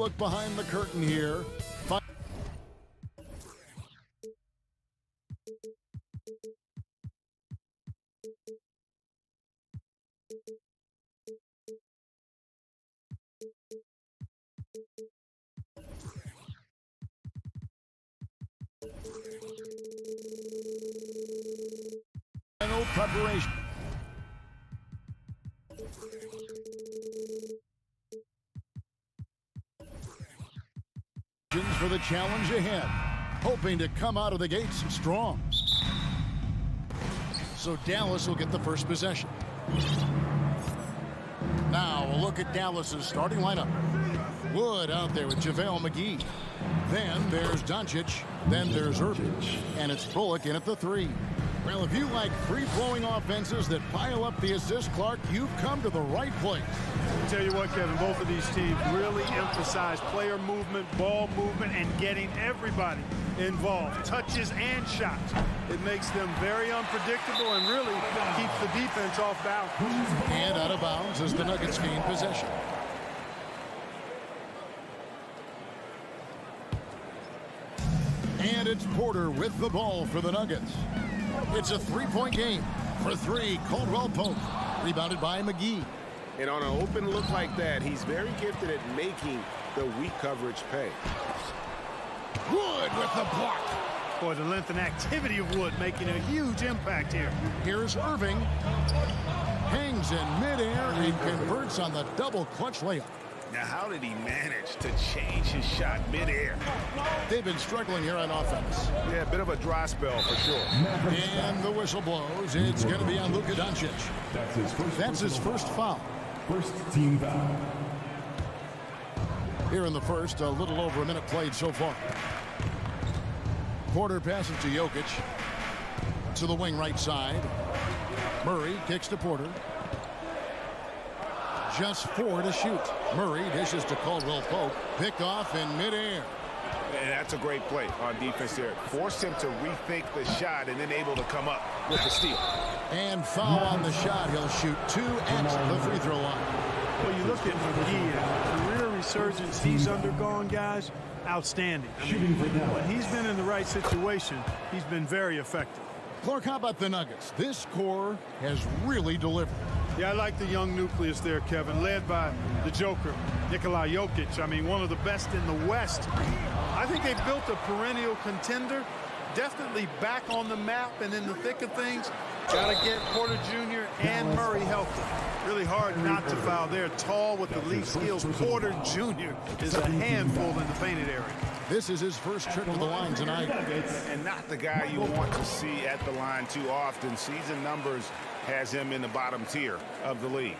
look behind the curtain here. Final preparation. For the challenge ahead, hoping to come out of the gates strong. So Dallas will get the first possession. Now a look at Dallas's starting lineup. Wood out there with JaVale McGee. Then there's Doncic. Then there's Irving. And it's Bullock in at the 3. Well, if you like free-flowing offenses that pile up the assist, Clark, you've come to the right place. I'll tell you what, Kevin, both of these teams really emphasize player movement, ball movement, and getting everybody involved, touches and shots. It makes them very unpredictable and really keeps the defense off balance. And out of bounds as the Nuggets gain possession. And it's Porter with the ball for the Nuggets. It's a three-point game. For 3, Caldwell Pope. Rebounded by McGee. And on an open look like that, he's very gifted at making the weak coverage pay. Wood with the block. Boy, the length and activity of Wood making a huge impact here. Here's Irving. Hangs in midair and converts on the double clutch layup. Now, how did he manage to change his shot midair? They've been struggling here on offense. Yeah, a bit of a dry spell for sure. And the whistle blows. It's going to be on Luka Doncic. That's his first foul. First team foul. Here in the first, a little over a minute played so far. Porter passes to Jokic. To the wing right side. Murray kicks to Porter. Just 4 to shoot. Murray dishes to Caldwell Pope. Picked off in midair. And that's a great play on defense there. Forced him to rethink the shot and then able to come up with the steal. And foul on the shot. He'll shoot 2 at the free throw line. Well, you look at McGee and the career resurgence he's undergone, guys, outstanding. I mean, when he's been in the right situation, he's been very effective. Clark, how about the Nuggets? This core has really delivered. Yeah, I like the young nucleus there, Kevin, led by the Joker, Nikola Jokic. I mean, one of the best in the West. I think they've built a perennial contender, definitely back on the map and in the thick of things. Got to get Porter Jr. and Murray healthy. Really hard not to foul there. Tall with the lead skills. Porter Jr. is a handful in the painted area. This is his first trip to the line tonight. And not the guy you want to see at the line too often. Season numbers has him in the bottom tier of the league.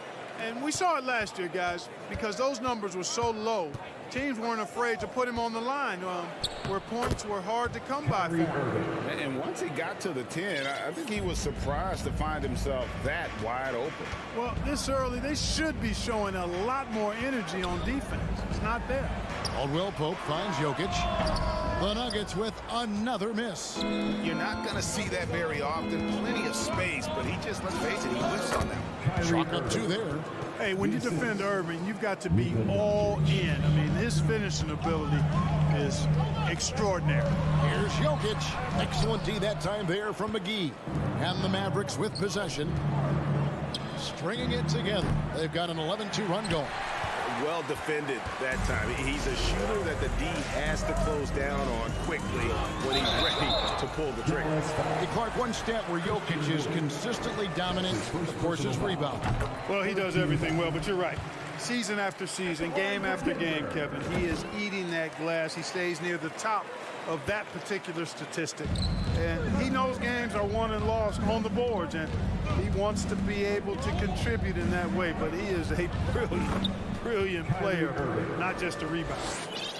And we saw it last year, guys, because those numbers were so low. Teams weren't afraid to put him on the line where points were hard to come by for him. And once he got to the 10, I think he was surprised to find himself that wide open. Well, this early, they should be showing a lot more energy on defense. It's not there. Caldwell Pope finds Jokic. The Nuggets with another miss. You're not going to see that very often. Plenty of space, but he just, let's face it, he whiffs on them. Chalk up 2 there. Hey, when you defend Irving, you've got to be all in. I mean, his finishing ability is extraordinary. Here's Jokic. Excellent D that time there from McGee. And the Mavericks with possession. Stringing it together. They've got an 11-2 run going. Well defended that time. He's a shooter that the D has to close down on quickly when he's ready to pull the trigger. Hey, Clark, one stat where Jokic is consistently dominant, of course, is rebound. Well, he does everything well, but you're right. Season after season, game after game, Kevin, he is eating that glass. He stays near the top of that particular statistic. And he knows games are won and lost on the boards, and he wants to be able to contribute in that way, but he is a brilliant player, not just a rebound.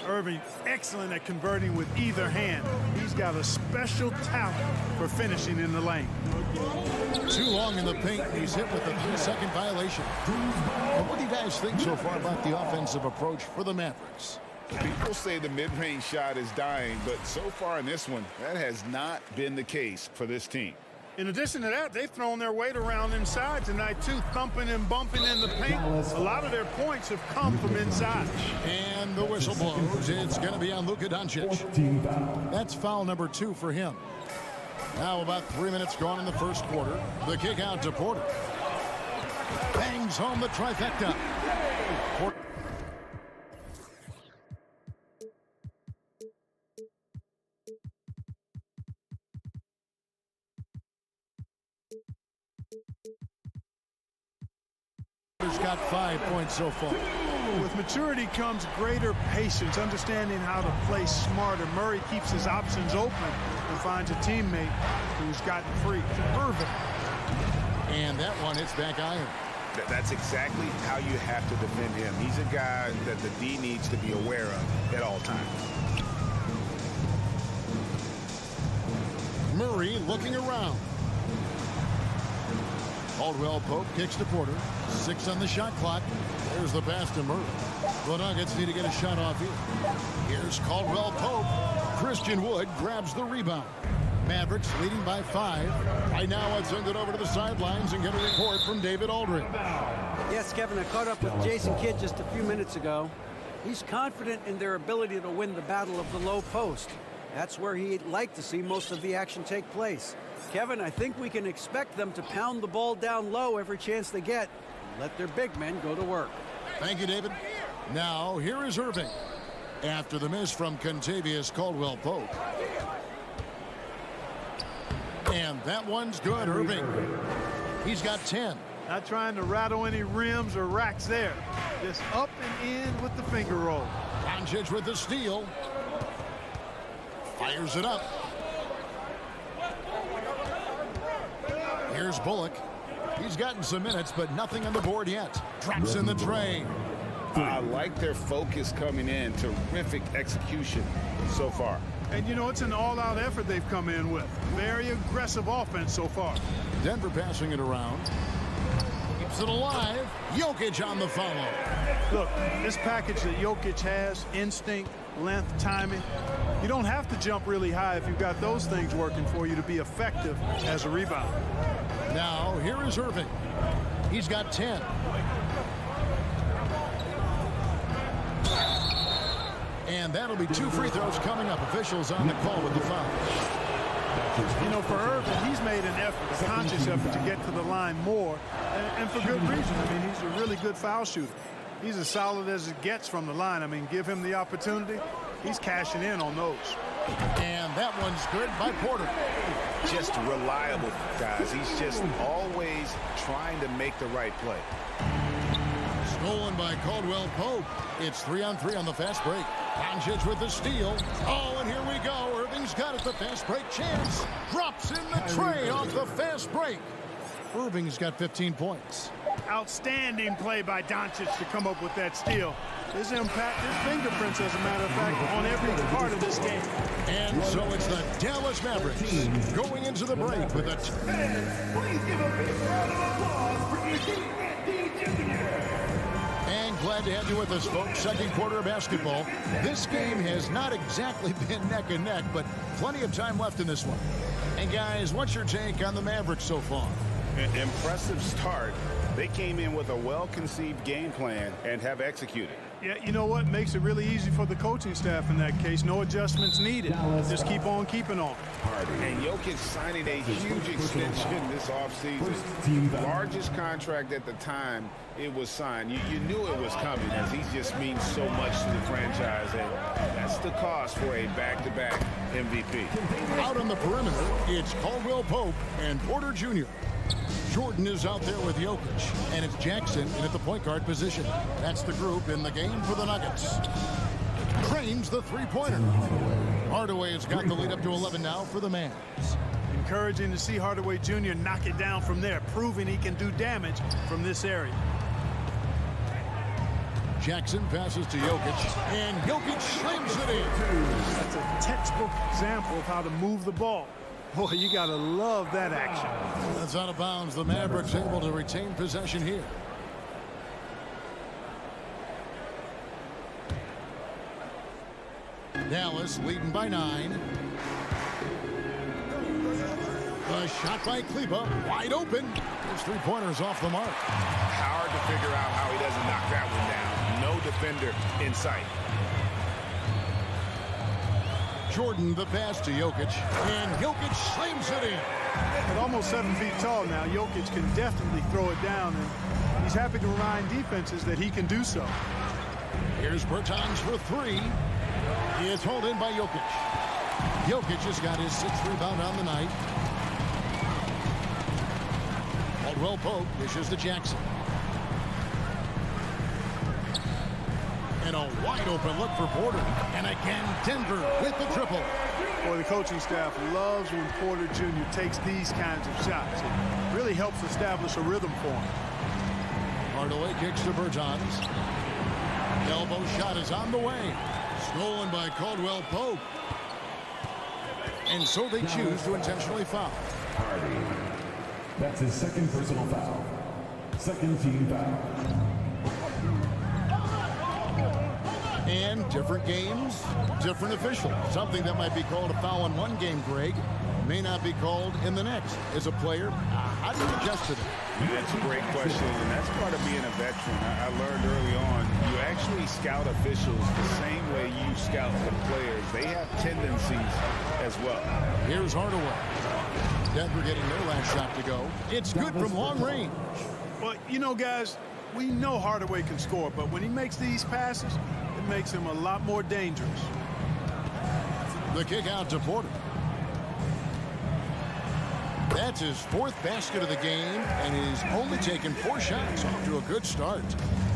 Irving, excellent at converting with either hand. He's got a special talent for finishing in the lane. Too long in the paint. He's hit with a 3-second violation. And what do you guys think so far about the offensive approach for the Mavericks? People say the mid-range shot is dying, but so far in this one, that has not been the case for this team. In addition to that, they've thrown their weight around inside tonight, too, thumping and bumping in the paint. A lot of their points have come from inside. And the whistle blows. It's going to be on Luka Doncic. That's foul number 2 for him. Now about 3 minutes gone in the first quarter. The kick out to Porter. Bangs home the trifecta. Porter. Porter's got 5 points so far. With maturity comes greater patience, understanding how to play smarter. Murray keeps his options open and finds a teammate who's gotten free. Irving. And that one hits back iron. That's exactly how you have to defend him. He's a guy that the D needs to be aware of at all times. Murray looking around. Caldwell Pope kicks to Porter. 6 on the shot clock. There's the pass to Murray. The Nuggets need to get a shot off here. Here's Caldwell Pope. Christian Wood grabs the rebound. Mavericks leading by 5. Right now, I'd send it over to the sidelines and get a report from David Aldridge. Yes, Kevin, I caught up with Jason Kidd just a few minutes ago. He's confident in their ability to win the battle of the low post. That's where he'd like to see most of the action take place. Kevin, I think we can expect them to pound the ball down low every chance they get and let their big men go to work. Thank you, David. Now, here is Irving. After the miss from Contavious Caldwell Pope. And that one's good, Irving. He's got 10. Not trying to rattle any rims or racks there. Just up and in with the finger roll. Doncic with the steal. Fires it up. Here's Bullock. He's gotten some minutes, but nothing on the board yet. Drops in the tray. I like their focus coming in. Terrific execution so far. And, you know, it's an all-out effort they've come in with. Very aggressive offense so far. Denver passing it around. Keeps it alive. Jokic on the follow. Look, this package that Jokic has, instinct, length, timing, you don't have to jump really high if you've got those things working for you to be effective as a rebound. Now, here is Irving. He's got 10. And that'll be 2 free throws coming up. Officials on the call with the foul. You know, for Irving, he's made an effort, a conscious effort to get to the line more, and for good reason. I mean, he's a really good foul shooter. He's as solid as it gets from the line. I mean, give him the opportunity, he's cashing in on those. And that one's good by Porter. Just reliable, guys. He's just always trying to make the right play. Stolen by Caldwell Pope. It's 3-on-3 on the fast break. Doncic with the steal. Oh, and here we go. Irving's got it. The fast break chance. Drops in the tray off the fast break. Irving's got 15 points. Outstanding play by Doncic to come up with that steal. His impact, his fingerprints, as a matter of fact, on every part of this game. And so it's the Dallas Mavericks going into the break with a... Please give a big round of applause for And glad to have you with us, folks. Second quarter of basketball. This game has not exactly been neck and neck, but plenty of time left in this one. And guys, what's your take on the Mavericks so far? An impressive start. They came in with a well-conceived game plan and have executed. Yeah, you know what? Makes it really easy for the coaching staff in that case. No adjustments needed. Just keep on keeping on. And Jokic signing a huge extension this offseason. Largest contract at the time it was signed. You knew it was coming, as he just means so much to the franchise. And that's the cost for a back-to-back MVP. Out on the perimeter, it's Caldwell Pope and Porter Jr. Jordan is out there with Jokic, and it's Jackson in at the point guard position. That's the group in the game for the Nuggets. Cranes the three-pointer. Hardaway has got the lead up to 11 now for the Mavs. Encouraging to see Hardaway Jr. knock it down from there, proving he can do damage from this area. Jackson passes to Jokic, and Jokic slams it in. That's a textbook example of how to move the ball. Boy, you got to love that action. That's out of bounds. The Mavericks able to retain possession here. Dallas leading by 9. The shot by Kleber, wide open. His three-pointers off the mark. Hard to figure out how he doesn't knock that one down. No defender in sight. Jordan the pass to Jokic, and Jokic slams it in. At almost 7 feet tall now, Jokic can definitely throw it down, and he's happy to remind defenses that he can do so. Here's Bertans for three. It's hauled in by Jokic. Jokic has got his 6th rebound on the night. Caldwell Pope dishes to Jackson. And a wide open look for Porter. And again, Denver with the triple. Boy, the coaching staff loves when Porter Jr. takes these kinds of shots. It really helps establish a rhythm for him. Hardaway kicks to Bertans. Elbow shot is on the way. Stolen by Caldwell Pope. And so they choose to intentionally foul. Hardy. That's his 2nd personal foul. 2nd team foul. And different games, different officials. Something that might be called a foul in one game, Greg, may not be called in the next. As a player, how do you adjust to that? That's a great question, and that's part of being a veteran. I learned early on, you actually scout officials the same way you scout the players. They have tendencies as well. Here's Hardaway. Denver getting their last shot to go. It's good from long range. Well, you know, guys, we know Hardaway can score, but when he makes these passes, it makes him a lot more dangerous. The kick out to Porter. That's his 4th basket of the game, and he's only taken 4 shots. Off to a good start.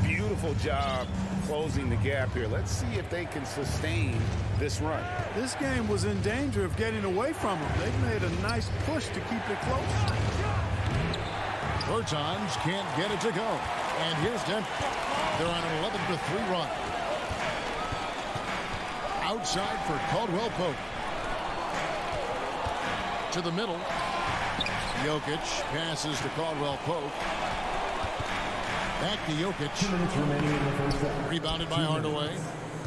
Beautiful job closing the gap here. Let's see if they can sustain this run. This game was in danger of getting away from him. They've made a nice push to keep it close. Bertans can't get it to go. And here's Denver. They're on an 11-3 run. Outside for Caldwell Pope. To the middle. Jokic passes to Caldwell Pope. Back to Jokic. 2 minutes remaining in the first half. Rebounded by Hardaway.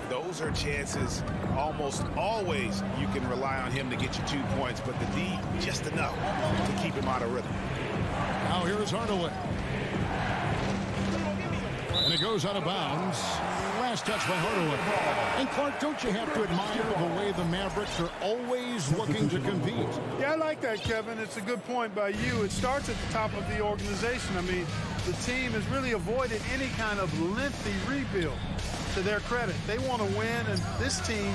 Those are chances almost always you can rely on him to get you 2 points, but the D just enough to keep him out of rhythm. Now here is Hardaway. And it goes out of bounds. Last touch by Hardaway. And Clark, don't you have to admire the way the Mavericks are always looking to compete? Yeah, I like that, Kevin. It's a good point by you. It starts at the top of the organization. I mean, the team has really avoided any kind of lengthy rebuild. To their credit, they want to win, and this team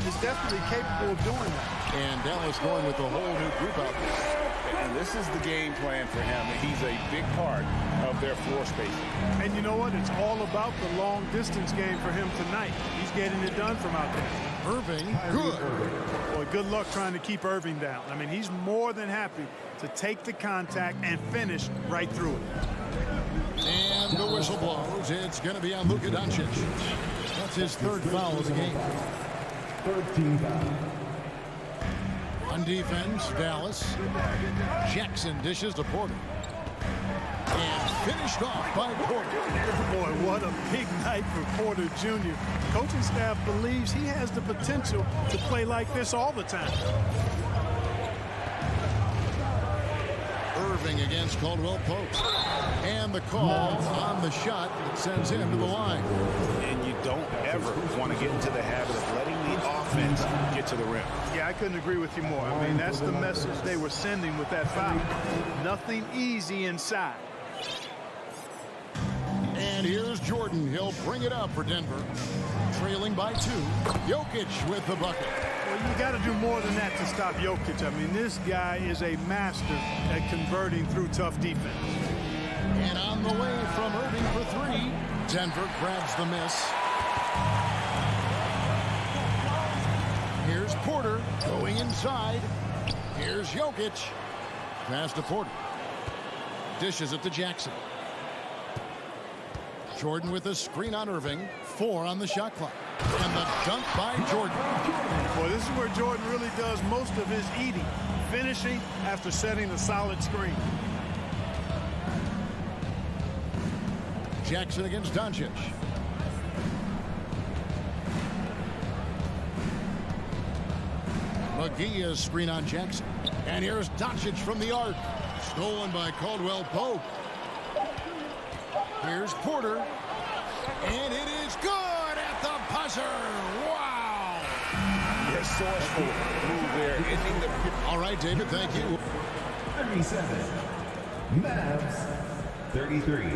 is definitely capable of doing that. And Dallas going with a whole new group out there. And this is the game plan for him. He's a big part of their floor spacing. And you know what? It's all about the long-distance game for him tonight. He's getting it done from out there. Irving, good. Boy, good luck trying to keep Irving down. I mean, he's more than happy to take the contact and finish right through it. And the whistle blows. It's going to be on Luka Doncic. That's his 3rd foul of the game. 3rd team foul. On defense, Dallas. Jackson dishes to Porter. And finished off by Porter. Boy, what a big night for Porter Jr. Coaching staff believes he has the potential to play like this all the time. Irving against Caldwell Pope. And the call on the shot that sends him to the line. And you don't ever want to get into the habit of letting the offense get to the rim. Yeah, I couldn't agree with you more. I mean, that's the message they were sending with that foul. Nothing easy inside. And here's Jordan. He'll bring it up for Denver. Trailing by 2. Jokic with the bucket. Well, you got to do more than that to stop Jokic. I mean, this guy is a master at converting through tough defense. And on the way from Irving for 3. Denver grabs the miss. Here's Porter going inside. Here's Jokic. Pass to Porter. Dishes it to Jackson. Jordan with a screen on Irving. 4 on the shot clock. And the dunk by Jordan. Boy, this is where Jordan really does most of his eating. Finishing after setting a solid screen. Jackson against Doncic. McGee is screen on Jackson. And here's Doncic from the arc. Stolen by Caldwell Pope. Here's Porter. And it is good at the buzzer. Wow. Resourceful move there. Ending the... All right, David, thank you. 37. Mavs 33.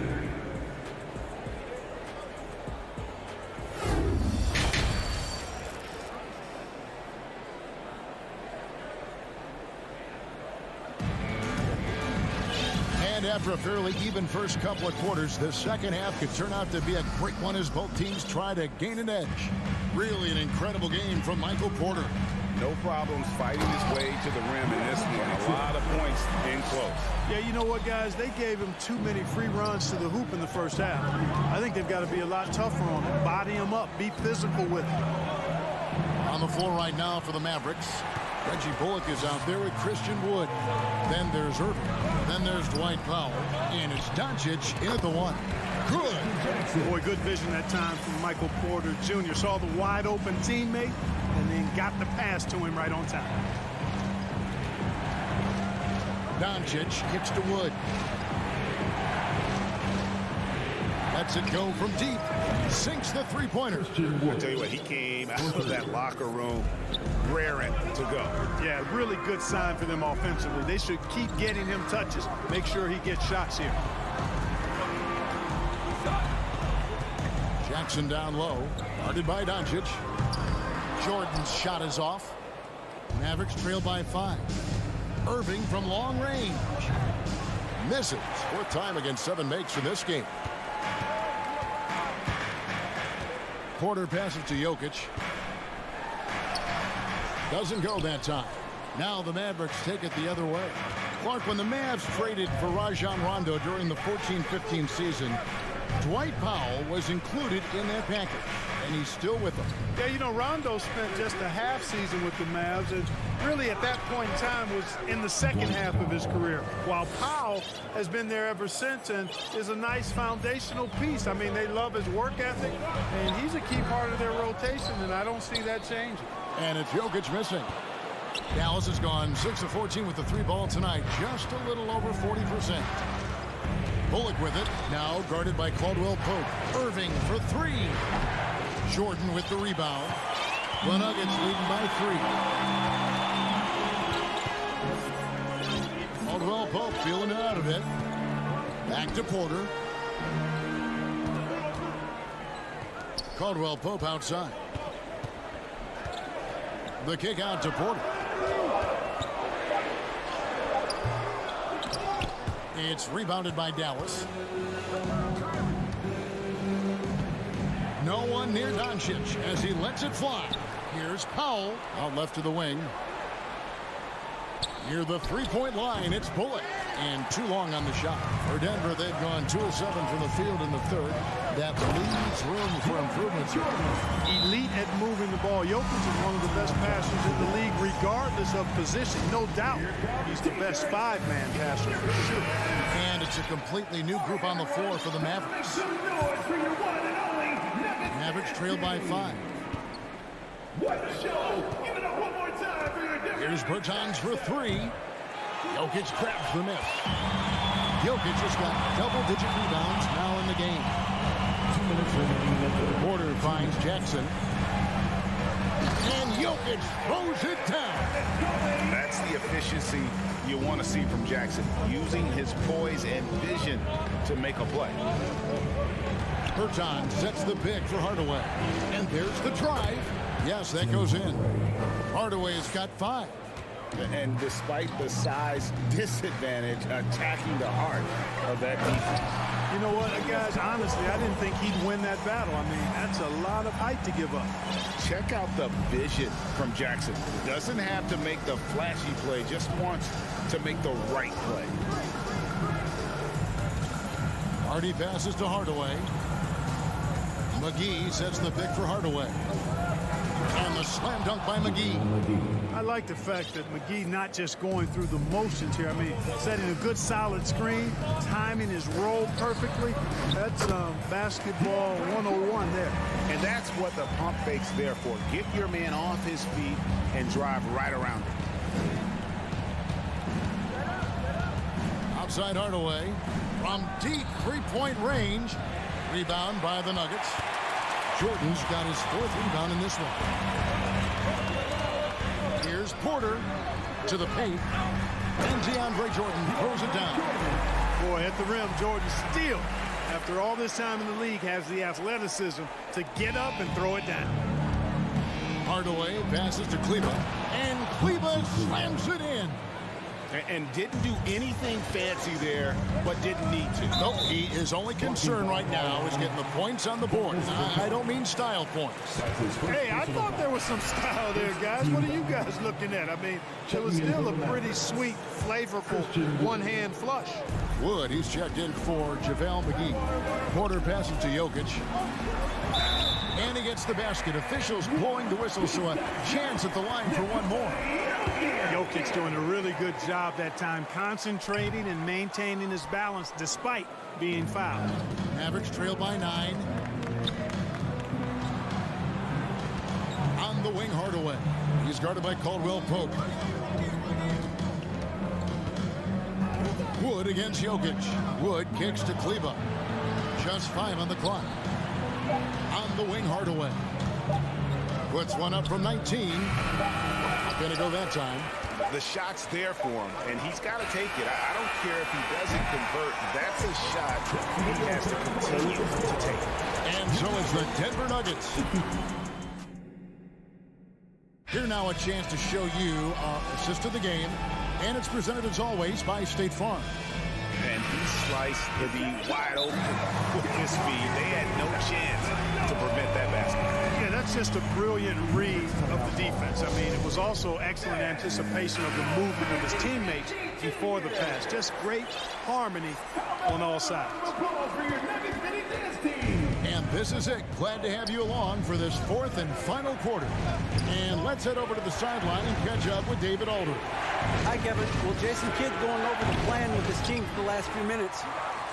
And after a fairly even first couple of quarters, the second half could turn out to be a great one as both teams try to gain an edge. Really an incredible game from Michael Porter. No problems fighting his way to the rim in this one. A lot of points in close. Yeah, you know what, guys? They gave him too many free runs to the hoop in the first half. I think they've got to be a lot tougher on him. Body him up. Be physical with him. On the floor right now for the Mavericks, Reggie Bullock is out there with Christian Wood. Then there's Irving. Then there's Dwight Powell. And it's Doncic in at the one. Good. Boy, good vision that time from Michael Porter Jr. Saw the wide open teammate and then got the pass to him right on time. Doncic kicks to Wood. Lets it go from deep. Sinks the three-pointer. I'll tell you what, he came out of that locker room raring to go. Yeah, really good sign for them offensively. They should keep getting him touches. Make sure he gets shots here. Jackson down low. Guarded by Doncic. Jordan's shot is off. Mavericks trail by 5. Irving from long range. Misses. Fourth time against 7 makes in this game. Porter passes to Jokic. Doesn't go that time. Now the Mavericks take it the other way. Clark, when the Mavs traded for Rajon Rondo during the 14-15 season, Dwight Powell was included in that package, and he's still with them. Yeah, you know, Rondo spent just a half season with the Mavs, and really at that point in time was in the second half of his career, while Powell has been there ever since and is a nice foundational piece. I mean, they love his work ethic, and he's a key part of their rotation, and I don't see that changing. And it's Jokic missing. Dallas has gone 6 of 14 with the 3-ball tonight, just a little over 40%. Bullock with it, now guarded by Caldwell Pope. Irving for 3. Jordan with the rebound. The Nuggets leading by 3. Caldwell Pope feeling it out of it. Back to Porter. Caldwell Pope outside. The kick out to Porter. It's rebounded by Dallas. No one near Doncic as he lets it fly. Here's Powell out left to the wing. Near the three-point line, it's Bullock. And too long on the shot. For Denver, they've gone 2 of 7 from the field in the third. That leaves room for improvements here. Elite at moving the ball. Jokic is one of the best passers in the league, regardless of position. No doubt he's the best 5-man passer for sure. And it's a completely new group on the floor for the Mavericks. Mavericks trail by 5. Here's Bertans for 3. Jokic grabs the miss. Jokic has got double-digit rebounds now in the game. 2 minutes remaining. Porter finds Jackson. And Jokic throws it down. That's the efficiency you want to see from Jackson, using his poise and vision to make a play. Bertans sets the pick for Hardaway. And there's the drive. Yes, that goes in. Hardaway's got 5. And despite the size disadvantage, attacking the heart of that defense. You know what, guys, honestly, I didn't think he'd win that battle. I mean, that's a lot of height to give up. Check out the vision from Jackson. Doesn't have to make the flashy play, just wants to make the right play. Hardy passes to Hardaway. McGee sets the pick for Hardaway. And the slam dunk by McGee. I like the fact that McGee not just going through the motions here. I mean, setting a good solid screen, timing his roll perfectly. That's basketball 101 there. And that's what the pump fake's there for. Get your man off his feet and drive right around him. Outside Hardaway from deep three-point range. Rebound by the Nuggets. Jordan's got his 4th rebound in this one. Here's Porter to the paint. And DeAndre Jordan throws it down. Boy, at the rim, Jordan still, after all this time in the league, has the athleticism to get up and throw it down. Hardaway passes to Kleba. And Kleba slams it in. And didn't do anything fancy there, but didn't need to. Nope, his only concern right now is getting the points on the board. I don't mean style points. Hey, I thought there was some style there, guys. What are you guys looking at? I mean, it was still a pretty sweet, flavorful one-hand flush. Wood, he's checked in for JaVale McGee. Porter passes to Jokic. And he gets the basket. Officials blowing the whistle, so a chance at the line for one more. Jokic doing a really good job that time, concentrating and maintaining his balance despite being fouled. Mavericks trail by 9. On the wing, Hardaway. He's guarded by Caldwell Pope. Wood against Jokic. Wood kicks to Kleba. Just 5 on the clock. On the wing, Hardaway. Puts one up from 19. Not going to go that time. The shot's there for him, and he's got to take it. I don't care if he doesn't convert. That's a shot he has to continue to take. And so is the Denver Nuggets. Here now a chance to show you our assist of the game. And it's presented as always by State Farm. And he sliced the D wide open with his speed. They had no chance to prevent that basket. Yeah, that's just a brilliant read of the defense. I mean, it was also excellent anticipation of the movement of his teammates before the pass. Just great harmony on all sides. And this is it. Glad to have you along for this 4th and final quarter. And let's head over to the sideline and catch up with David Aldridge. Hi, Kevin. Well, Jason Kidd going over the plan with his team for the last few minutes.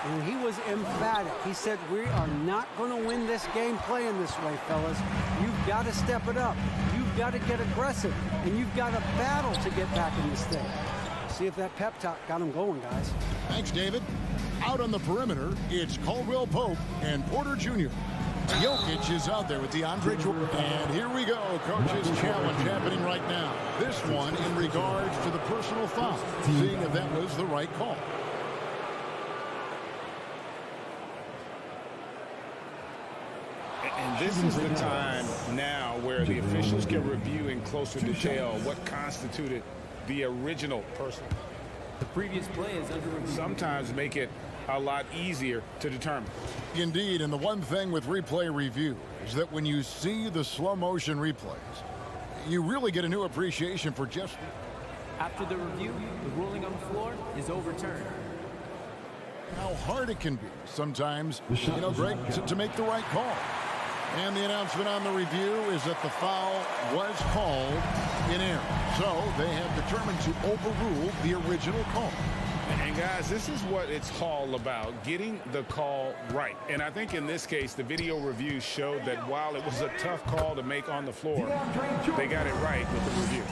And he was emphatic. He said, we are not going to win this game playing this way, fellas. You've got to step it up. You've got to get aggressive. And you've got to battle to get back in this thing. See if that pep talk got him going, guys. Thanks, David. Out on the perimeter, it's Caldwell Pope and Porter Jr. Jokic is out there with DeAndre Jordan. And here we go. Coach's challenge happening right now. This one in regards to the personal foul. Seeing if that was the right call. And this is the time now where the officials can review in closer detail what constituted the original personal. The previous play is under review. Sometimes make it a lot easier to determine. Indeed, and the one thing with replay review is that when you see the slow motion replays, you really get a new appreciation for just After the review, the ruling on the floor is overturned. how hard it can be sometimes, Greg, to make the right call. And the announcement on the review is that the foul was called in error. So they have determined to overrule the original call. And guys, this is what it's all about, getting the call right. And I think in this case, the video review showed that while it was a tough call to make on the floor, they got it right with the review.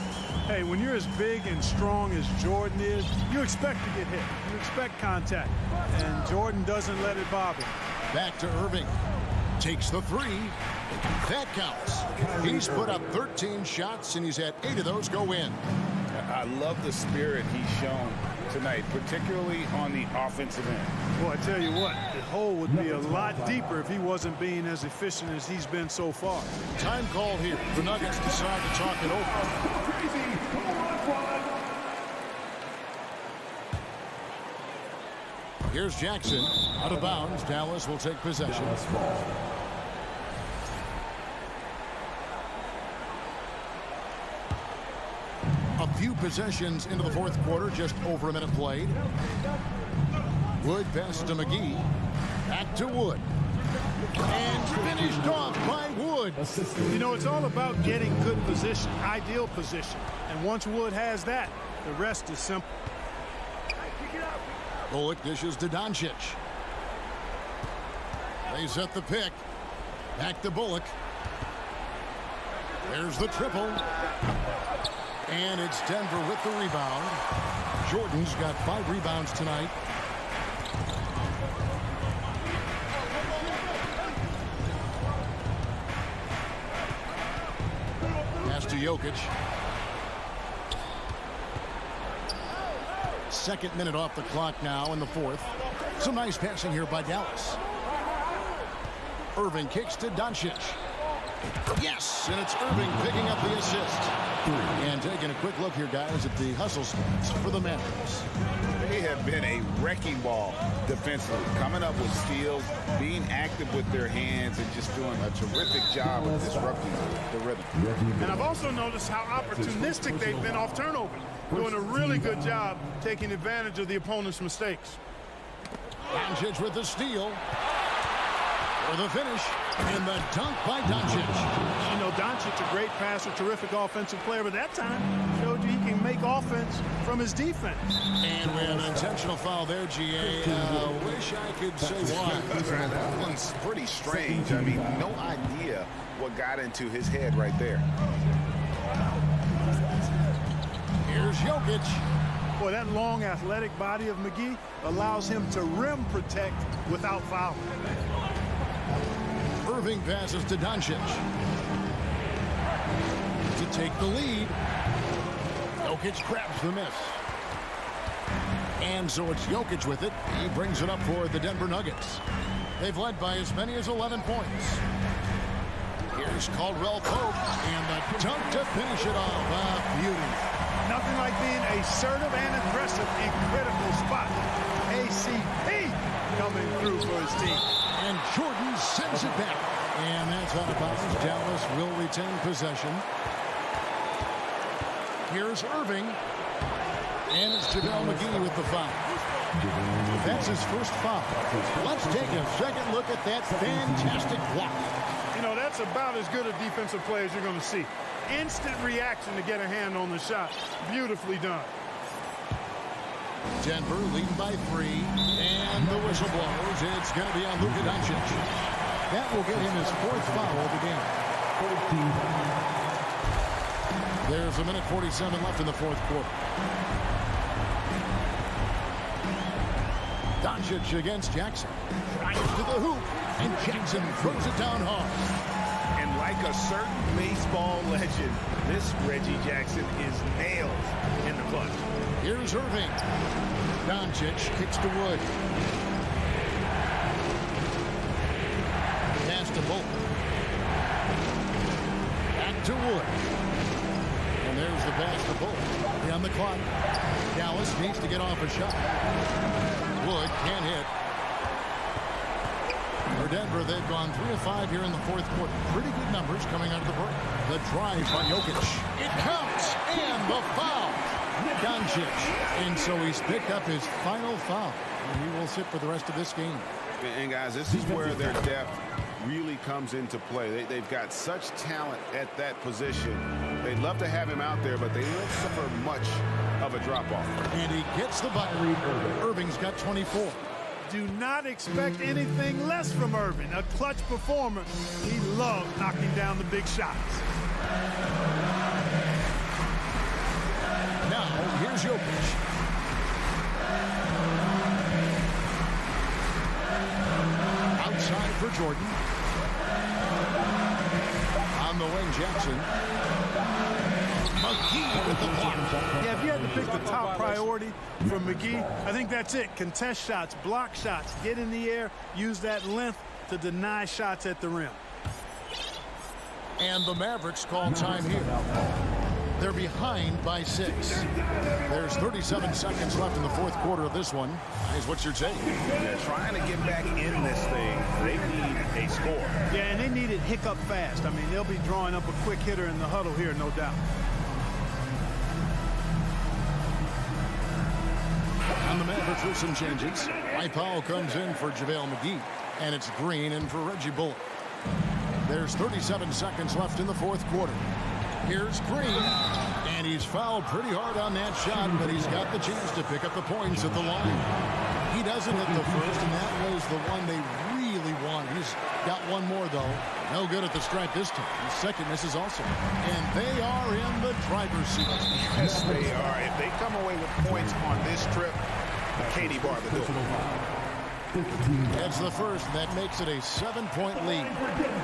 Hey, when you're as big and strong as Jordan is, you expect to get hit. You expect contact. And Jordan doesn't let it bother him. Back to Irving. Takes the 3. That counts. He's put up 13 shots, and he's had 8 of those go in. I love the spirit he's shown tonight, particularly on the offensive end. Boy, I tell you what, the hole would be a lot deeper if he wasn't being as efficient as he's been so far. Time called here. The Nuggets decide to talk it over. Here's Jackson. Out of bounds. Dallas will take possession. A few possessions into the 4th quarter, just over a minute played. Wood passes to McGee. Back to Wood. And finished off by Wood. You know, it's all about getting good position, ideal position. And once Wood has that, the rest is simple. Bullock dishes to Doncic. They set the pick. Back to Bullock. There's the triple. And it's Denver with the rebound. Jordan's got 5 rebounds tonight. Pass to Jokic. Second minute off the clock now in the fourth. Some nice passing here by Dallas. Irving kicks to Doncic. Yes, and it's Irving picking up the assist. And taking a quick look here, guys, at the hustle stats for the Mavericks. They have been a wrecking ball defensively, coming up with steals, being active with their hands, and just doing a terrific job of disrupting the rhythm. And I've also noticed how opportunistic they've been off turnover, doing a really good job taking advantage of the opponent's mistakes. Doncic with the steal. For the finish, and the dunk by Doncic. You know, Doncic, a great passer, terrific offensive player, but that time showed you he can make offense from his defense. And we have an intentional foul there, GA. Wish I could say why. That one's pretty strange. I mean, no idea what got into his head right there. Here's Jokic. Boy, that long, athletic body of McGee allows him to rim protect without fouling. Irving passes to Doncic. To take the lead. Jokic grabs the miss. And so it's Jokic with it. He brings it up for the Denver Nuggets. They've led by as many as 11 points. Here's Caldwell Pope. And the dunk to finish it off. Beauty. Nothing like being assertive and aggressive in critical spots. ACP coming through for his team. And Jordan sends it back. And that's out of bounds. Dallas will retain possession. Here's Irving. And it's JaVale McGee with the foul. That's his first foul. Let's take a second look at that fantastic block. You know, that's about as good a defensive play as you're going to see. Instant reaction to get a hand on the shot. Beautifully done. Denver leading by 3. And the whistle blows. It's going to be on Luka Doncic. That will get him his 4th foul of the game. 14. There's a minute 47 left in the 4th quarter. Doncic against Jackson. Drives to the hoop. And Jackson throws it down hard. And like a certain baseball legend, this Reggie Jackson is nailed in the clutch. Here's Irving. Doncic kicks to Wood. Pass to Bullock. Back to Wood. And there's the pass to Bullock. On the clock. Dallas needs to get off a shot. Wood can't hit. For Denver, they've gone 3 of 5 here in the 4th quarter. Pretty good numbers coming out of the break. The drive by Jokic. It counts. And the foul. Doncic. And so he's picked up his final foul. And he will sit for the rest of this game. And guys, this is where their depth really comes into play. They've got such talent at that position. They'd love to have him out there, but they won't suffer much of a drop-off. And he gets the bucket. Irving's got 24. Do not expect anything less from Irving. A clutch performer. He loves knocking down the big shots. Now, here's Jokic. Outside for Jordan. On the wing, Jackson. McGee with the block. Yeah, if you had to pick the top priority from McGee, I think that's it. Contest shots, block shots, get in the air, use that length to deny shots at the rim. And the Mavericks call time here. They're behind by 6. There's 37 seconds left in the 4th quarter of this one. Guys, what's your take? They're trying to get back in this thing. They need a score. Yeah, and they need it hiccup fast. I mean, they'll be drawing up a quick hitter in the huddle here, no doubt. On the Mavericks with some changes. Mike Powell comes in for JaVale McGee. And it's Green in for Reggie Bullock. There's 37 seconds left in the fourth quarter. Here's Green, and he's fouled pretty hard on that shot, but he's got the chance to pick up the points at the line. He doesn't hit the first, and that was the one they really wanted. He's got one more, though. No good at the stripe this time. The second misses also. And they are in the driver's seat. Yes, they are. If they come away with points on this trip, Katie bar the door. That's the first, and that makes it a 7-point lead.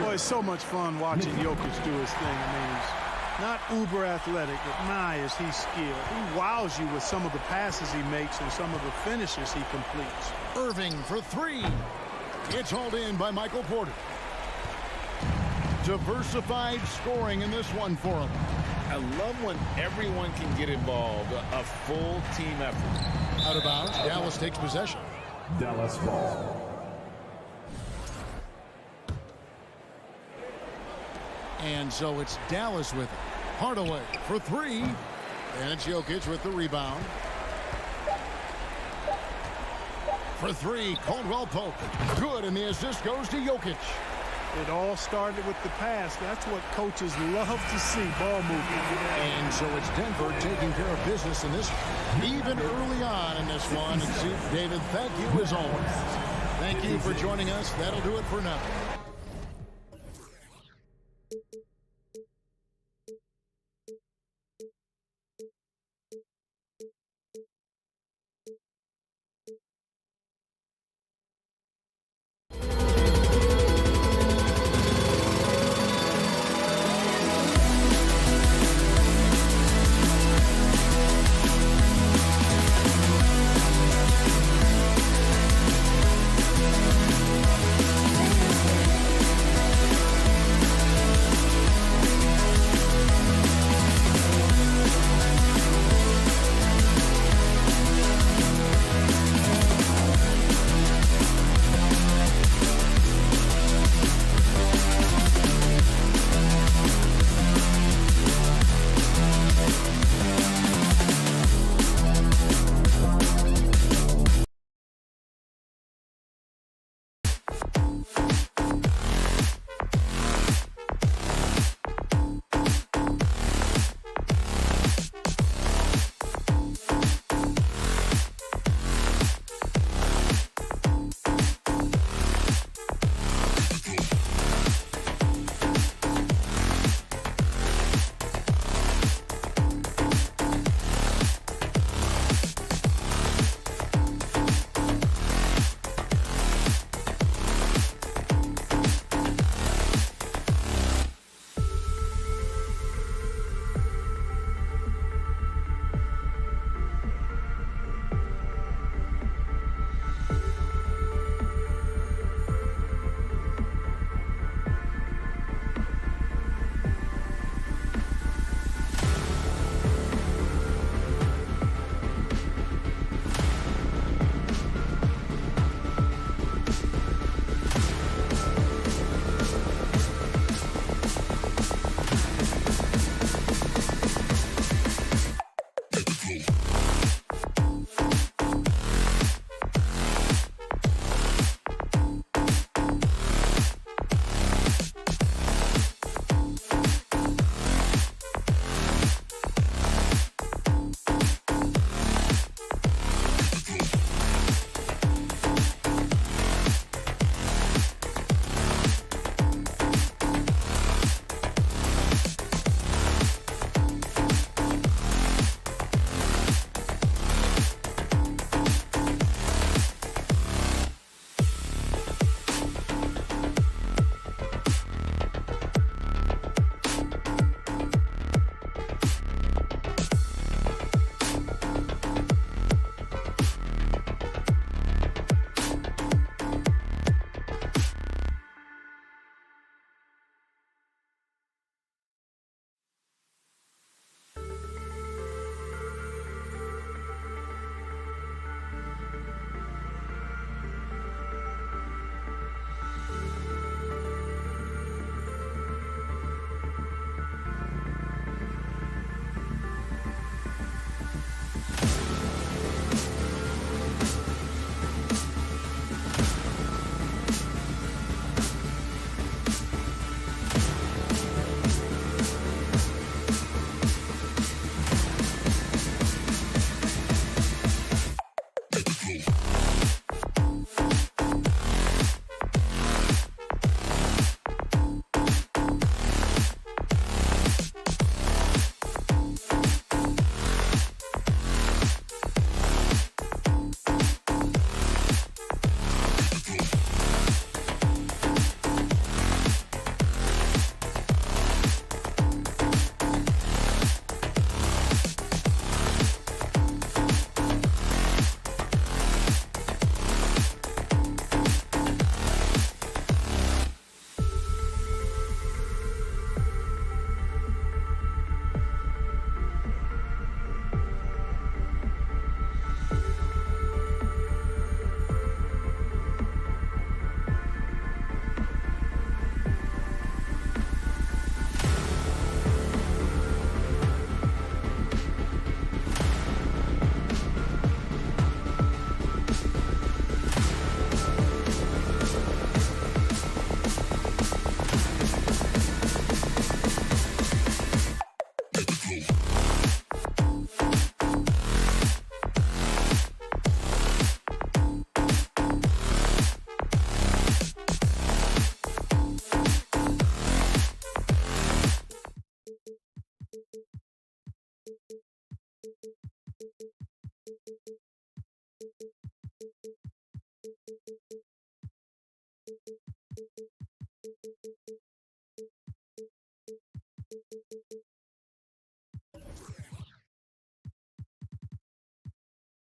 Boy, it's so much fun watching Jokic do his thing. I mean, he's not uber athletic, but my, is he skilled. He wows you with some of the passes he makes and some of the finishes he completes. Irving for three. It's hauled in by Michael Porter. Diversified scoring in this one for him. I love when everyone can get involved, a full team effort. Out of bounds, Dallas takes possession. Dallas ball. And so it's Dallas with it. Hardaway for three. And it's Jokic with the rebound. For three, Caldwell Pope. Good, and the assist goes to Jokic. It all started with the pass. That's what coaches love to see, ball movement. And so it's Denver taking care of business in this one. Even early on in this one. And see, David, thank you as always. Thank you for joining us. That'll do it for now.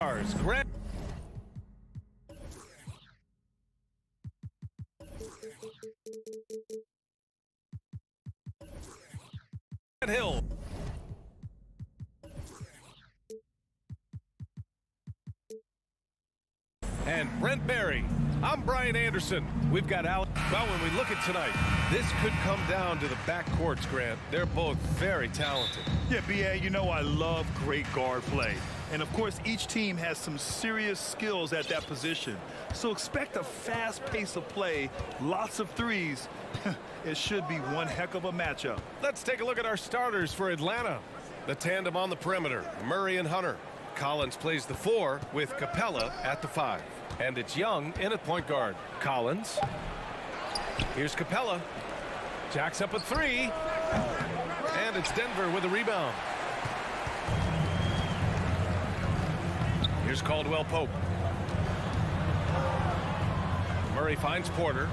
Grant Hill. And Brent Berry. I'm Brian Anderson. We've got Alex. Well, when we look at tonight, this could come down to the backcourts, Grant. They're both very talented. Yeah, B.A., you know I love great guard play. And, of course, each team has some serious skills at that position. So expect a fast pace of play, lots of threes. It should be one heck of a matchup. Let's take a look at our starters for Atlanta. The tandem on the perimeter, Murray and Hunter. Collins plays the 4 with Capella at the 5. And it's Young in at point guard. Collins. Here's Capella. Jacks up a 3. And it's Denver with a rebound. Here's Caldwell Pope. Murray finds Porter.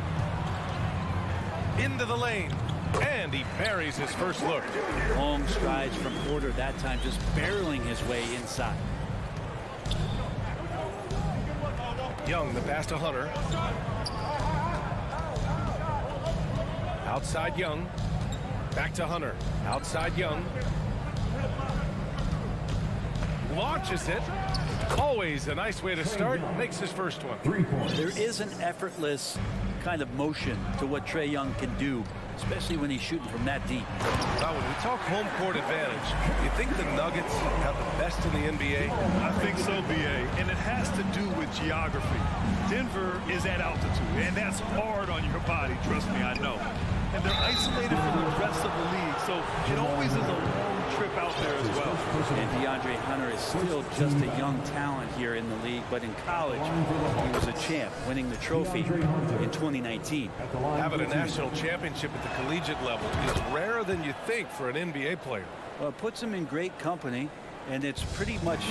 Into the lane. And he buries his first look. Long strides from Porter that time, just barreling his way inside. Young, the pass to Hunter. Outside Young. Back to Hunter. Outside Young. Launches it. Always a nice way to start. Makes his first one. 3 points. There is an effortless kind of motion to what Trae Young can do, especially when he's shooting from that deep. Now, when we talk home court advantage, you think the Nuggets have the best in the NBA? I think so, B.A., and it has to do with geography. Denver is at altitude, and that's hard on your body, trust me, I know. And they're isolated from the rest of the league, so it always is a long trip out there as well. And DeAndre Hunter is still just a young talent here in the league, but in college, he was a champ, winning the trophy in 2019. Having a national championship at the collegiate level is rarer than you think for an NBA player. Well, it puts him in great company, and it's pretty much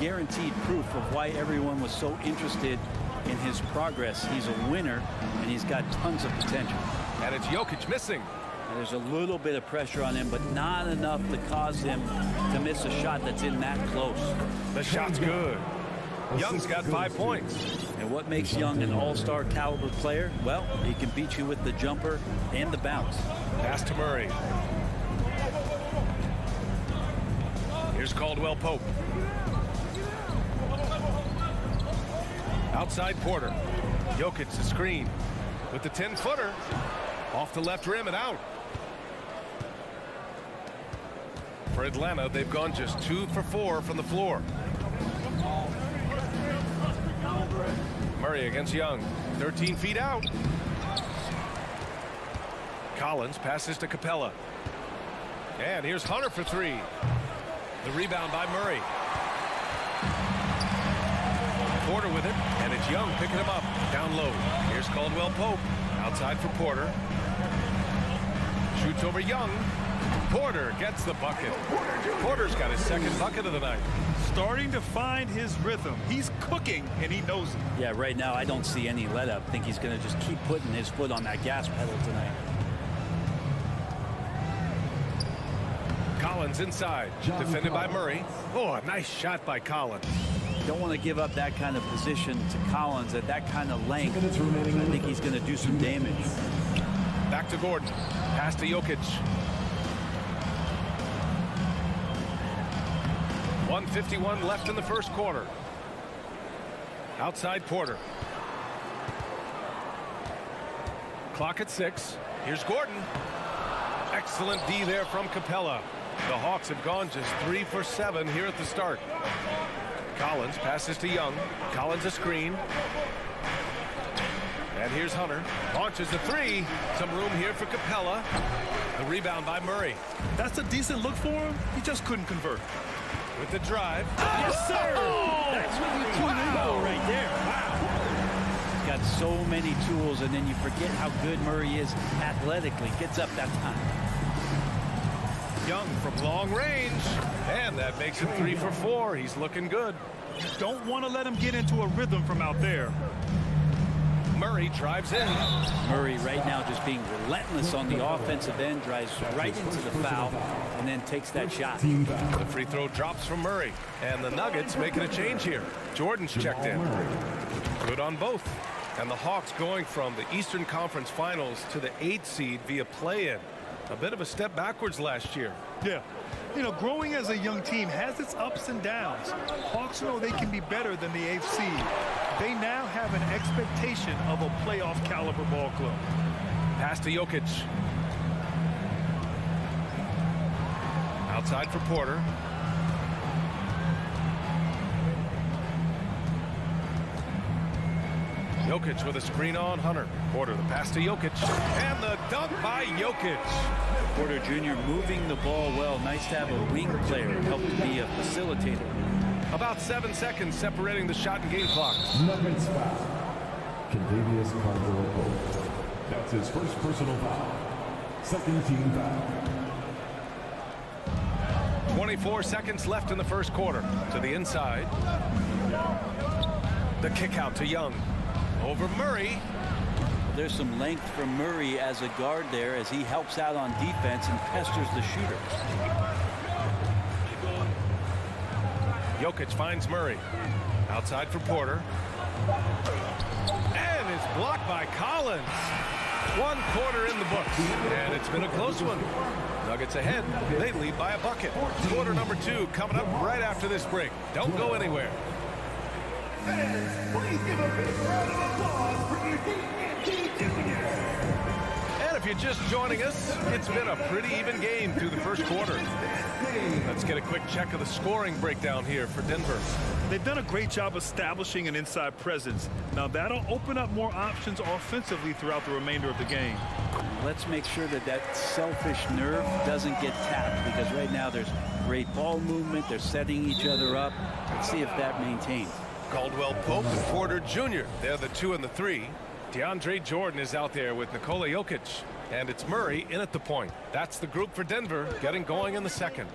guaranteed proof of why everyone was so interested in his progress. He's a winner, and he's got tons of potential. And it's Jokic missing. And there's a little bit of pressure on him, but not enough to cause him to miss a shot that's in that close. The shot's good. Young's got 5 points. And what makes Young an all-star caliber player? Well, he can beat you with the jumper and the bounce. Pass to Murray. Here's Caldwell Pope. Outside Porter. Jokic the screen with the 10-footer. Off the left rim and out. For Atlanta, they've gone just 2 for 4 from the floor. Murray against Young. 13 feet out. Collins passes to Capella. And here's Hunter for 3. The rebound by Murray. Porter with it, and it's Young picking him up. Down low. Here's Caldwell Pope. Outside for Porter. Shoots over Young. Porter gets the bucket. Porter's got his second bucket of the night. Starting to find his rhythm. He's cooking, and he knows it. Yeah, right now I don't see any let up. I think he's going to just keep putting his foot on that gas pedal tonight. Collins inside. Defended by Murray. Oh, a nice shot by Collins. Don't want to give up that kind of position to Collins at that kind of length. I think he's going to do some damage. Back to Gordon. Pass to Jokic. 1:51 left in the first quarter. Outside Porter. Clock at 6. Here's Gordon. Excellent D there from Capella. The Hawks have gone just 3 for 7 here at the start. Collins passes to Young. Collins a screen. And here's Hunter. Launches the 3. Some room here for Capella. The rebound by Murray. That's a decent look for him. He just couldn't convert. With the drive. Yes, sir! That's what you tune in right there. Wow. He's got so many tools, and then you forget how good Murray is athletically. Gets up that time. Young from long range. And that makes him 3 for 4. He's looking good. You don't want to let him get into a rhythm from out there. Murray drives in. Murray right now just being relentless on the offensive end, drives right into the foul, and then takes that shot. The free throw drops from Murray, and the Nuggets making a change here. Jordan's checked in. Good on both. And the Hawks going from the Eastern Conference Finals to the 8th seed via play-in. A bit of a step backwards last year. Yeah. You know, growing as a young team has its ups and downs. Hawks know they can be better than the 8th seed. They now have an expectation of a playoff caliber ball club. Pass to Jokic. Outside for Porter. Jokic with a screen on Hunter. Porter, the pass to Jokic. And the dunk by Jokic. Porter Jr. moving the ball well. Nice to have a wing player help to be a facilitator. About 7 seconds separating the shot and game clock. Nuggets foul. Contavious Caldwell-Pope. That's his first personal foul. Second team foul. 24 seconds left in the first quarter. To the inside. The kick out to Young. Over Murray. There's some length from Murray as a guard there as he helps out on defense and pesters the shooter. Jokic finds Murray. Outside for Porter. And it's blocked by Collins. 1 quarter in the books. And it's been a close one. Nuggets ahead. They lead by a bucket. Quarter number 2 coming up right after this break. Don't go anywhere. Please give a big round of applause for your NBA champions. And if you're just joining us, it's been a pretty even game through the first quarter. Let's get a quick check of the scoring breakdown here for Denver. They've done a great job establishing an inside presence. Now that'll open up more options offensively throughout the remainder of the game. Let's make sure that that selfish nerve doesn't get tapped, because right now there's great ball movement. They're setting each other up. Let's see if that maintains. Caldwell-Pope and Porter Jr. They're the 2 and the 3. DeAndre Jordan is out there with Nikola Jokic. And it's Murray in at the point. That's the group for Denver getting going in the second.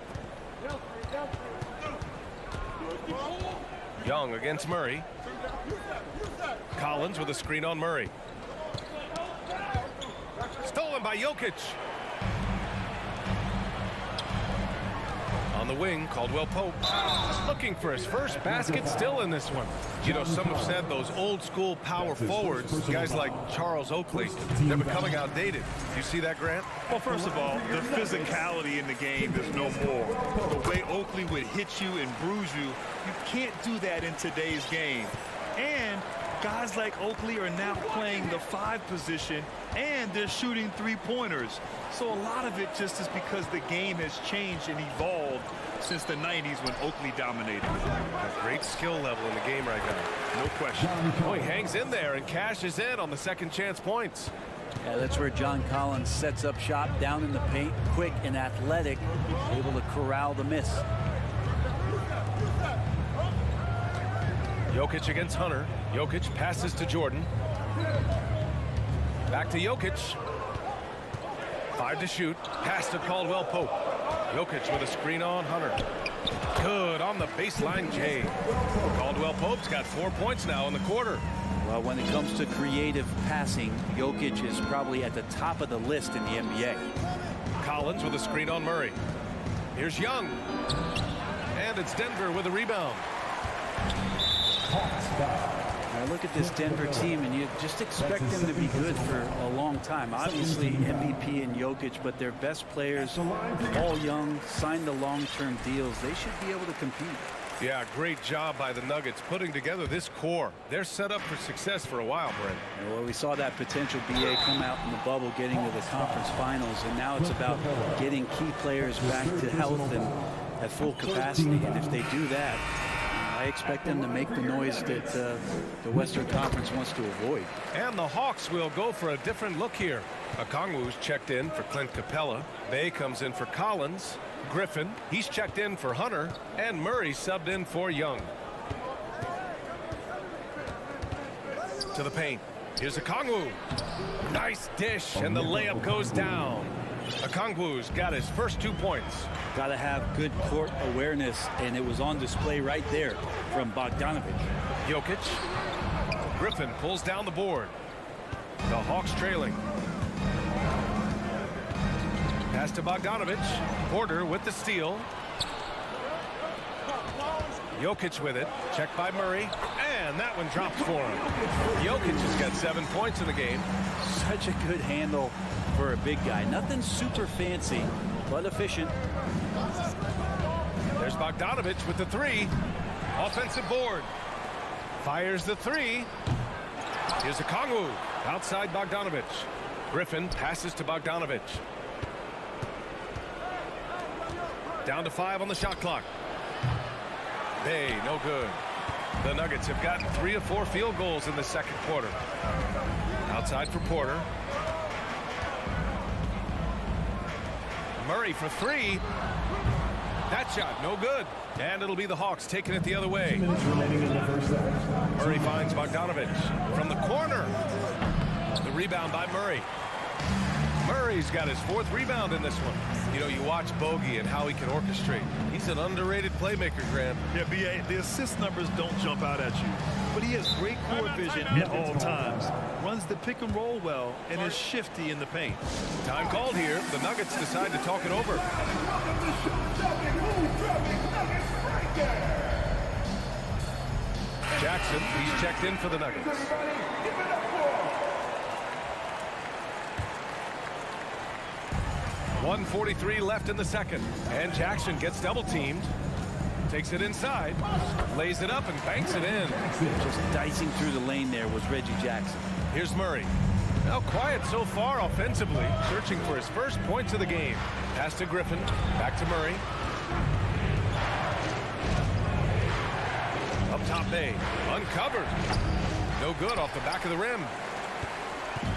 Young against Murray. Collins with a screen on Murray. Stolen by Jokic. On the wing, Caldwell-Pope looking for his first basket, still in this one. You know, some have said those old school power forwards, guys like Charles Oakley, they're becoming outdated. Do you see that, Grant? Well, first of all, the physicality in the game is no more. The way Oakley would hit you and bruise you, you can't do that in today's game. And guys like Oakley are now playing the 5 position, and they're shooting 3-pointers. So a lot of it just is because the game has changed and evolved since the 90s when Oakley dominated. A great skill level in the game right now. No question. Oh, he hangs in there and cashes in on the second chance points. Yeah, that's where John Collins sets up shop down in the paint, quick and athletic, able to corral the miss. Jokic against Hunter. Jokic passes to Jordan. Back to Jokic. 5 to shoot. Pass to Caldwell-Pope. Jokic with a screen on Hunter. Good on the baseline, Jay. Caldwell-Pope's got 4 points now in the quarter. Well, when it comes to creative passing, Jokic is probably at the top of the list in the NBA. Collins with a screen on Murray. Here's Young. And it's Denver with a rebound. Now look at this Denver team, and you just expect them to be good for a long time. Obviously, MVP and Jokic, but their best players, all young, signed the long-term deals. They should be able to compete. Yeah, great job by the Nuggets putting together this core. They're set up for success for a while, Brent. Well, we saw that potential BA come out in the bubble, getting to the conference finals, and now it's about getting key players back to health and at full capacity. And if they do that, I expect them to make the noise that the Western Conference wants to avoid. And the Hawks will go for a different look here. Okongwu's checked in for Clint Capella. Bay comes in for Collins. Griffin, he's checked in for Hunter. And Murray subbed in for Young. To the paint. Here's Okongwu. Nice dish, and the layup goes down. Okongwu's got his first 2 points. Got to have good court awareness, and it was on display right there from Bogdanovic. Jokic. Griffin pulls down the board. The Hawks trailing. Pass to Bogdanovic. Porter with the steal. Jokic with it. Checked by Murray. And that one drops for him. Jokic has got 7 points in the game. Such a good handle for a big guy. Nothing super fancy, but efficient. There's Bogdanovic with the three. Offensive board. Fires the three. Here's Okongwu. Outside Bogdanovic. Griffin passes to Bogdanovic. Down to 5 on the shot clock. Bay, no good. The Nuggets have gotten 3 of 4 field goals in the second quarter. Outside for Porter. Murray for 3. That shot, no good. And it'll be the Hawks taking it the other way. Murray finds Bogdanovic from the corner. The rebound by Murray. Murray's got his 4th rebound in this one. You know, you watch Bogey and how he can orchestrate. He's an underrated playmaker, Grant. Yeah, B.A., the assist numbers don't jump out at you, but he has great court vision at all times, runs the pick and roll well, and is shifty in the paint. Time called here. The Nuggets decide to talk it over. Jackson, he's checked in for the Nuggets. 1:43 left in the second. And Jackson gets double teamed. Takes it inside. Lays it up and banks it in. Just dicing through the lane there was Reggie Jackson. Here's Murray. Now quiet so far offensively. Searching for his first points of the game. Pass to Griffin. Back to Murray. Up top Bay. Uncovered. No good off the back of the rim.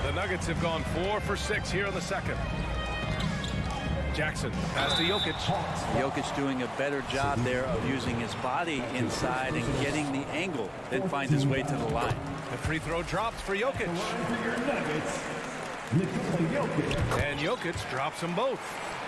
The Nuggets have gone 4 for 6 here in the second. Jackson pass to Jokic. Jokic doing a better job there of using his body inside and getting the angle, then find his way to the line. The free throw drops for Jokic. And Jokic drops them both.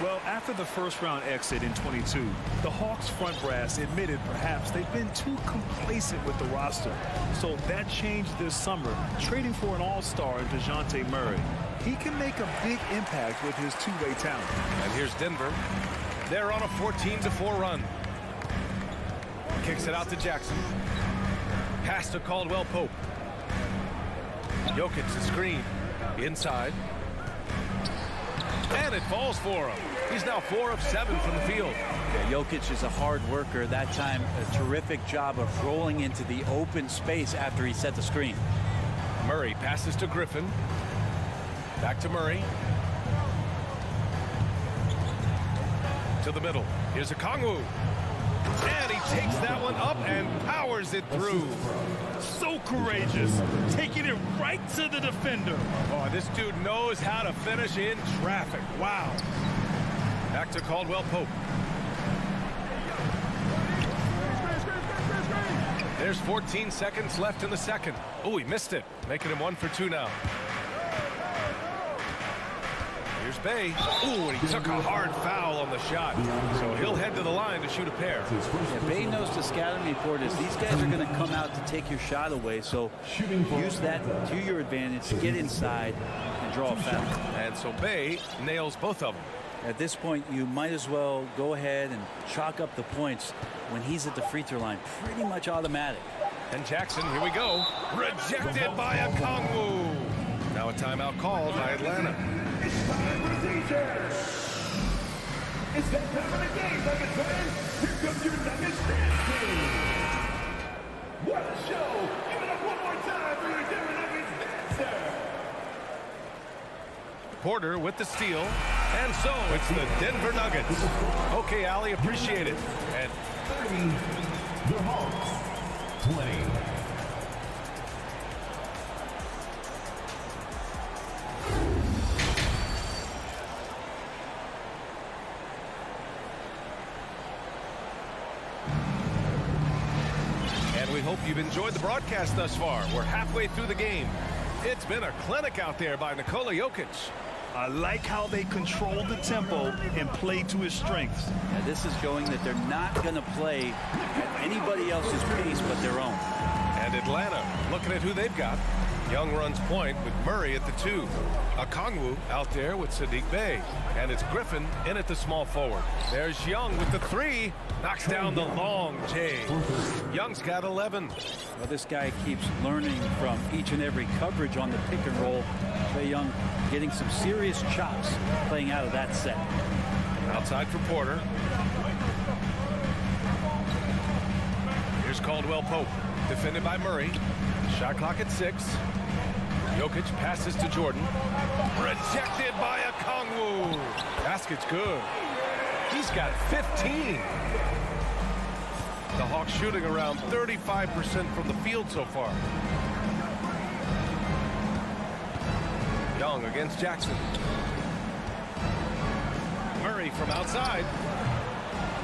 Well, after the first round exit in 22, the Hawks front brass admitted perhaps they've been too complacent with the roster. So that changed this summer, trading for an all-star in DeJounte Murray. He can make a big impact with his two-way talent. And here's Denver. They're on a 14-4 run. Kicks it out to Jackson. Pass to Caldwell Pope. Jokic the screen. Inside. And it falls for him. He's now 4 of 7 from the field. Yeah, Jokic is a hard worker. That time, a terrific job of rolling into the open space after he set the screen. Murray passes to Griffin. Back to Murray. To the middle. Here's Okongwu. And he takes that one up and powers it through. So courageous, taking it right to the defender. Oh, this dude knows how to finish in traffic. Wow. Back to Caldwell Pope. There's 14 seconds left in the second. Oh, he missed it. Making him 1 for 2 now. Here's Bay. Ooh, and he took a hard foul on the shot. So he'll head to the line to shoot a pair. Yeah, Bay knows the scouting report is these guys are going to come out to take your shot away. So use that to your advantage, get inside, and draw a foul. And so Bay nails both of them. At this point, you might as well go ahead and chalk up the points when he's at the free throw line. Pretty much automatic. And Jackson, here we go. Rejected by Okongwu. Now a timeout called by Atlanta. It's time for seizures. It's that time of the game, Nuggets fans. Here comes your Nuggets dance team. What a show. Give it up one more time for your Denver Nuggets dancer. Porter with the steal. And so it's the Denver Nuggets. Okay, Allie, appreciate it. And 30, the Hawks, 20. we hope you've enjoyed the broadcast thus far. We're halfway through the game. It's been a clinic out there by Nikola Jokic. I like how they control the tempo and play to his strengths. Yeah, this is showing that they're not going to play at anybody else's pace but their own. And it Atlanta, looking at who they've got. Young runs point with Murray at the 2. Okongwu out there with Sadiq Bey. And it's Griffin in at the small forward. There's Young with the 3. Knocks down the long J. Young's got 11. Well, this guy keeps learning from each and every coverage on the pick and roll. Trae Young getting some serious chops playing out of that set. Outside for Porter. Here's Caldwell Pope, defended by Murray. Shot clock at 6. Jokic passes to Jordan. Rejected by Okongwu. Basket's good. He's got 15. The Hawks shooting around 35% from the field so far. Young against Jackson. Murray from outside.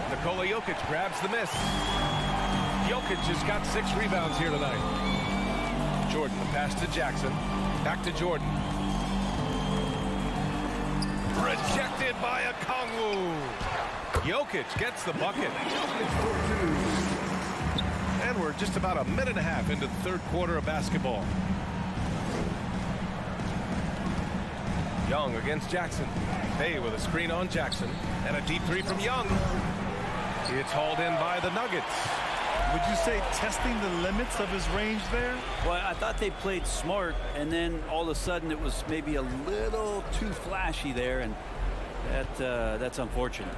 Nikola Jokic grabs the miss. Jokic has got 6 rebounds here tonight. Jordan, the pass to Jackson. Back to Jordan. Rejected by Okongwu. Jokic gets the bucket. And we're just about a minute and a half into the third quarter of basketball. Young against Jackson. Hey, with a screen on Jackson. And a deep 3 from Young. It's hauled in by the Nuggets. Would you say testing the limits of his range there? Well, I thought they played smart, and then all of a sudden it was maybe a little too flashy there, and that's unfortunate.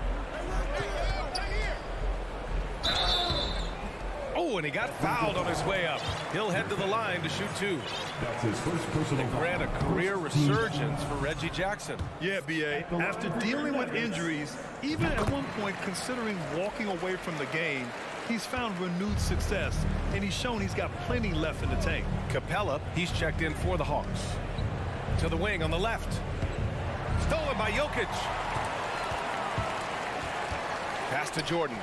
Oh, and he got fouled on his way up. He'll head to the line to shoot 2. That's his first personal And grant a career resurgence for Reggie Jackson. Yeah, B.A. After dealing with injuries, even at one point considering walking away from the game, he's found renewed success, and he's shown he's got plenty left in the tank. Capella, he's checked in for the Hawks. To the wing on the left. Stolen by Jokic. Pass to Jordan.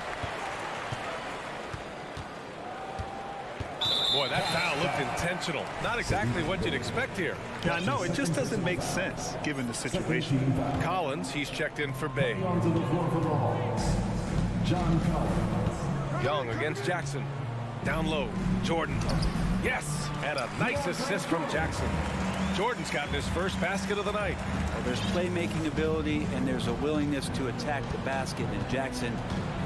Boy, that foul looked intentional. Not exactly what you'd expect here. Yeah, no, it just doesn't make sense given the situation. Collins, he's checked in for Bey. onto the floor for the Hawks. John Collins. Young against Jackson. Down low. Jordan. Yes! And a nice assist from Jackson. Jordan's gotten his first basket of the night. Well, there's playmaking ability, and there's a willingness to attack the basket, and Jackson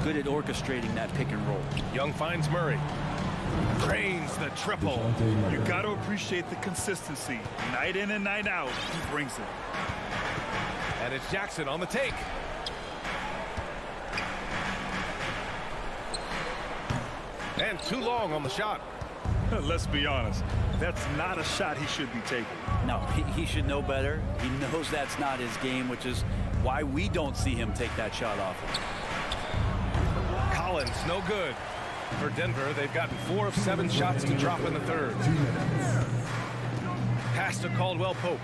good at orchestrating that pick and roll. Young finds Murray. Drains the triple. You got to appreciate the consistency. Night in and night out, he brings it. And it's Jackson on the take. And too long on the shot. Let's be honest, that's not a shot he should be taking. No, he should know better. He knows that's not his game, which is why we don't see him take that shot off. Collins, no good. For Denver, they've gotten 4 of 7 shots to drop in the third. Pass to Caldwell Pope.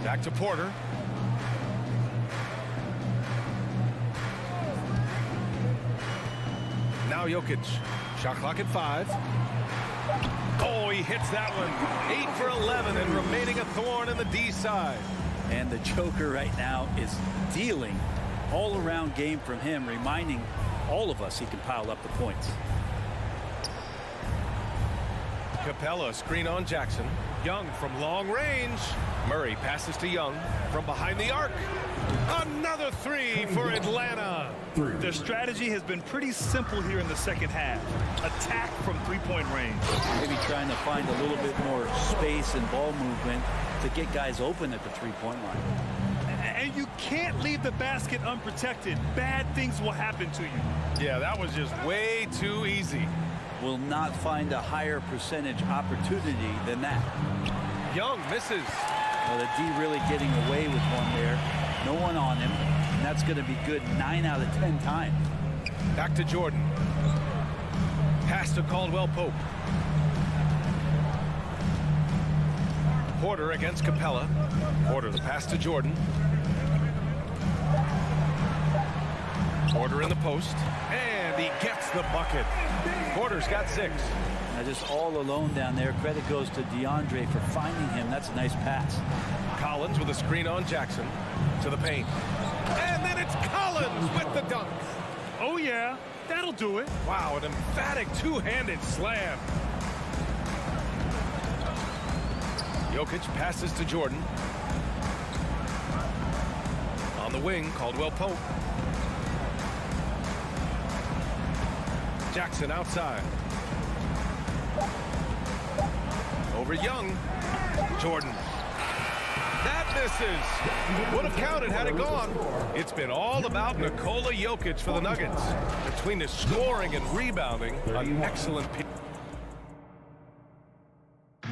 Back to Porter. Now Jokic. Shot clock at 5. Oh, he hits that one. 8 for 11 and remaining a thorn in the D side. And the Joker right now is dealing all-around game from him, reminding all of us he can pile up the points. Capella, screen on Jackson. Young from long range. Murray passes to Young from behind the arc. Another 3 for Atlanta. Their strategy has been pretty simple here in the second half. Attack from three-point range. Maybe trying to find a little bit more space and ball movement to get guys open at the three-point line. And you can't leave the basket unprotected. Bad things will happen to you. Yeah, that was just way too easy. Will not find a higher percentage opportunity than that. Young misses. Well, the D really getting away with one there. No one on him, and that's going to be good 9 out of 10 times. Back to Jordan. Pass to Caldwell Pope. Porter against Capella. Porter, the pass to Jordan. Porter in the post, and he gets the bucket. Porter's got 6. Now just all alone down there. Credit goes to DeAndre for finding him. That's a nice pass. Collins with a screen on Jackson to the paint. And then it's Collins with the dunk. Oh, yeah, that'll do it. Wow, an emphatic two-handed slam. Jokic passes to Jordan. On the wing, Caldwell Pope. Jackson outside. Over Young. Jordan. That misses. Would have counted had it gone. It's been all about Nikola Jokic for the Nuggets. Between his scoring and rebounding, an excellent pick.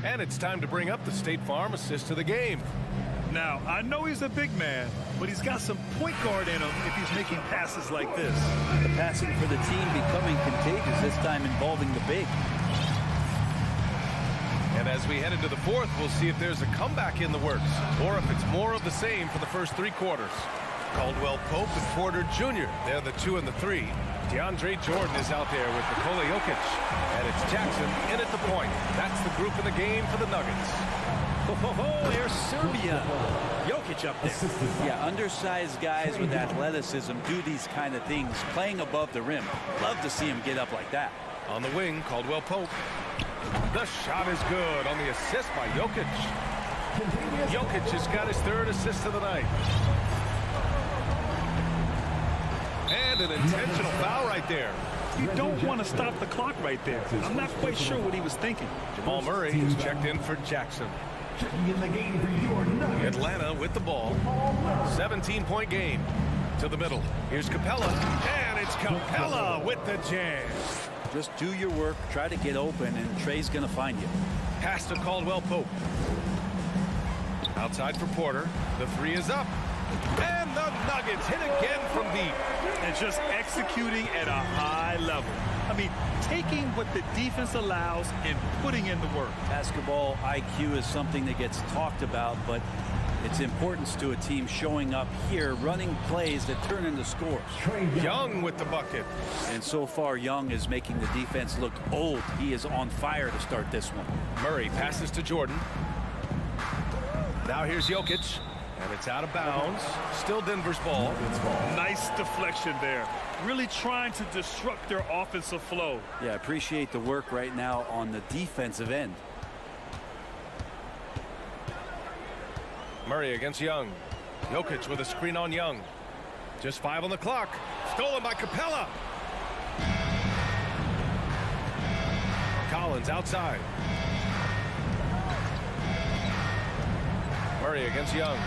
And it's time to bring up the State Farm assist to the game. Now, I know he's a big man, but he's got some point guard in him if he's making passes like this. The passing for the team becoming contagious, this time involving the big. And as we head into the fourth, we'll see if there's a comeback in the works, or if it's more of the same for the first three quarters. Caldwell Pope and Porter Jr., they're the 2 and the 3. DeAndre Jordan is out there with Nikola Jokic. And it's Jackson in at the point. That's the group in the game for the Nuggets. Oh, there's Serbia. Jokic up there. Yeah, undersized guys with athleticism do these kind of things, playing above the rim. Love to see him get up like that. On the wing, Caldwell Pope. The shot is good on the assist by Jokic. Jokic has got his third assist of the night. And an intentional foul right there. You don't want to stop the clock right there. I'm not quite sure what he was thinking. Jamal Murray is checked in for Jackson. Checking in the game for your Nuggets. Atlanta with the ball. 17-point game. To the middle. Here's Capella. And it's Capella with the jam. Just do your work, try to get open, and Trey's going to find you. Pass to Caldwell Pope. Outside for Porter. The 3 is up. And the Nuggets hit again from deep. And just executing at a high level. I mean, taking what the defense allows and putting in the work. Basketball IQ is something that gets talked about, but its importance to a team showing up here, running plays that turn into scores. Young with the bucket. And so far, Young is making the defense look old. He is on fire to start this one. Murray passes to Jordan. Now here's Jokic. And it's out of bounds. Still Denver's ball. Nice deflection there. Really trying to disrupt their offensive flow. Yeah, appreciate the work right now on the defensive end. Murray against Young. Jokic with a screen on Young. Just 5 on the clock. Stolen by Capella. Collins outside. Murray against Young.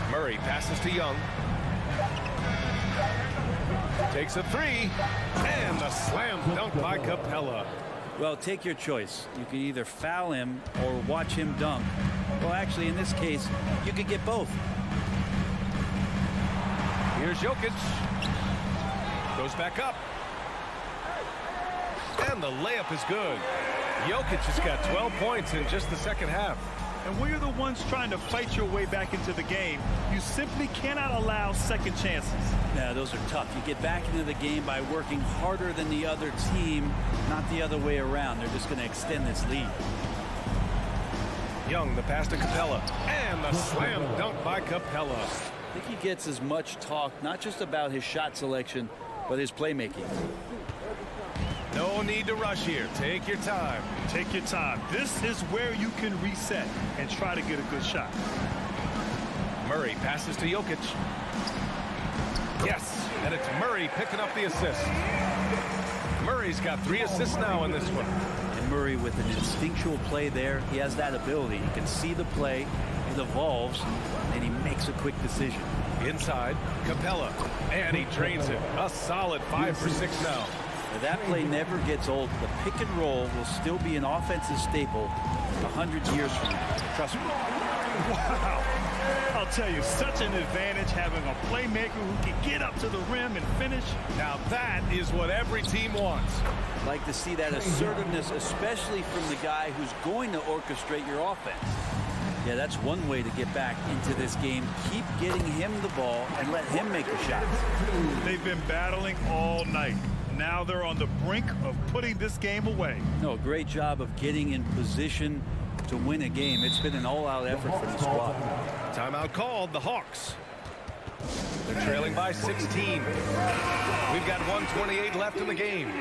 Murray passes to Young. Takes a 3. And the slam dunk by Capella. Well, take your choice. You can either foul him or watch him dunk. Well, actually, in this case, you could get both. Here's Jokic. Goes back up. And the layup is good. Jokic has got 12 points in just the second half. And when you're the ones trying to fight your way back into the game, you simply cannot allow second chances. Yeah, those are tough. You get back into the game by working harder than the other team, not the other way around. They're just going to extend this lead. Young, the pass to Capella. And the slam dunk by Capella. I think he gets as much talk, not just about his shot selection, but his playmaking. No need to rush here. Take your time. Take your time. This is where you can reset and try to get a good shot. Murray passes to Jokic. Yes, and it's Murray picking up the assist. Murray's got 3 assists now in this one. And Murray with an instinctual play there. He has that ability. He can see the play, it evolves, and he makes a quick decision. Inside, Capella, and he drains it. A solid 5 for 6 now. Now that play never gets old. The pick and roll will still be an offensive staple 100 years from now. Trust me. Wow. I'll tell you, such an advantage having a playmaker who can get up to the rim and finish. Now that is what every team wants. Like to see that assertiveness, especially from the guy who's going to orchestrate your offense. Yeah, that's one way to get back into this game. Keep getting him the ball and let him make the shots. They've been battling all night. Now they're on the brink of putting this game away. No, great job of getting in position to win a game. It's been an all-out effort from the squad. Timeout called, the Hawks. They're trailing by 16. We've got 1:28 left in the game.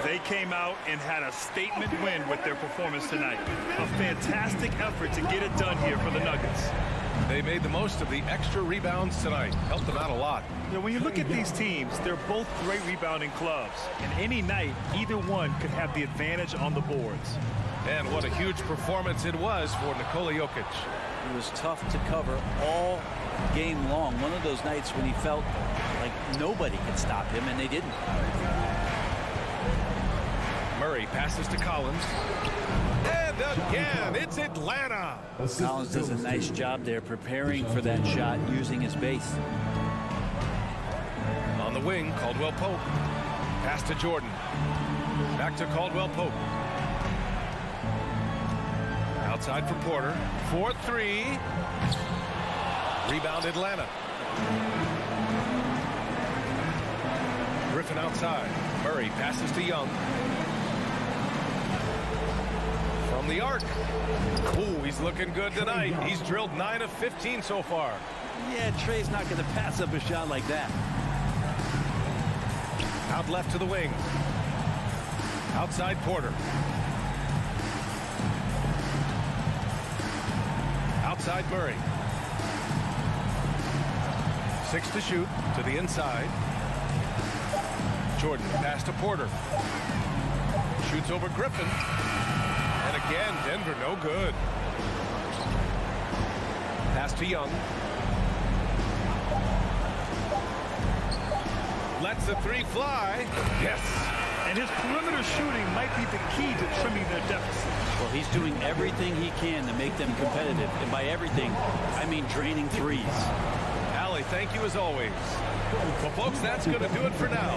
They came out and had a statement win with their performance tonight. A fantastic effort to get it done here for the Nuggets. They made the most of the extra rebounds tonight. Helped them out a lot. You know, when you look at these teams, they're both great rebounding clubs. And any night, either one could have the advantage on the boards. And what a huge performance it was for Nikola Jokic. It was tough to cover all game long. One of those nights when he felt like nobody could stop him, and they didn't. Murray passes to Collins. And again, it's Atlanta. Collins does a nice job there preparing for that shot using his base. On the wing, Caldwell Pope. Pass to Jordan. Back to Caldwell Pope. Outside for Porter. 4-3. Rebound Atlanta. Griffin outside. Murray passes to Young. From the arc. Ooh, he's looking good tonight. He's drilled 9 of 15 so far. Yeah, Trey's not going to pass up a shot like that. Out left to the wing. Outside Porter. Outside Murray. 6 to shoot to the inside. Jordan pass to Porter. Shoots over Griffin. And again, Denver no good. Pass to Young. Lets the three fly. Yes. And his perimeter shooting might be the key to trimming their deficit. Well, he's doing everything he can to make them competitive. And by everything, I mean draining threes. Allie, thank you as always. Well, folks, that's going to do it for now.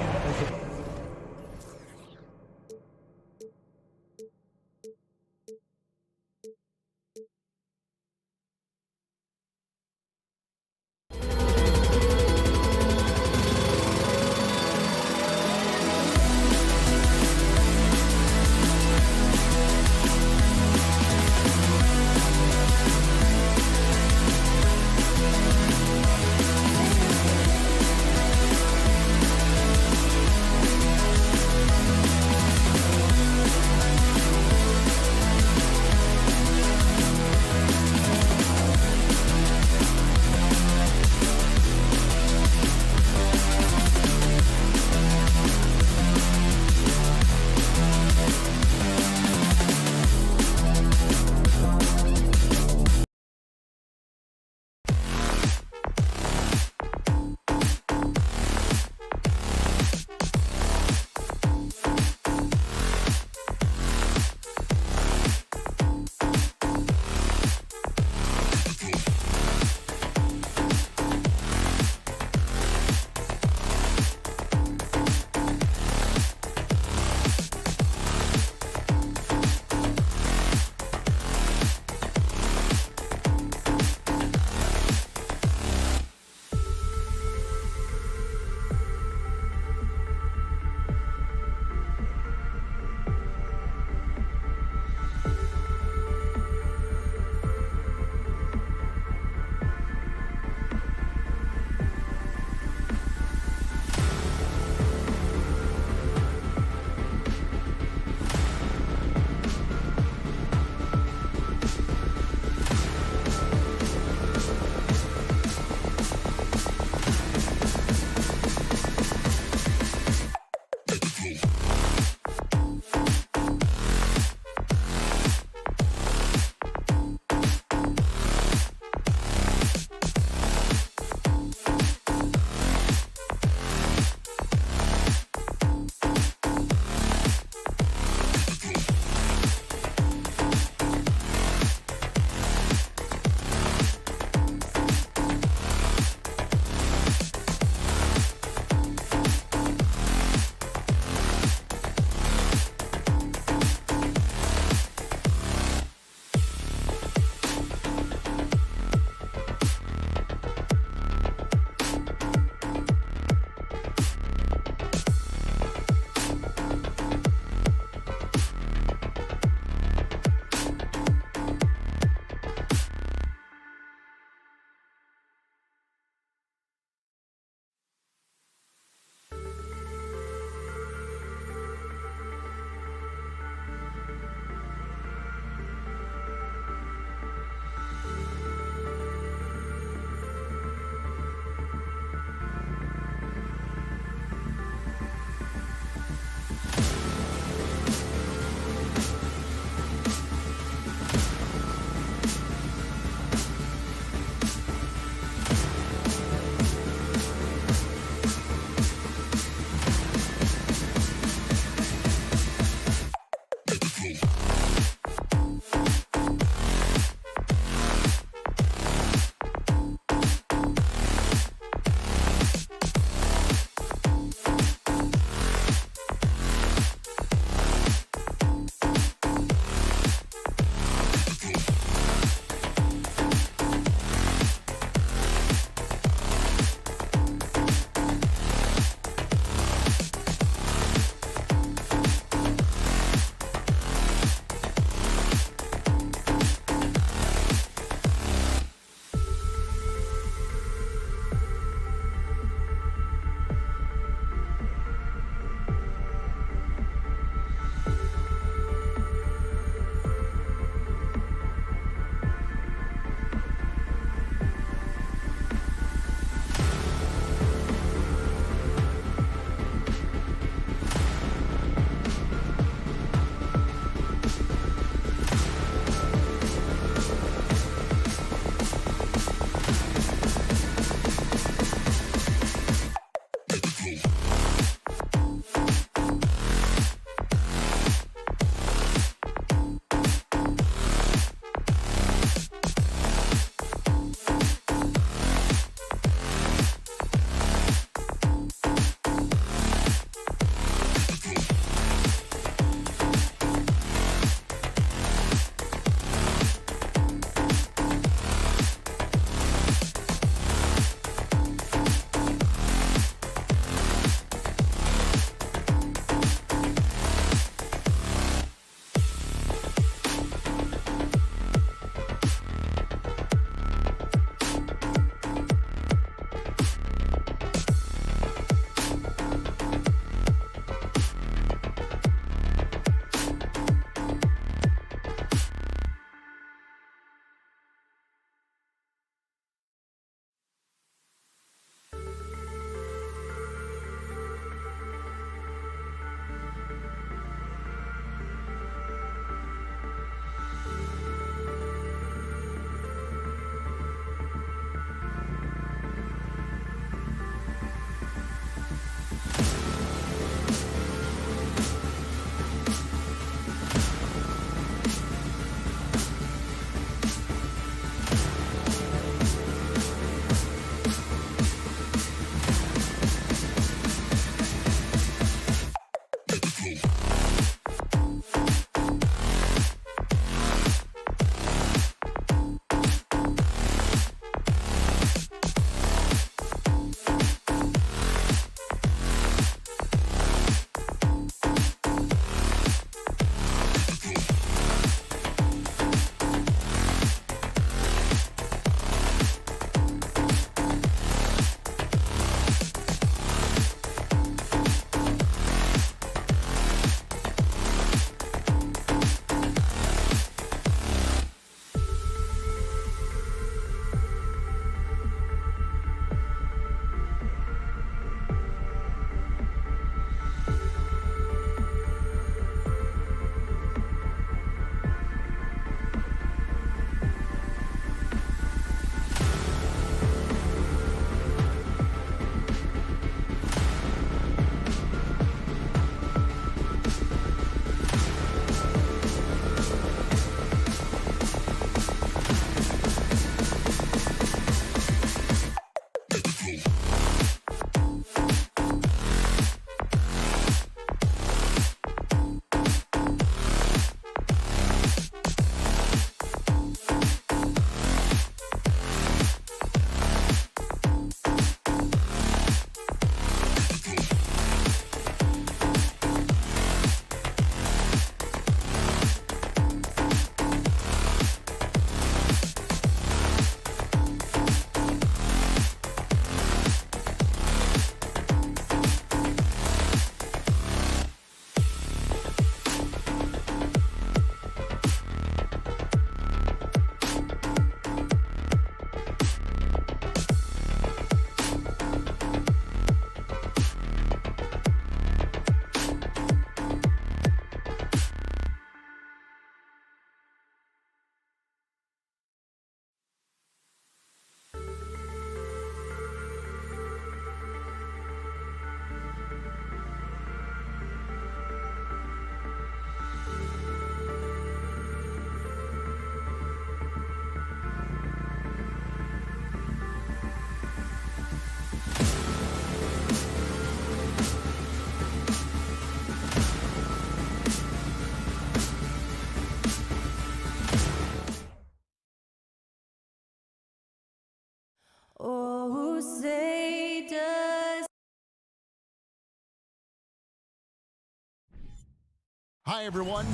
Hi, everyone.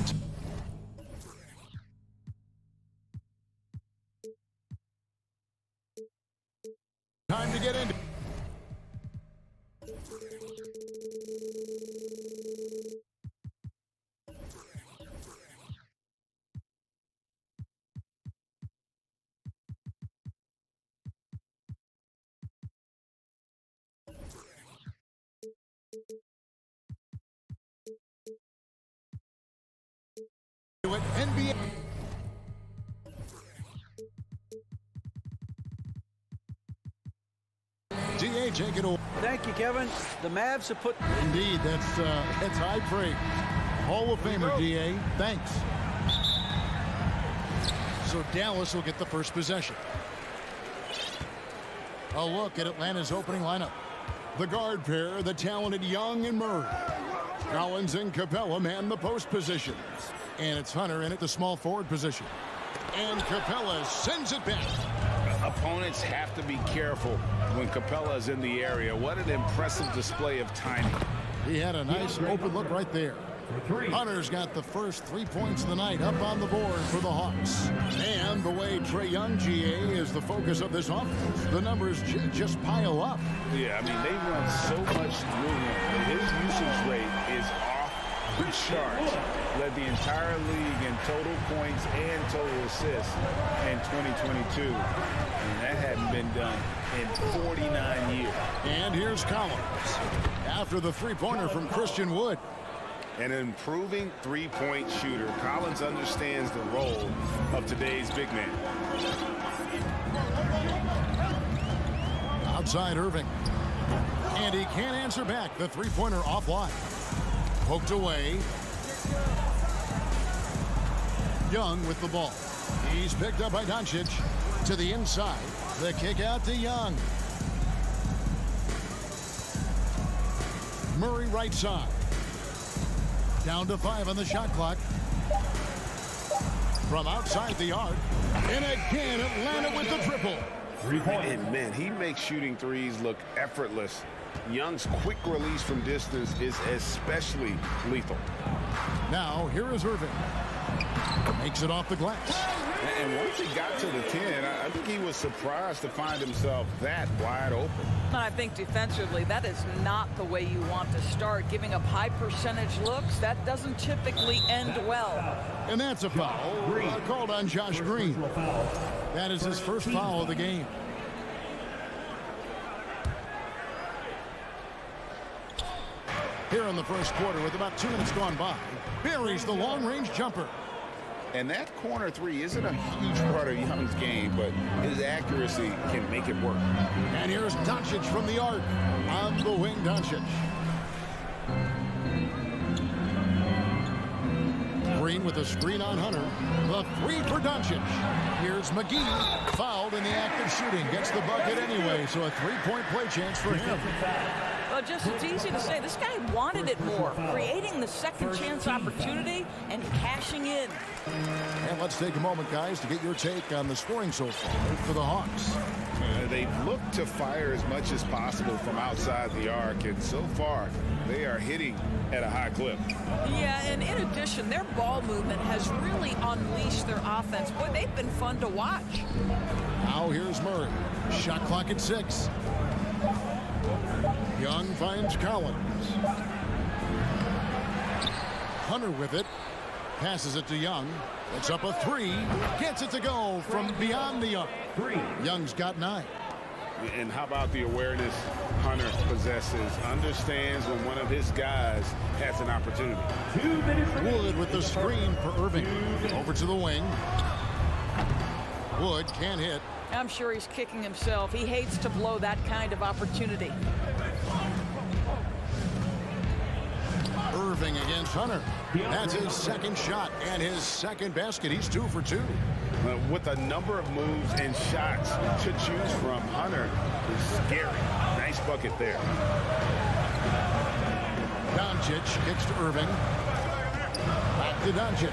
Time to get into it. NBA. DA, take it away. Thank you, Kevin. The Mavs have put... Indeed, that's high praise. Hall of Famer, DA. Thanks. So Dallas will get the first possession. A look at Atlanta's opening lineup. The guard pair, the talented Young and Murray. Collins and Capella man the post positions. And it's Hunter in at the small forward position. And Capella sends it back. Opponents have to be careful when Capella is in the area. What an impressive display of timing. He had a nice open look right there. Hunter's got the first 3 points of the night up on the board for the Hawks. And the way Trae Young, GA, is the focus of this offense, the numbers just pile up. Yeah, I mean, they run so much through him. His usage rate is off the charts. Led the entire league in total points and total assists in 2022. And that hadn't been done in 49 years. And here's Collins after the three-pointer from Christian Wood. An improving three-point shooter. Collins understands the role of today's big man. Outside Irving. And he can't answer back. The three-pointer offline. Poked away. Young with the ball. He's picked up by Doncic. To the inside. The kick out to Young. Murray right side. Down to 5 on the shot clock. From outside the arc. And again, Atlanta with the triple. And man, he makes shooting threes look effortless. Young's quick release from distance is especially lethal. Now, here is Irving. Makes it off the glass. And once he got to the 10, I think he was surprised to find himself that wide open. I think defensively, that is not the way you want to start. Giving up high percentage looks, that doesn't typically end well. And that's a foul called on Josh Green. That is his first foul of the game. Here in the first quarter with about 2 minutes gone by, buries the long-range jumper. And that corner three isn't a huge part of Young's game, but his accuracy can make it work. And here's Doncic from the arc. On the wing, Doncic. Green with a screen on Hunter. The three for Doncic. Here's McGee. Fouled in the act of shooting. Gets the bucket anyway, so a three-point play chance for him. Well, just it's easy to say. This guy wanted it more. Creating the second chance opportunity and cashing in. And let's take a moment, guys, to get your take on the scoring so far for the Hawks. They've looked to fire as much as possible from outside the arc, and so far, they are hitting at a high clip. Yeah, and in addition, their ball movement has really unleashed their offense. Boy, they've been fun to watch. Now here's Murray. Shot clock at 6. Young finds Collins. Hunter with it. Passes it to Young. It's up a 3. Gets it to go from beyond the arc. Young's got 9. And how about the awareness Hunter possesses? Understands when one of his guys has an opportunity. Wood with the screen for Irving. Over to the wing. Wood can't hit. I'm sure he's kicking himself. He hates to blow that kind of opportunity. Irving against Hunter. That's his second shot and his second basket. He's 2 for 2. With a number of moves and shots to choose from, Hunter is scary. Nice bucket there. Doncic kicks to Irving. Back to Doncic.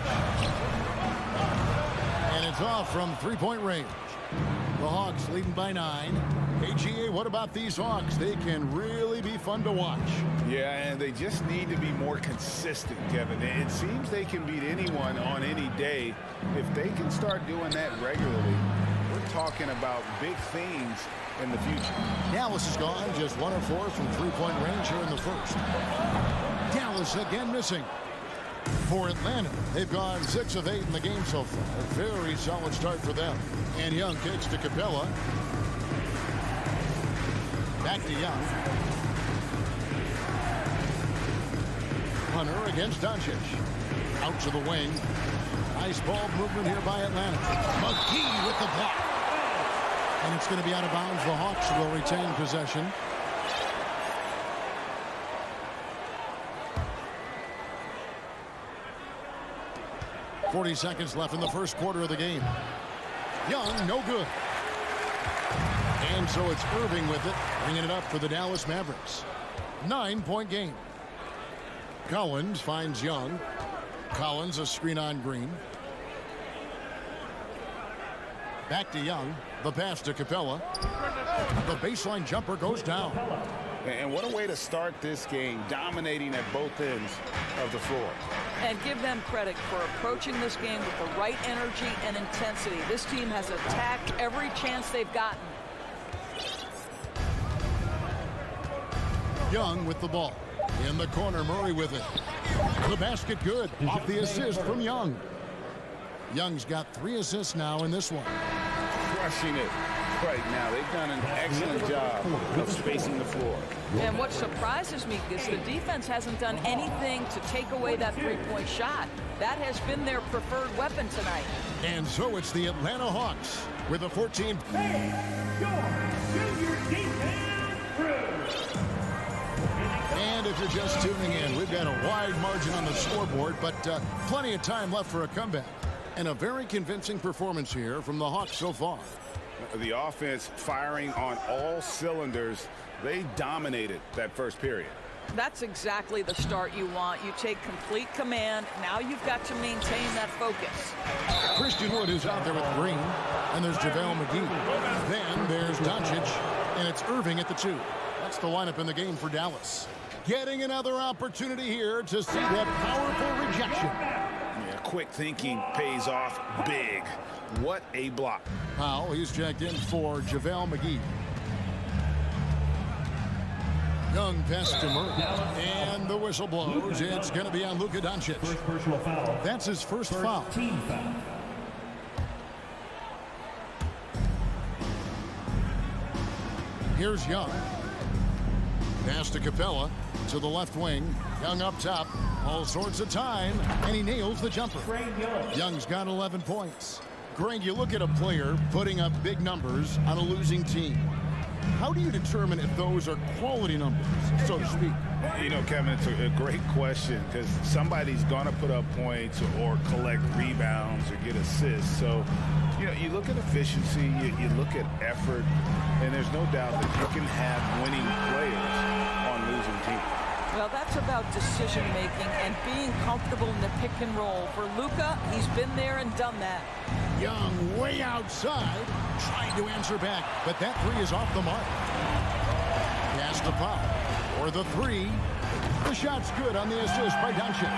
And it's off from three-point range. The Hawks leading by 9. AGA, what about these Hawks? They can really be fun to watch. Yeah, and they just need to be more consistent, Kevin. It seems they can beat anyone on any day. If they can start doing that regularly, we're talking about big things in the future. Dallas is gone, just 1 of 4 from three-point range here in the first. Dallas again missing. For Atlanta, they've gone 6 of 8 in the game so far. A very solid start for them. And Young kicks to Capella. Back to Young. Hunter against Doncic. Out to the wing. Nice ball movement here by Atlanta. McGee with the block. And it's going to be out of bounds. The Hawks will retain possession. .40 seconds left in the first quarter of the game. Young, no good. And so it's Irving with it, bringing it up for the Dallas Mavericks. 9-point game. Collins finds Young. Collins, a screen on Green. Back to Young. The pass to Capella. The baseline jumper goes down. And what a way to start this game, dominating at both ends of the floor. And give them credit for approaching this game with the right energy and intensity. This team has attacked every chance they've gotten. Young with the ball. In the corner, Murray with it. The basket good. Off the assist from Young. Young's got 3 assists now in this one. Crushing it right now. They've done an excellent job of spacing the floor. And what surprises me is the defense hasn't done anything to take away that three-point shot. That has been their preferred weapon tonight. And so it's the Atlanta Hawks with a 14. Hey, your junior defense crew. And if you're just tuning in, we've got a wide margin on the scoreboard, but plenty of time left for a comeback. And a very convincing performance here from the Hawks so far. The offense firing on all cylinders. They dominated that first period. That's exactly the start you want. You take complete command. Now you've got to maintain that focus. Christian Wood is out there with Green. And there's JaVale McGee. Then there's Doncic. And it's Irving at the 2. That's the lineup in the game for Dallas. Getting another opportunity here to see that powerful rejection. Yeah, quick thinking pays off big. What a block. Powell, he's checked in for JaVale McGee. Young pass to Murray. And the whistle blows. It's going to be on Luka Doncic. First personal foul. That's his first foul. Team foul. Here's Young. Pass to Capella. To the left wing. Young up top. All sorts of time. And he nails the jumper. Young's got 11 points. Greg, you look at a player putting up big numbers on a losing team. How do you determine if those are quality numbers, so to speak? You know, Kevin, it's a great question because somebody's going to put up points or collect rebounds or get assists. So, you know, you look at efficiency, you look at effort, and there's no doubt that you can have winning players on losing teams. Well, that's about decision-making and being comfortable in the pick and roll. For Luka, he's been there and done that. Young way outside, trying to answer back, but that 3 is off the mark. Pass to Powell, or the 3. The shot's good on the assist by Doncic.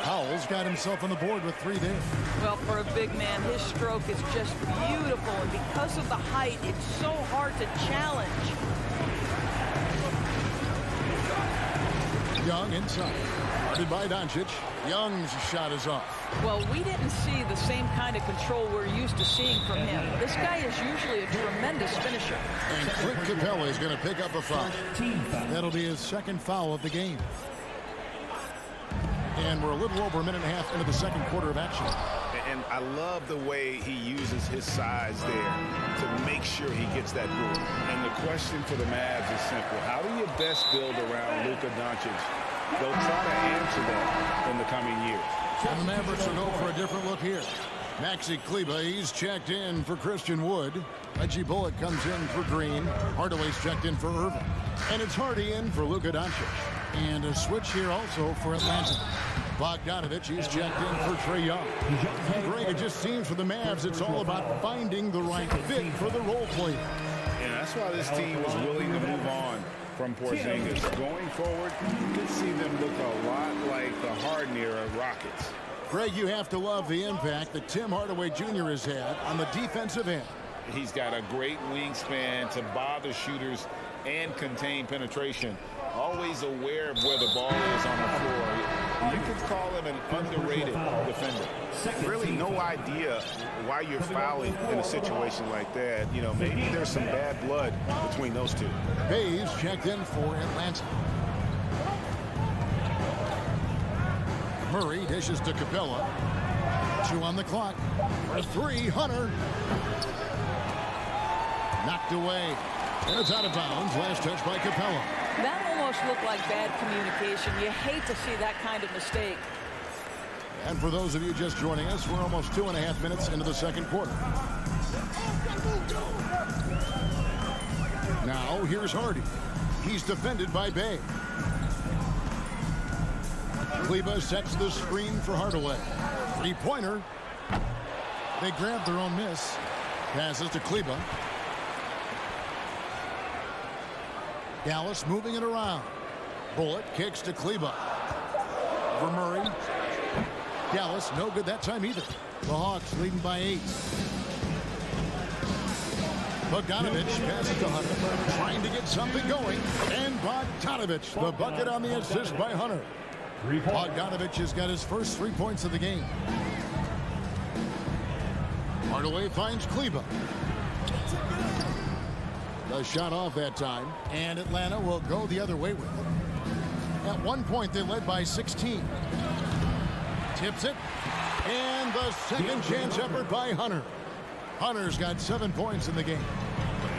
Powell's got himself on the board with 3 there. Well, for a big man, his stroke is just beautiful, and because of the height, it's so hard to challenge. Young inside, guarded by Doncic. Young's shot is off. Well, we didn't see the same kind of control we're used to seeing from him. This guy is usually a tremendous finisher. And Clint Capella is going to pick up a foul. That'll be his second foul of the game. And we're a little over a minute and a half into the second quarter of action. And I love the way he uses his size there to make sure he gets that board. And the question for the Mavs is simple. How do you best build around Luka Doncic? They'll try to answer that in the coming years. And the Mavericks will go for a different look here. Maxi Kleba, he's checked in for Christian Wood. Reggie Bullock comes in for Green. Hardaway's checked in for Irving. And it's Hardy in for Luka Doncic. And a switch here also for Atlanta. Bogdanovich, he's checked in for Trae Young. And Greg, it just seems for the Mavs, it's all about finding the right fit for the role player. And that's why this team was willing to move on from Porzingis. Going forward, you could see them look a lot like the Harden-era Rockets. Greg, you have to love the impact that Tim Hardaway Jr. has had on the defensive end. He's got a great wingspan to bother shooters and contain penetration. Always aware of where the ball is on the floor. You could call him an underrated defender. Really no idea why you're fouling in a situation like that. You know, maybe there's some bad blood between those two. Hayes checked in for Atlanta. Murray dishes to Capella. 2 on the clock. For 3, Hunter. Knocked away. And it's out of bounds. Last touch by Capella. That almost looked like bad communication. You hate to see that kind of mistake. And for those of you just joining us, we're almost 2.5 minutes into the second quarter. Now, here's Hardy. He's defended by Bay. Kleber sets the screen for Hardaway. 3-pointer. They grab their own miss. Passes to Kleber. Dallas moving it around. Bullet kicks to Kleber. For Murray. Dallas no good that time either. The Hawks leading by 8. Bogdanovich passes to Hunter. Trying to get something going. And Bogdanovich, the bucket on the assist by Hunter. Bogdanovich has got his first 3 points of the game. Hardaway finds Kleber. The shot off that time, and Atlanta will go the other way with it. At one point, they led by 16. Tips it, and the second chance effort by Hunter. Hunter's got 7 points in the game.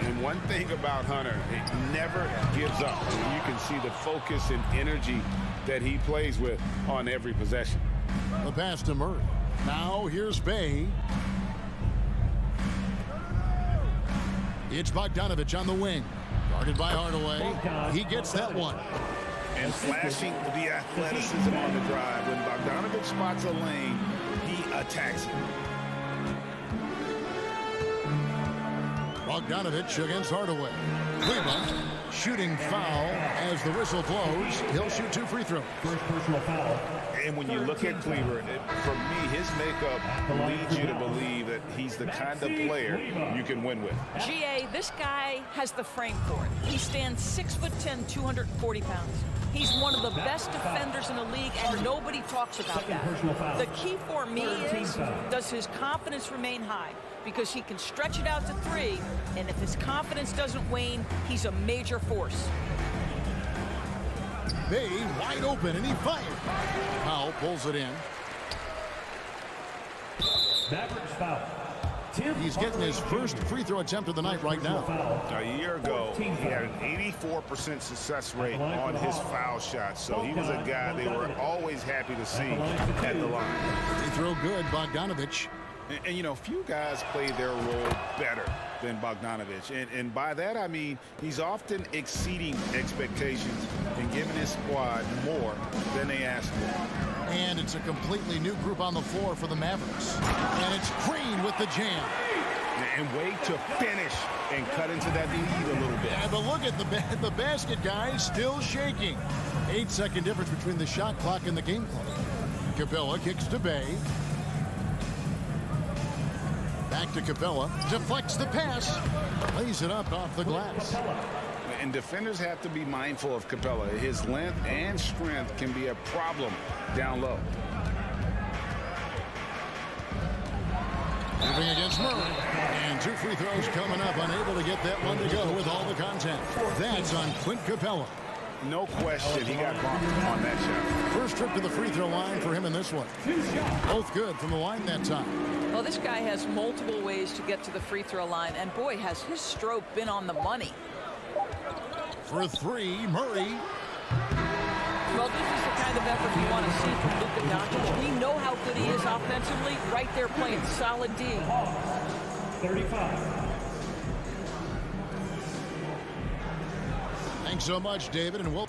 And one thing about Hunter, it never gives up. You can see the focus and energy that he plays with on every possession. The pass to Murray. Now here's Bay. It's Bogdanovich on the wing. Guarded by Hardaway. He gets that one. And flashing the athleticism on the drive. When Bogdanovich spots a lane, he attacks it. Bogdanovich against Hardaway. Kleber shooting foul as the whistle blows. He'll shoot 2 free throws. First personal foul. And when you look at Kleber, for me, his makeup leads you to believe that he's the kind of player you can win with. GA, this guy has the frame for it. He stands 6'10", 240 pounds. He's one of the best defenders in the league, and nobody talks about that. The key for me is, does his confidence remain high? Because he can stretch it out to 3, and if his confidence doesn't wane, he's a major force. Bay wide open, and he fires. Powell pulls it in. Mavericks foul. He's getting his first free throw attempt of the night right now. A year ago, he had an 84% success rate on his foul shots, so he was a guy they were always happy to see at the line. Free throw good, Bogdanovich. And, you know, few guys play their role better than Bogdanovich. And by that, I mean he's often exceeding expectations and giving his squad more than they asked for. And it's a completely new group on the floor for the Mavericks. And it's Green with the jam. And wait to finish and cut into that lead a little bit. Yeah, but look at the basket, guys, still shaking. 8-second difference between the shot clock and the game clock. Capella kicks to Bay. Back to Capella. Deflects the pass. Lays it up off the glass. And defenders have to be mindful of Capella. His length and strength can be a problem down low. Moving against Murray. And 2 free throws coming up. Unable to get that one to go with all the contact. That's on Clint Capella. No question, he got bumped on that shot. First trip to the free throw line for him in this one. Both good from the line that time. Well, this guy has multiple ways to get to the free throw line, and boy, has his stroke been on the money. For 3, Murray. Well, this is the kind of effort you want to see from Luka Doncic. We know how good he is offensively. Right there playing solid D. 35. Thanks so much, David, and we'll...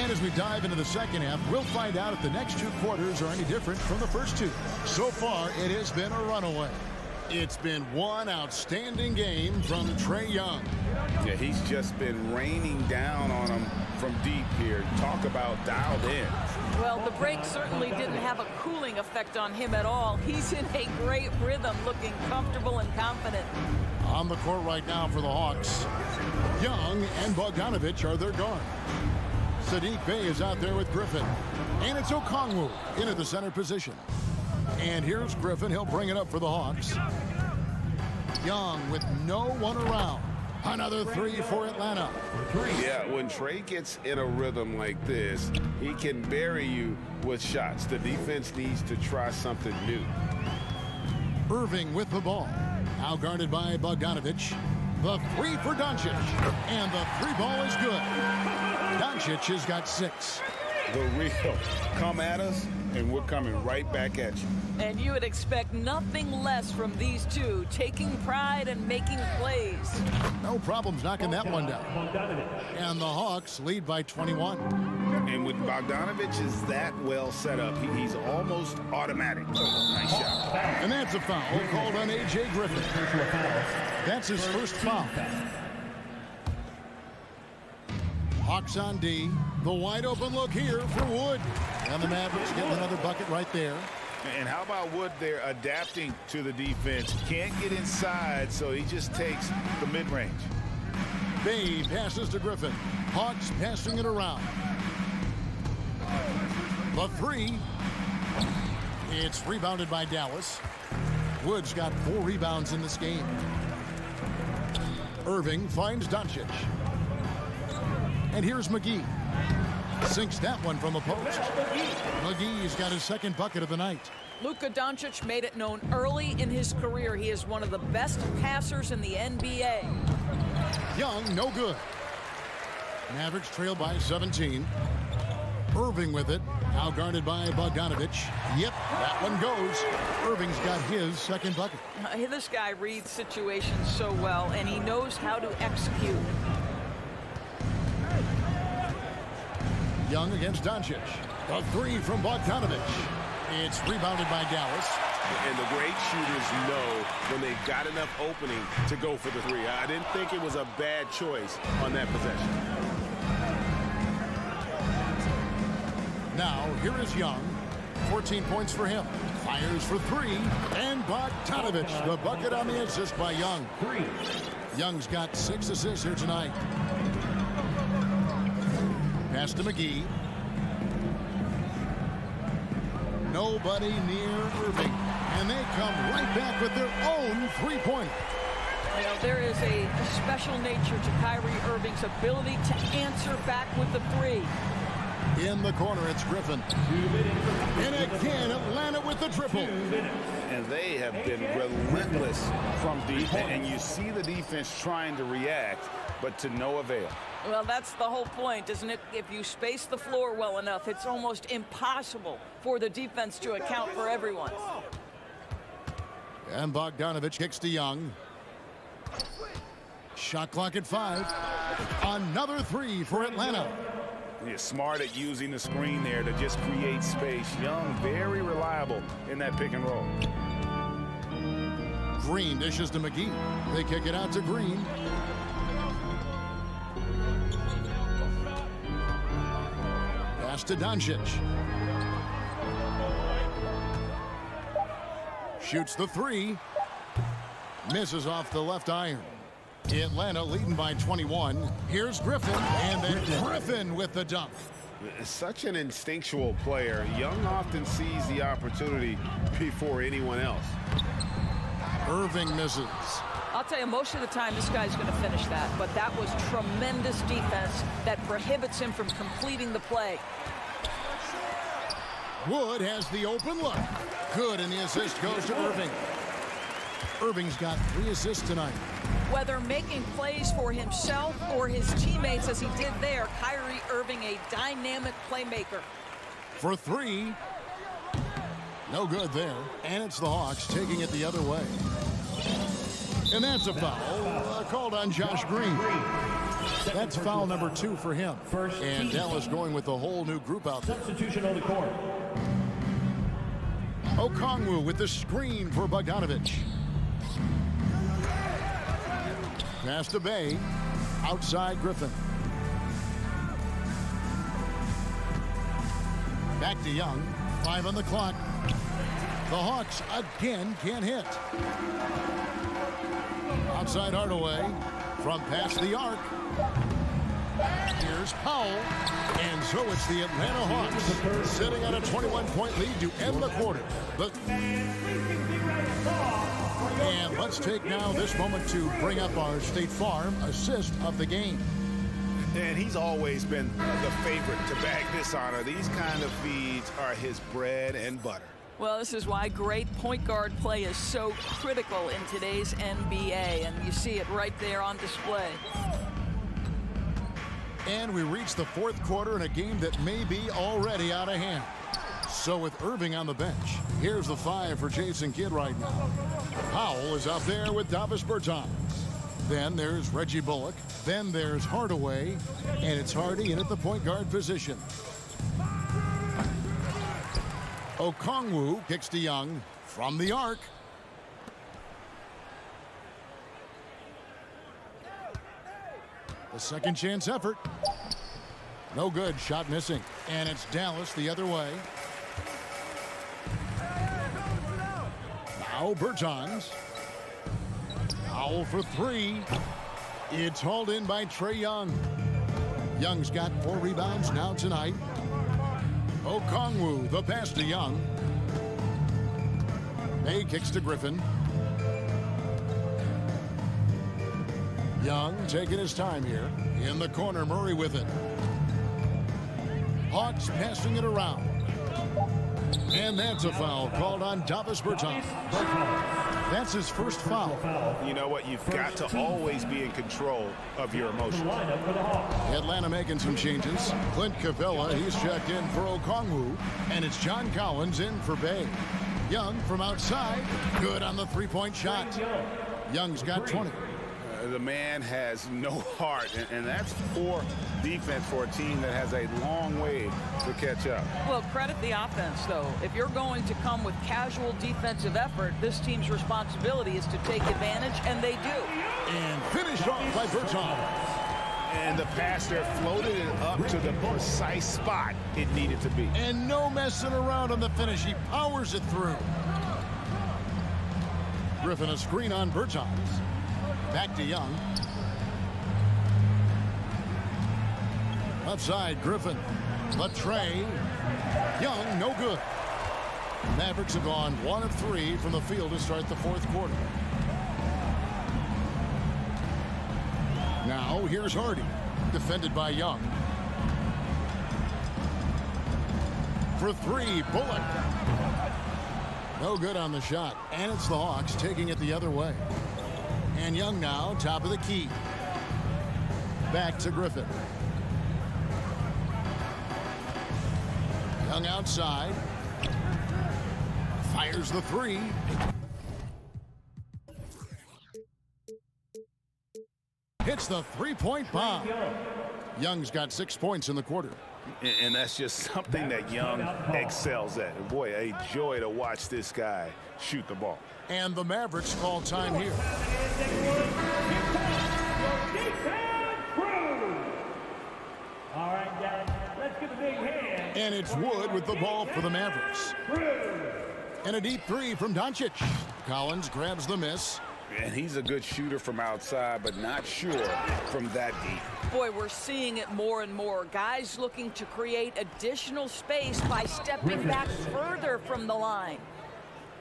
And as we dive into the second half, we'll find out if the next two quarters are any different from the first two. So far, it has been a runaway. It's been one outstanding game from Trae Young. Yeah, he's just been raining down on him from deep here. Talk about dialed in. Well, the break certainly didn't have a cooling effect on him at all. He's in a great rhythm, looking comfortable and confident. On the court right now for the Hawks, Young and Bogdanovich are their guard. Sadiq Bey is out there with Griffin. And it's Okongwu into the center position. And here's Griffin. He'll bring it up for the Hawks. Young with no one around. Another three for Atlanta. Yeah, when Trae gets in a rhythm like this, he can bury you with shots. The defense needs to try something new. Irving with the ball. Now guarded by Bogdanovich. The three for Doncic. And the three ball is good. Doncic has got 6. The real. Come at us, and we're coming right back at you. And you would expect nothing less from these two, taking pride and making plays. No problems knocking that one down. And the Hawks lead by 21. And with Bogdanovich is that well set up, he's almost automatic. Nice shot. And that's a foul called on A.J. Griffin. That's his first foul. Hawks on D. The wide open look here for Wood. And the Mavericks get another bucket right there. And how about Wood there adapting to the defense? Can't get inside, so he just takes the mid-range. Bay passes to Griffin. Hawks passing it around. The three. It's rebounded by Dallas. Wood's got 4 rebounds in this game. Irving finds Doncic. And here's McGee. Sinks that one from the post. McGee's got his second bucket of the night. Luka Doncic made it known early in his career he is one of the best passers in the NBA. Young, no good. Mavericks trail by 17. Irving with it. Now guarded by Bogdanovich. Yep, that one goes. Irving's got his second bucket. This guy reads situations so well, and he knows how to execute. Young against Doncic. The three from Bogdanovich. It's rebounded by Dallas. And the great shooters know when they've got enough opening to go for the three. I didn't think it was a bad choice on that possession. Now, here is Young. 14 points for him. Fires for 3. And Bogdanovich, the bucket on the assist by Young. Young's got 6 assists here tonight. Pass to McGee. Nobody near Irving. And they come right back with their own three-pointer. You know, there is a special nature to Kyrie Irving's ability to answer back with the three. In the corner, it's Griffin. And again, Atlanta with the triple. And they have been relentless from deep. And you see the defense trying to react, but to no avail. Well, that's the whole point, isn't it? If you space the floor well enough, it's almost impossible for the defense to account for everyone. And Bogdanovich kicks to Young. Shot clock at 5. Another three for Atlanta. He's smart at using the screen there to just create space. Young, very reliable in that pick and roll. Green dishes to McGee. They kick it out to Green. Pass to Doncic. Shoots the three. Misses off the left iron. Atlanta leading by 21. Here's Griffin, and then Griffin with the dunk. Such an instinctual player. Young often sees the opportunity before anyone else. Irving misses. I'll tell you, most of the time this guy's going to finish that, but that was tremendous defense that prohibits him from completing the play. Wood has the open look. Good, and the assist goes to Irving. Irving's got 3 assists tonight. Whether making plays for himself or his teammates as he did there, Kyrie Irving, a dynamic playmaker. For 3. No good there. And it's the Hawks taking it the other way. And that's a foul called on Josh Green. That's foul number 2 for him. And Dallas going with a whole new group out there. Substitution on the court. Okongwu with the screen for Bogdanovic. Pass to Bay. Outside Griffin. Back to Young. 5 on the clock. The Hawks again can't hit. Outside Hardaway. From past the arc. Here's Powell. And so it's the Atlanta Hawks sitting on a 21-point lead to end the quarter. And let's take now this moment to bring up our State Farm assist of the game. And he's always been the favorite to bag this honor. These kind of feeds are his bread and butter. Well, this is why great point guard play is so critical in today's NBA, and you see it right there on display. And we reach the 4th quarter in a game that may be already out of hand. So with Irving on the bench, here's the 5 for Jason Kidd right now. Powell is out there with Davis Bertans. Then there's Reggie Bullock. Then there's Hardaway. And it's Hardy in at the point guard position. Okongwu kicks to Young from the arc. The second chance effort. No good. Shot missing. And it's Dallas the other way. Now Bertans. Powell for 3. It's hauled in by Trae Young. Young's got 4 rebounds now tonight. Okongwu, the pass to Young. May kicks to Griffin. Young taking his time here. In the corner, Murray with it. Hawks passing it around. And that's a foul called on Davis Bertans. That's his first foul. You know what? You've got to always be in control of your emotions. Atlanta making some changes. Clint Capella, he's checked in for Okongwu. And it's John Collins in for Bay. Young from outside. Good on the 3-point shot. Young's got 20. The man has no heart, and that's poor defense for a team that has a long way to catch up. Well, credit the offense, though. If you're going to come with casual defensive effort, this team's responsibility is to take advantage, and they do. And finished off by Bertans. And the pass there floated it up to the precise spot it needed to be. And no messing around on the finish. He powers it through. Griffin a screen on Bertans. Back to Young. Left side, Griffin. Latrey. Young, no good. Mavericks have gone 1 of 3 from the field to start the 4th quarter. Now, here's Hardy. Defended by Young. For 3, Bullock. No good on the shot. And it's the Hawks taking it the other way. And Young now, top of the key. Back to Griffin. Young outside. Fires the 3. Hits the 3-point bomb. Young's got 6 points in the quarter. And that's just something that Young excels at. And boy, a joy to watch this guy shoot the ball. And the Mavericks call time here. All right, guys, let's give a big hand. And it's Wood with the ball for the Mavericks. And a deep 3 from Doncic. Collins grabs the miss. And he's a good shooter from outside, but not sure from that deep. Boy, we're seeing it more and more. Guys looking to create additional space by stepping back further from the line.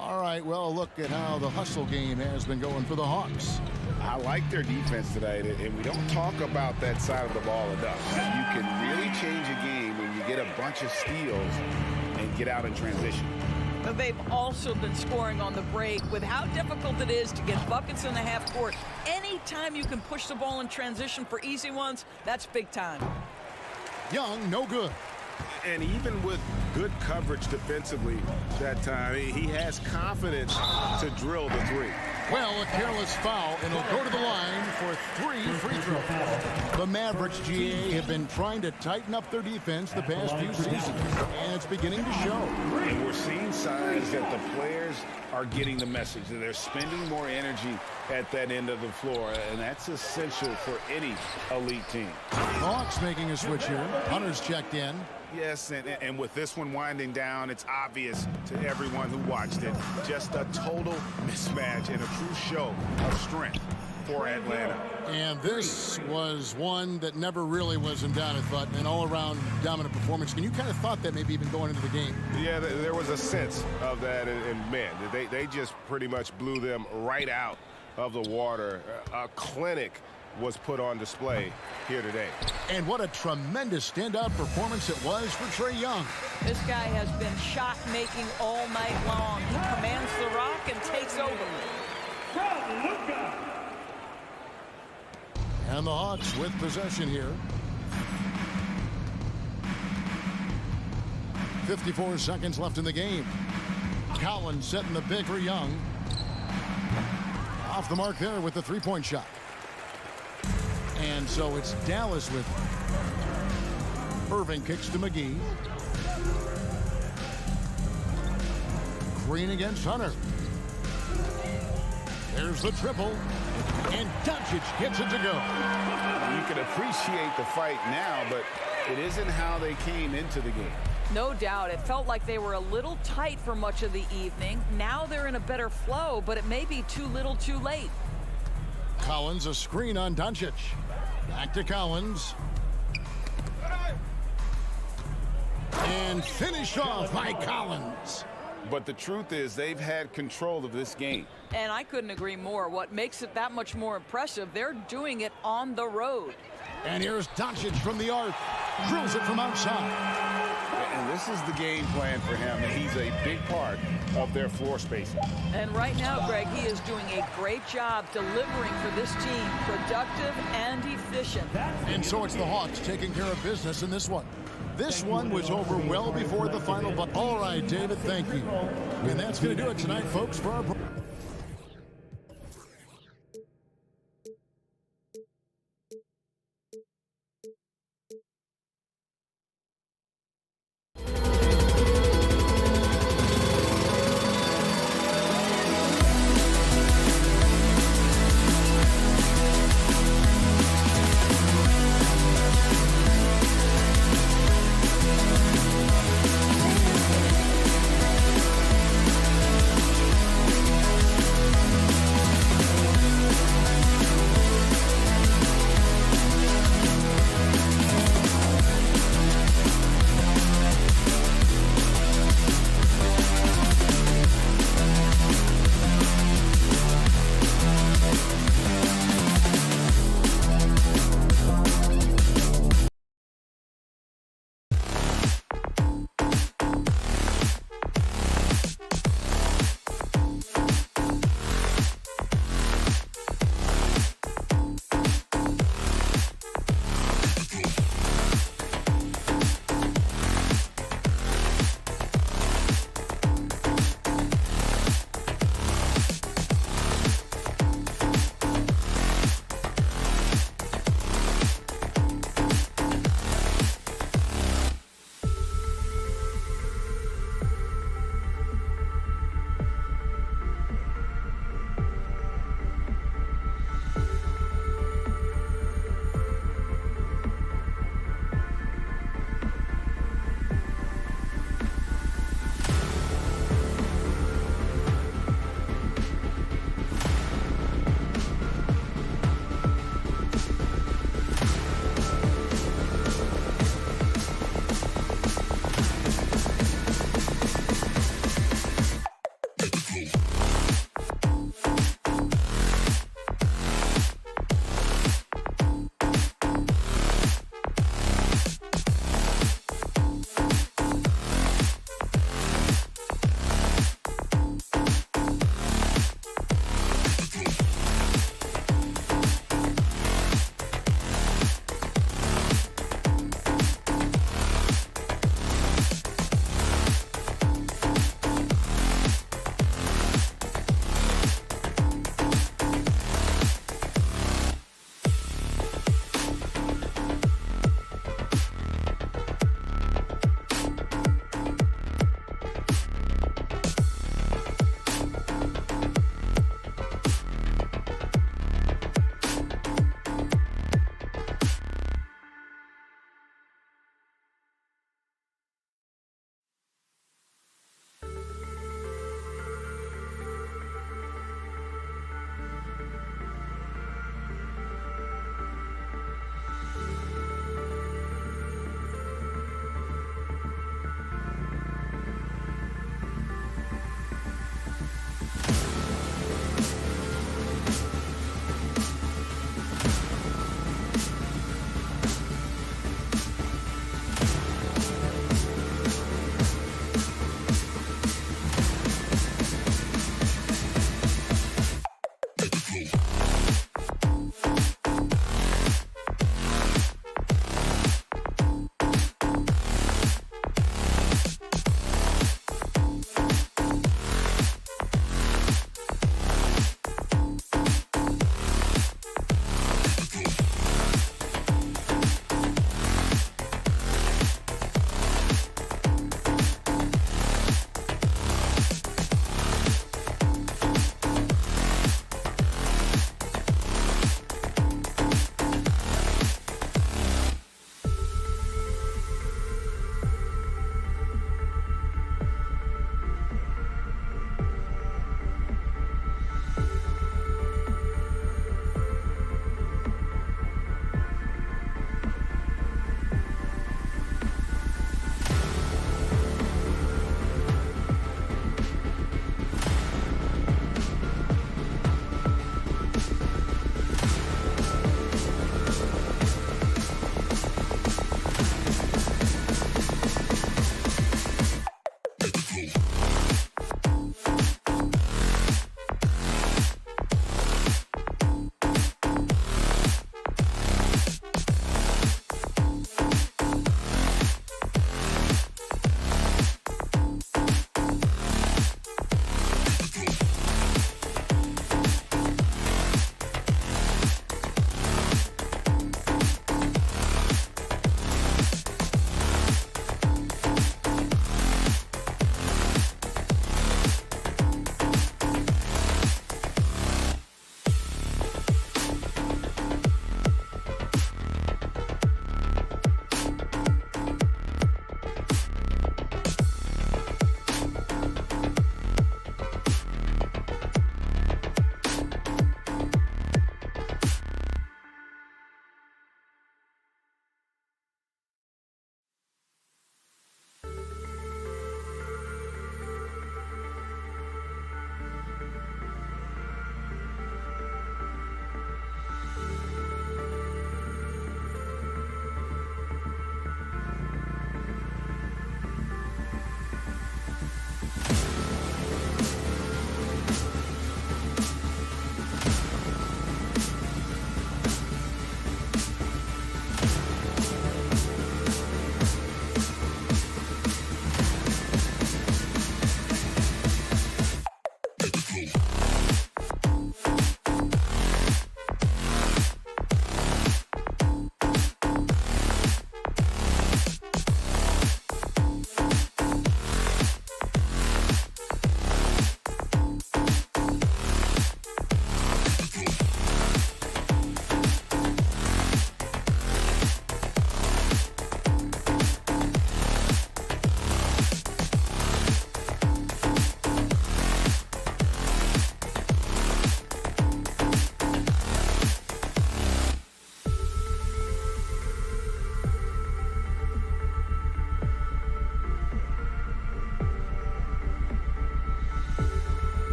All right, well, look at how the hustle game has been going for the Hawks. I like their defense tonight, and we don't talk about that side of the ball enough. You can really change a game when you get a bunch of steals and get out in transition. But they've also been scoring on the break. With how difficult it is to get buckets in the half court, anytime you can push the ball in transition for easy ones, that's big time. Young, no good. And even with good coverage defensively that time, he has confidence to drill the 3. Well, a careless foul, and he'll go to the line for 3 free throws. The Mavericks, GA, have been trying to tighten up their defense the past few seasons, and it's beginning to show. And we're seeing signs that the players are getting the message, that they're spending more energy at that end of the floor, and that's essential for any elite team. Hawks making a switch here. Hunter's checked in. Yes, and with this one winding down, it's obvious to everyone who watched it. Just a total mismatch and a true show of strength for Atlanta. And this was one that never really was in doubt, I thought, an all-around dominant performance. And you kind of thought that maybe even going into the game. Yeah, there was a sense of that, and man, they just pretty much blew them right out of the water. A clinic was put on display here today. And what a tremendous standout performance it was for Trae Young. This guy has been shot-making all night long. He commands the rock and takes over. And the Hawks with possession here. 54 seconds left in the game. Collins setting the big for Young. Off the mark there with the three-point shot. And so it's Dallas with Irving kicks to McGee. Green against Hunter. There's the triple. And Doncic gets it to go. You can appreciate the fight now, but it isn't how they came into the game. No doubt. It felt like they were a little tight for much of the evening. Now they're in a better flow, but it may be too little too late. Collins, a screen on Doncic. Back to Collins. And finished off by Collins. But the truth is they've had control of this game. And I couldn't agree more. What makes it that much more impressive, they're doing it on the road. And here's Doncic from the arc. Drills it from outside. And this is the game plan for him. And he's a big part of their floor spacing. And right now, Greg, he is doing a great job delivering for this team, productive and efficient. And so it's the Hawks taking care of business in this one. This one was over well before the final, but all right, David, thank you. And that's going to do it tonight, folks, for our...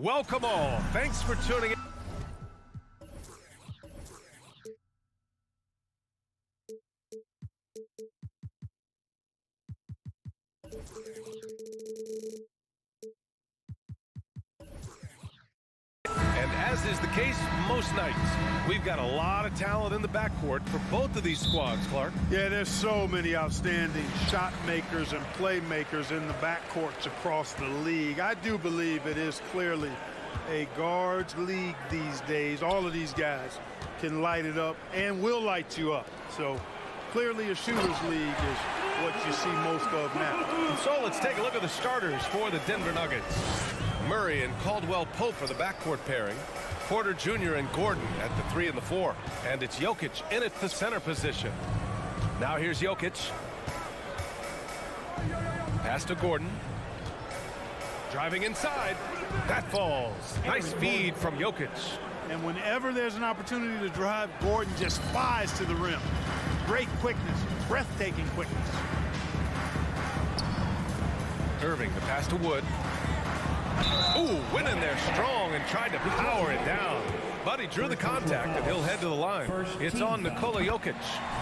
Welcome all. Thanks for tuning in. And as is the case most nights, we've got a lot of talent in the backcourt for both of these squads, Clark. Yeah, there's so many outstanding shot makers and playmakers in the backcourts across the league. I do believe it is clearly a guards league these days. All of these guys can light it up and will light you up. So clearly a shooters league is what you see most of now. So let's take a look at the starters for the Denver Nuggets. Murray and Caldwell Pope for the backcourt pairing. Porter Jr. and Gordon at the 3 and the 4. And it's Jokic in at the center position. Now here's Jokic. Pass to Gordon. Driving inside. That falls. Nice feed from Jokic. And whenever there's an opportunity to drive, Gordon just flies to the rim. Great quickness, breathtaking quickness. Irving, the pass to Wood. Ooh, went in there strong and tried to power it down. But he drew the contact, and he'll head to the line. It's on Nikola Jokic.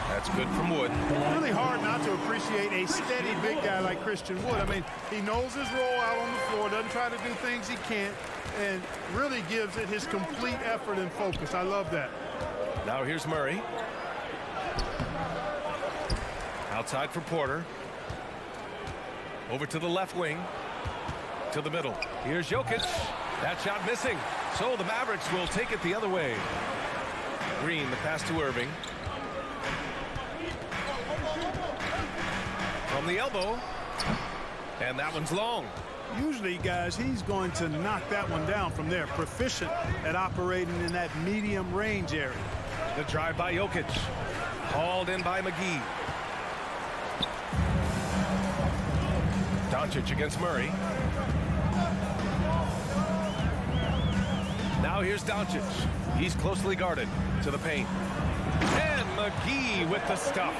That's good from Wood. Really hard not to appreciate a steady big guy like Christian Wood. I mean, he knows his role out on the floor, doesn't try to do things he can't, and really gives it his complete effort and focus. I love that. Now here's Murray. Outside for Porter. Over to the left wing. To the middle. Here's Jokic. That shot missing. So the Mavericks will take it the other way. Green, the pass to Irving. From the elbow. And that one's long. Usually, guys, he's going to knock that one down from there. Proficient at operating in that medium range area. The drive by Jokic. Hauled in by McGee. Doncic against Murray. Now here's Doncic. He's closely guarded to the paint. And McGee with the stuff.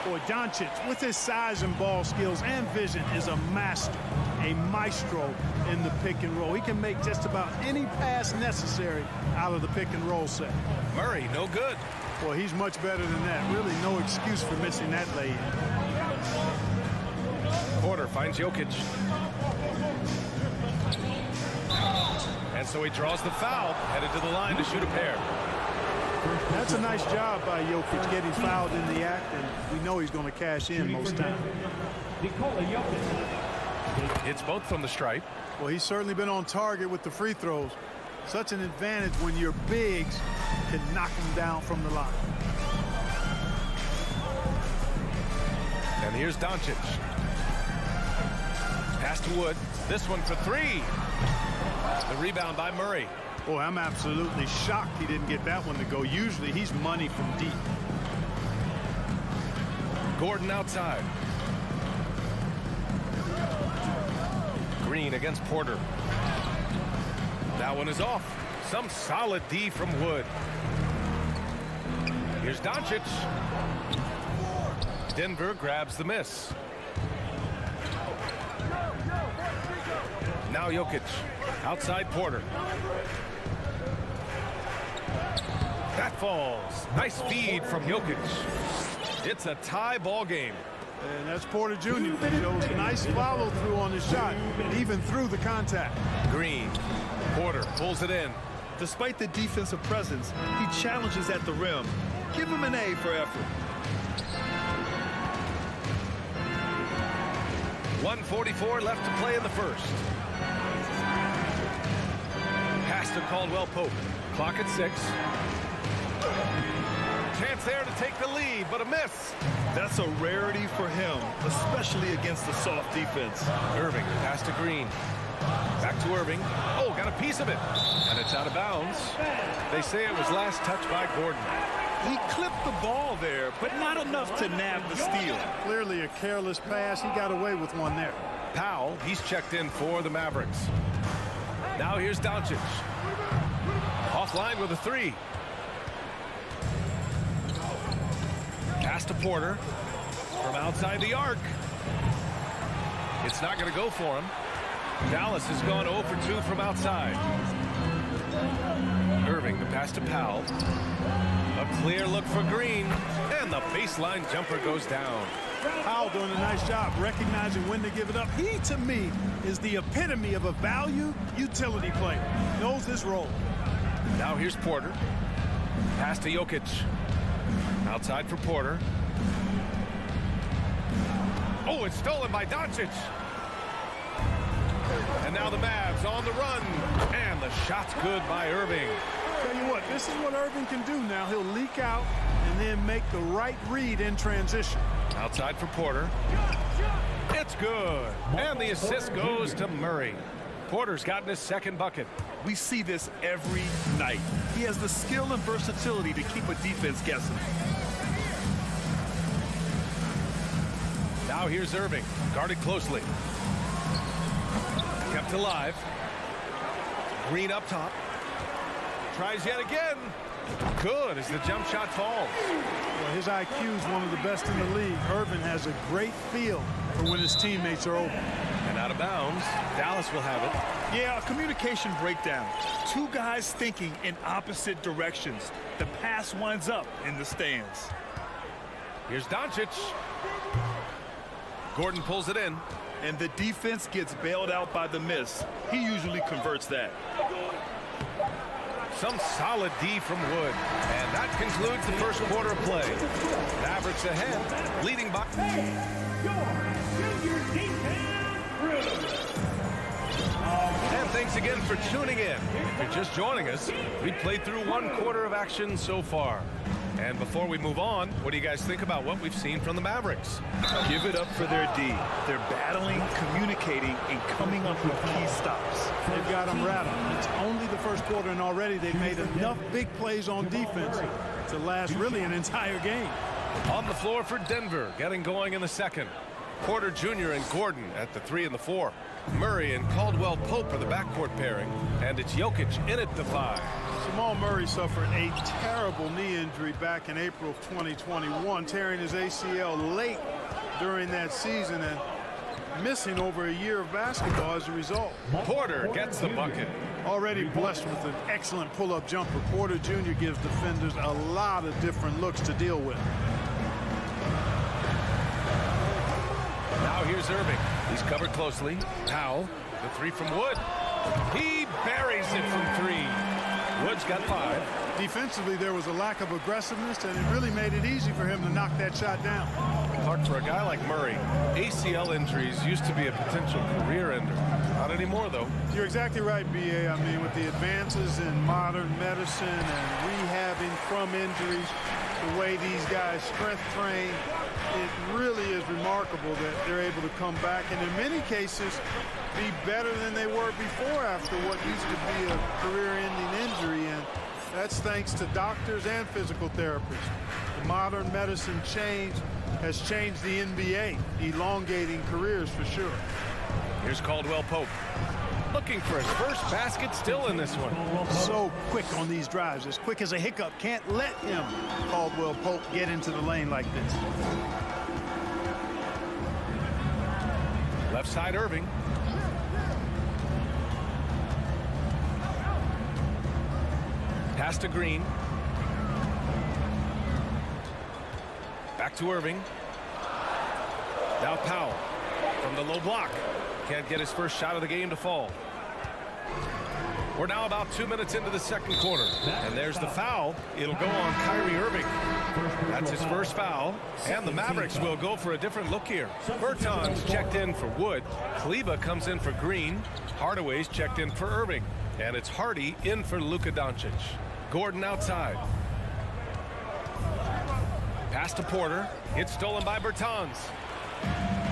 Boy, Doncic, with his size and ball skills and vision, is a master, a maestro in the pick and roll. He can make just about any pass necessary out of the pick and roll set. Murray, no good. Boy, he's much better than that. Really no excuse for missing that lay-in. Porter finds Jokic. And so he draws the foul, headed to the line to shoot a pair. That's a nice job by Jokic getting fouled in the act, and we know he's going to cash in most times. It's both from the stripe. Well, he's certainly been on target with the free throws. Such an advantage when your bigs can knock them down from the line. And here's Doncic. Pass to Wood. This one for 3. The rebound by Murray. Boy, I'm absolutely shocked he didn't get that one to go. Usually he's money from deep. Gordon outside. Green against Porter. That one is off. Some solid D from Wood. Here's Doncic. Denver grabs the miss. Now Jokic. Outside Porter. That falls. Nice feed from Jokic. It's a tie ball game. And that's Porter Jr. He shows nice follow through on his shot, even through the contact. Green. Porter pulls it in. Despite the defensive presence, he challenges at the rim. Give him an A for effort. 1:44 left to play in the first. Pass to Caldwell Pope. Clock at 6. Chance there to take the lead, but a miss. That's a rarity for him, especially against the soft defense. Irving, pass to Green. Back to Irving. Oh, got a piece of it. And it's out of bounds. They say it was last touched by Gordon. He clipped the ball there, but not enough to nab the steal. Clearly a careless pass. He got away with one there. Powell, he's checked in for the Mavericks. Now here's Doncic. Offline with a 3. Pass to Porter from outside the arc. It's not going to go for him. Dallas has gone 0 for 2 from outside. Irving, the pass to Powell. A clear look for Green, and the baseline jumper goes down. Powell doing a nice job recognizing when to give it up. He, to me, is the epitome of a value utility player. Knows his role. Now here's Porter. Pass to Jokic. Outside for Porter. Oh, it's stolen by Doncic. And now the Mavs on the run. And the shot's good by Irving. Tell you what, this is what Irving can do now. He'll leak out and then make the right read in transition. Outside for Porter. It's good. And the assist goes to Murray. Porter's gotten his second bucket. We see this every night. He has the skill and versatility to keep a defense guessing. Now here's Irving, guarded closely. Kept alive. Green up top. Tries yet again. Good as the jump shot falls. Well, his IQ is one of the best in the league. Irving has a great feel for when his teammates are open. And out of bounds, Dallas will have it. Yeah, a communication breakdown. Two guys thinking in opposite directions. The pass winds up in the stands. Here's Doncic. Gordon pulls it in. And the defense gets bailed out by the miss. He usually converts that. Some solid D from Wood. And that concludes the first quarter of play. Mavericks ahead, leading by... And thanks again for tuning in. If you're just joining us, we played through one quarter of action so far. And before we move on, what do you guys think about what we've seen from the Mavericks? Give it up for their D. They're battling, communicating, and coming up with key stops. They've got them rattled. It's only the first quarter, and already they've made enough big plays on defense to last really an entire game. On the floor for Denver, getting going in the second. Porter Jr. and Gordon at the 3 and the 4. Murray and Caldwell Pope are the backcourt pairing, and it's Jokic in at the 5. Jamal Murray suffered a terrible knee injury back in April of 2021, tearing his ACL late during that season and missing over a year of basketball as a result. Porter gets the bucket. Already blessed with an excellent pull-up jumper, Porter Jr. gives defenders a lot of different looks to deal with. Now here's Irving. He's covered closely. Powell, the 3 from Wood. He buries it from 3. Wood's got 5. Defensively, there was a lack of aggressiveness, and it really made it easy for him to knock that shot down. Clark, for a guy like Murray, ACL injuries used to be a potential career ender. Not anymore, though. You're exactly right, B.A. I mean, with the advances in modern medicine and rehabbing from injuries, the way these guys strength train, it really is remarkable that they're able to come back and in many cases be better than they were before after what used to be a career-ending injury, and that's thanks to doctors and physical therapists. The modern medicine change has changed the NBA, elongating careers for sure. Here's Caldwell Pope. Looking for his first basket, still in this one. So quick on these drives, as quick as a hiccup. Can't let him, Caldwell Pope, get into the lane like this. Left side, Irving. Pass to Green. Back to Irving. Now Powell from the low block. Can't get his first shot of the game to fall. We're now about 2 minutes into the second quarter. And there's the foul. It'll go on Kyrie Irving. That's his first foul. And the Mavericks will go for a different look here. Bertans checked in for Wood. Kleba comes in for Green. Hardaway's checked in for Irving. And it's Hardy in for Luka Doncic. Gordon outside. Pass to Porter. It's stolen by Bertans.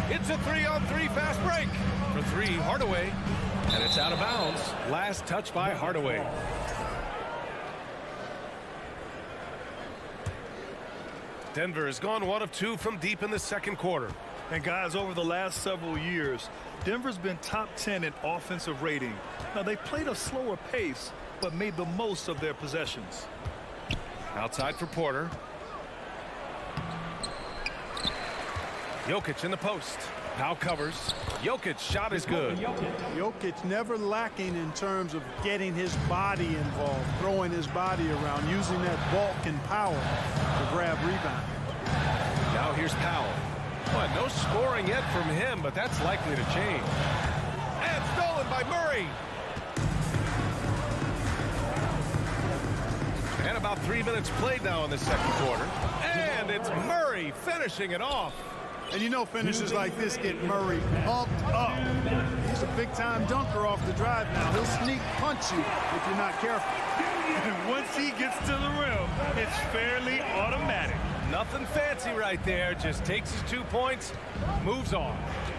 It's a 3-on-3 fast break. For 3, Hardaway. And it's out of bounds. Last touch by Hardaway. Denver has gone 1 of 2 from deep in the second quarter. And guys, over the last several years, Denver's been top 10 in offensive rating. Now, they played a slower pace, but made the most of their possessions. Outside for Porter. Jokic in the post. Now covers. Jokic shot is good. Jokic never lacking in terms of getting his body involved, throwing his body around, using that bulk and power to grab rebound. Now here's Powell. Well, no scoring yet from him, but that's likely to change. And stolen by Murray. And about 3 minutes played now in the second quarter. And it's Murray finishing it off. And you know finishes like this get Murray pumped up. He's a big-time dunker off the drive now. He'll sneak punch you if you're not careful. And once he gets to the rim, it's fairly automatic. Nothing fancy right there. Just takes his 2 points, moves on.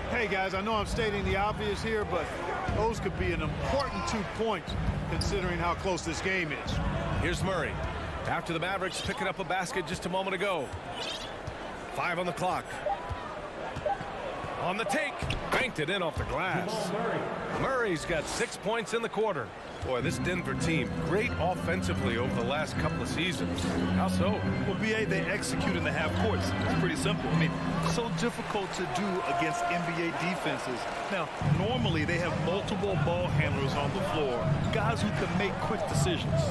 Hey, guys, I know I'm stating the obvious here, but those could be an important 2 points considering how close this game is. Here's Murray. After the Mavericks picking up a basket just a moment ago. 5 on the clock. On the take, banked it in off the glass. Murray's got 6 points in the quarter. Boy, this Denver team, great offensively over the last couple of seasons. How so? Well, BA, they execute in the half courts. It's pretty simple. I mean, so difficult to do against NBA defenses. Now, normally they have multiple ball handlers on the floor, guys who can make quick decisions.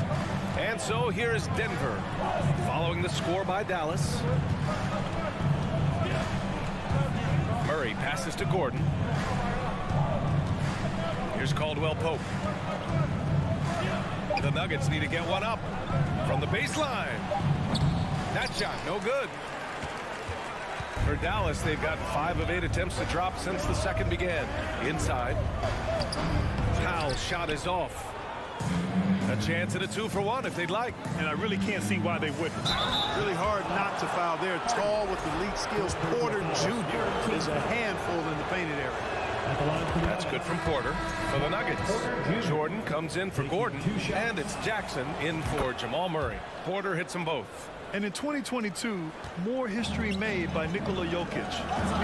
And so here is Denver, following the score by Dallas. Murray passes to Gordon. Here's Caldwell Pope. The Nuggets need to get one up from the baseline. That shot, no good. For Dallas, they've got 5 of 8 attempts to drop since the second began. Inside. Powell's shot is off. A chance at a 2-for-1 if they'd like. And I really can't see why they wouldn't. Really hard not to foul there. Tall with elite skills. Porter Jr. is a handful in the painted area. That's good from Porter for the Nuggets. Jordan comes in for Gordon, and it's Jackson in for Jamal Murray. Porter hits them both. And in 2022, more history made by Nikola Jokic,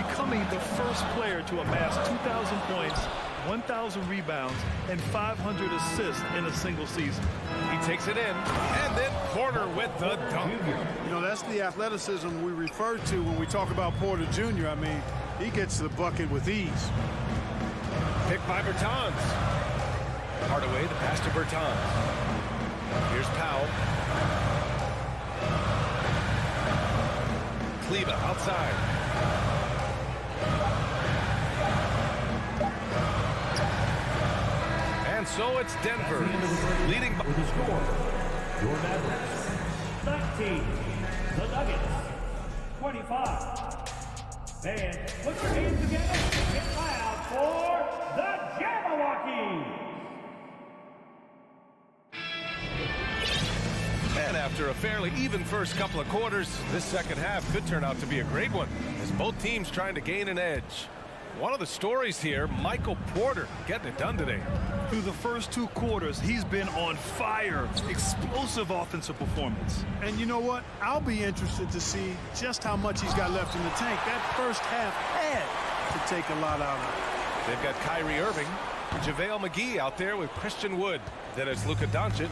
becoming the first player to amass 2,000 points, 1,000 rebounds, and 500 assists in a single season. He takes it in, and then Porter with the dunk. You know, that's the athleticism we refer to when we talk about Porter Jr. I mean, he gets the bucket with ease. Picked by Bertans. Hardaway, the pass to Bertans. Here's Powell. Kleba outside. And so it's Denver leading by the score. Your Mavericks 19, the Nuggets 25. And put your hands together and get loud for the Jabberwockies. And after a fairly even first couple of quarters, this second half could turn out to be a great one as both teams trying to gain an edge. One of the stories here, Michael Porter getting it done today. Through the first 2 quarters, he's been on fire. Explosive offensive performance. And you know what? I'll be interested to see just how much he's got left in the tank. That first half had to take a lot out of it. They've got Kyrie Irving, JaVale McGee out there with Christian Wood. Then it's Luka Doncic,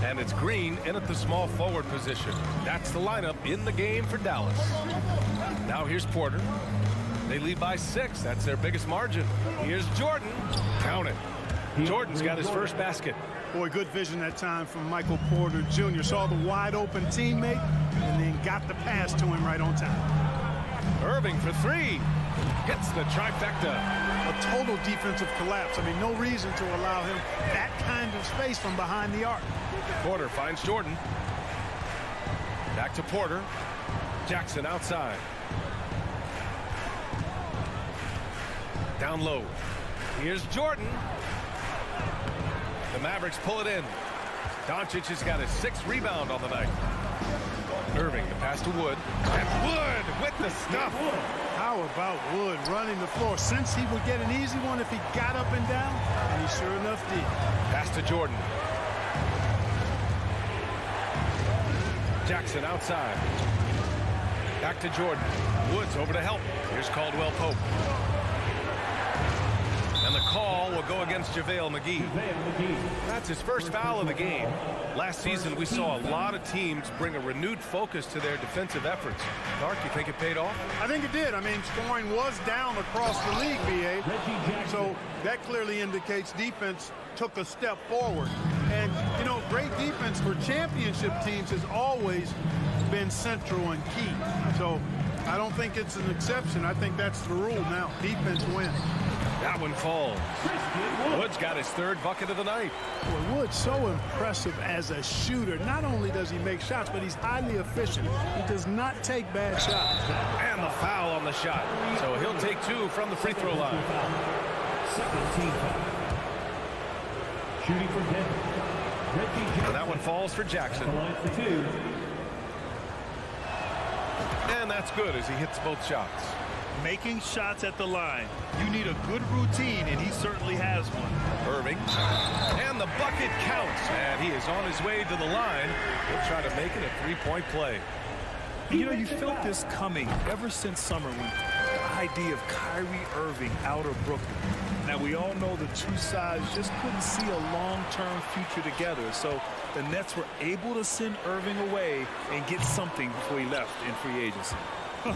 and it's Green in at the small forward position. That's the lineup in the game for Dallas. Now here's Porter. They lead by 6. That's their biggest margin. Here's Jordan. Count it. Jordan's got his first basket. Boy, good vision that time from Michael Porter Jr. Saw the wide open teammate and then got the pass to him right on time. Irving for 3. Hits the trifecta. A total defensive collapse. I mean, no reason to allow him that kind of space from behind the arc. Porter finds Jordan. Back to Porter. Jackson outside. Down low. Here's Jordan. The Mavericks pull it in. Doncic has got his 6th rebound on the night. Irving, the pass to Wood. And Wood with the stuff. How about Wood running the floor? Since he would get an easy one if he got up and down, and he sure enough did. Pass to Jordan. Jackson outside. Back to Jordan. Woods over to help. Here's Caldwell Pope. And the call will go against JaVale McGee. That's his first foul of the game. Last season, we saw a lot of teams bring a renewed focus to their defensive efforts. Clark, you think it paid off? I think it did. I mean, scoring was down across the league, BA. So that clearly indicates defense took a step forward. And, you know, great defense for championship teams has always been central and key. So I don't think it's an exception. I think that's the rule now. Defense wins. That one falls. Wood's got his third bucket of the night. Boy, Wood's so impressive as a shooter. Not only does he make shots, but he's highly efficient. He does not take bad shots. And the foul on the shot. So he'll take 2 from the free throw line. Second team foul. Shooting for Denver. And that one falls for Jackson. And that's good as he hits both shots. Making shots at the line. You need a good routine, and he certainly has one. Irving. And the bucket counts. And he is on his way to the line. He'll try to make it a three-point play. You know, you felt this coming ever since summer when the idea of Kyrie Irving out of Brooklyn. Now, we all know the two sides just couldn't see a long-term future together. So the Nets were able to send Irving away and get something before he left in free agency.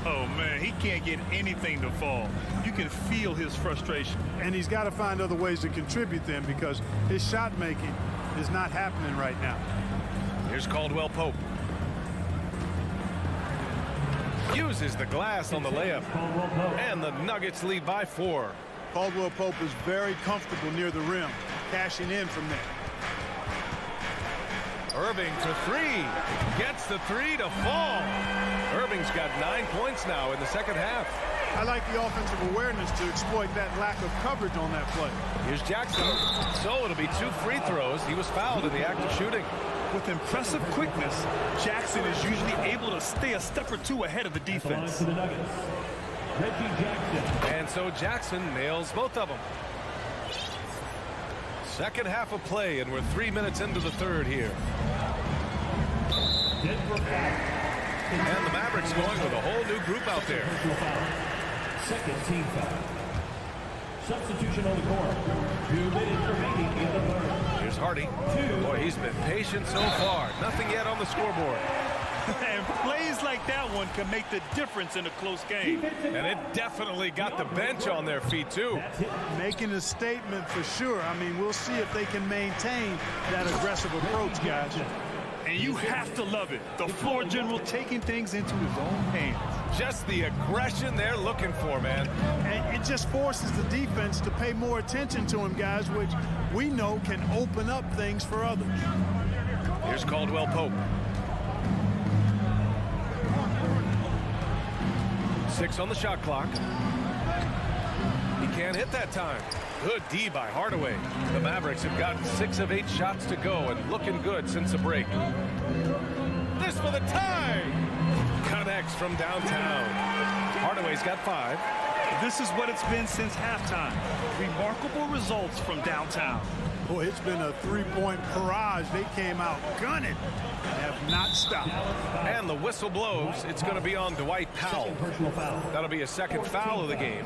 Oh, man, he can't get anything to fall. You can feel his frustration. And he's got to find other ways to contribute then because his shot making is not happening right now. Here's Caldwell Pope. Uses the glass on the layup. And the Nuggets lead by 4. Caldwell Pope is very comfortable near the rim, cashing in from there. Irving for 3. Gets the 3 to fall. Irving's got 9 points now in the second half. I like the offensive awareness to exploit that lack of coverage on that play. Here's Jackson. So it'll be 2 free throws. He was fouled in the act of shooting. With impressive quickness, Jackson is usually able to stay a step or 2 ahead of the defense. And so Jackson nails both of them. Second half of play, and we're 3 minutes into the third here. And the Mavericks going with a whole new group out there. Second team foul. Substitution on the court. 2 minutes remaining in the third. Here's Hardy. Boy, he's been patient so far. Nothing yet on the scoreboard. And plays like that one can make the difference in a close game. And it definitely got the bench on their feet, too. Making a statement for sure. I mean, we'll see if they can maintain that aggressive approach, guys. And you have to love it. The floor general taking things into his own hands. Just the aggression they're looking for, man. And it just forces the defense to pay more attention to him, guys, which we know can open up things for others. Here's Caldwell Pope. 6 on the shot clock. He can't hit that time. Good D by Hardaway. The Mavericks have gotten 6 of 8 shots to go and looking good since the break. This for the tie. Connects from downtown. Hardaway's got 5. This is what it's been since halftime. Remarkable results from downtown. Boy, it's been a three-point barrage. They came out gunning and have not stopped. And the whistle blows. It's going to be on Dwight Powell. That'll be a second foul of the game.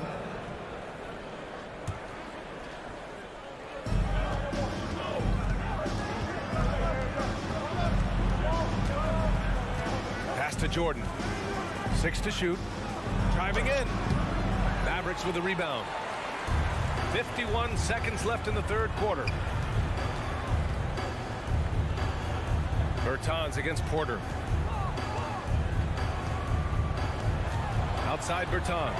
Pass to Jordan. 6 to shoot. Driving in. Mavericks with the rebound. 51 seconds left in the third quarter. Bertans against Porter. Outside Bertans.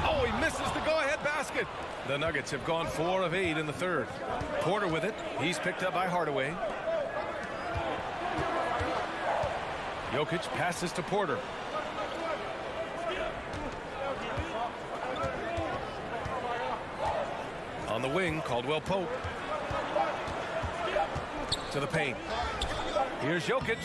Oh, he misses the go-ahead basket. The Nuggets have gone 4 of 8 in the third. Porter with it. He's picked up by Hardaway. Jokic passes to Porter. On the wing, Caldwell Pope. To the paint. Here's Jokic.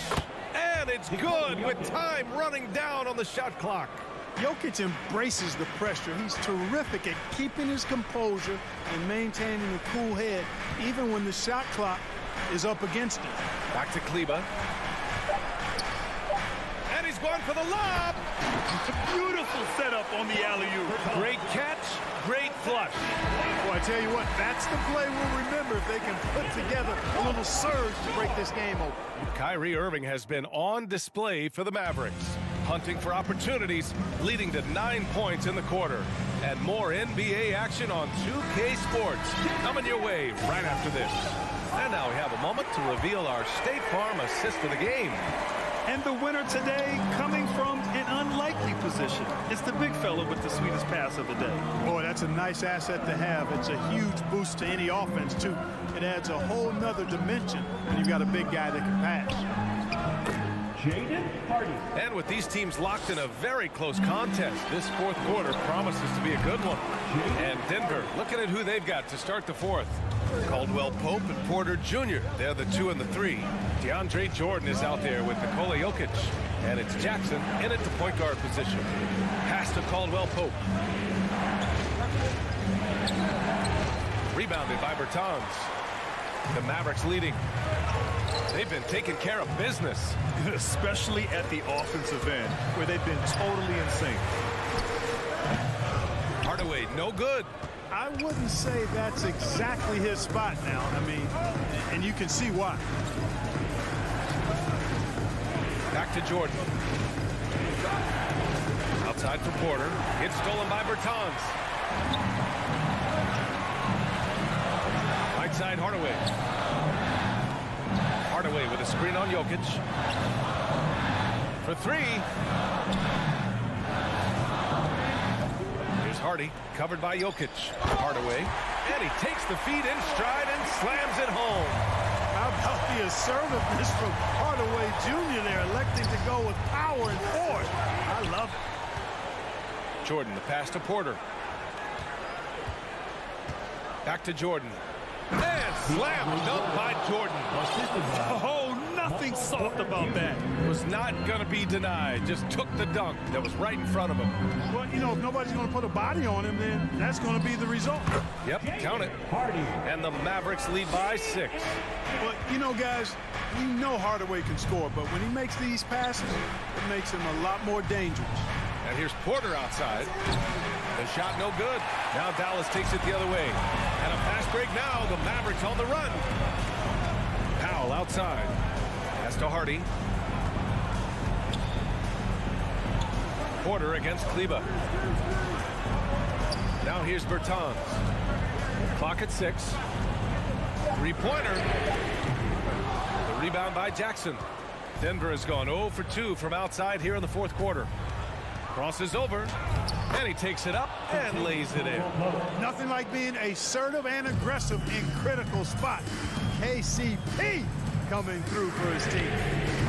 And it's good with time running down on the shot clock. Jokic embraces the pressure. He's terrific at keeping his composure and maintaining a cool head, even when the shot clock is up against him. Back to Kleba. And he's He's going for the lob. Beautiful setup on the alley-oop. Great catch, great flush. Well, I tell you what, that's the play we'll remember if they can put together a little surge to break this game open. Kyrie Irving has been on display for the Mavericks, hunting for opportunities, leading to 9 points in the quarter. And more NBA action on 2K Sports coming your way right after this. And now we have a moment to reveal our State Farm assist of the game. And the winner today coming from an unlikely position. It's the big fella with the sweetest pass of the day. Boy, that's a nice asset to have. It's a huge boost to any offense, too. It adds a whole nother dimension when you've got a big guy that can pass. And with these teams locked in a very close contest, this fourth quarter promises to be a good one. And Denver looking at who they've got to start the fourth. Caldwell Pope and Porter Jr. They're the 2 and the 3. DeAndre Jordan is out there with Nikola Jokic. And it's Jackson in at the point guard position. Pass to Caldwell Pope. Rebounded by Bertans. The Mavericks leading. They've been taking care of business. Especially at the offensive end, where they've been totally in sync. Hardaway, no good. I wouldn't say that's exactly his spot now. I mean, and you can see why. Back to Jordan. Outside for Porter. It's stolen by Bertans. Right side, Hardaway. Hardaway with a screen on Jokic. For 3. Here's Hardy, covered by Jokic. Hardaway, and he takes the feed in stride and slams it home. How about the assertiveness from Hardaway Jr. there, electing to go with power and force. I love it. Jordan, the pass to Porter. Back to Jordan. And slam dunked by Jordan. Oh, nothing soft about that. Was not going to be denied. Just took the dunk that was right in front of him. Well, you know, if nobody's going to put a body on him, then that's going to be the result. Yep, count it. And the Mavericks lead by 6. Well, you know, guys, we know Hardaway can score, but when he makes these passes, it makes him a lot more dangerous. And here's Porter outside. The shot no good. Now Dallas takes it the other way. And a fast break now. The Mavericks on the run. Powell outside. Pass to Hardy. Porter against Kleba. Now here's Bertans. Clock at 6. Three-pointer. The rebound by Jackson. Denver has gone 0 for 2 from outside here in the fourth quarter. Crosses over, and he takes it up and lays it in. Nothing like being assertive and aggressive in critical spots. KCP coming through for his team.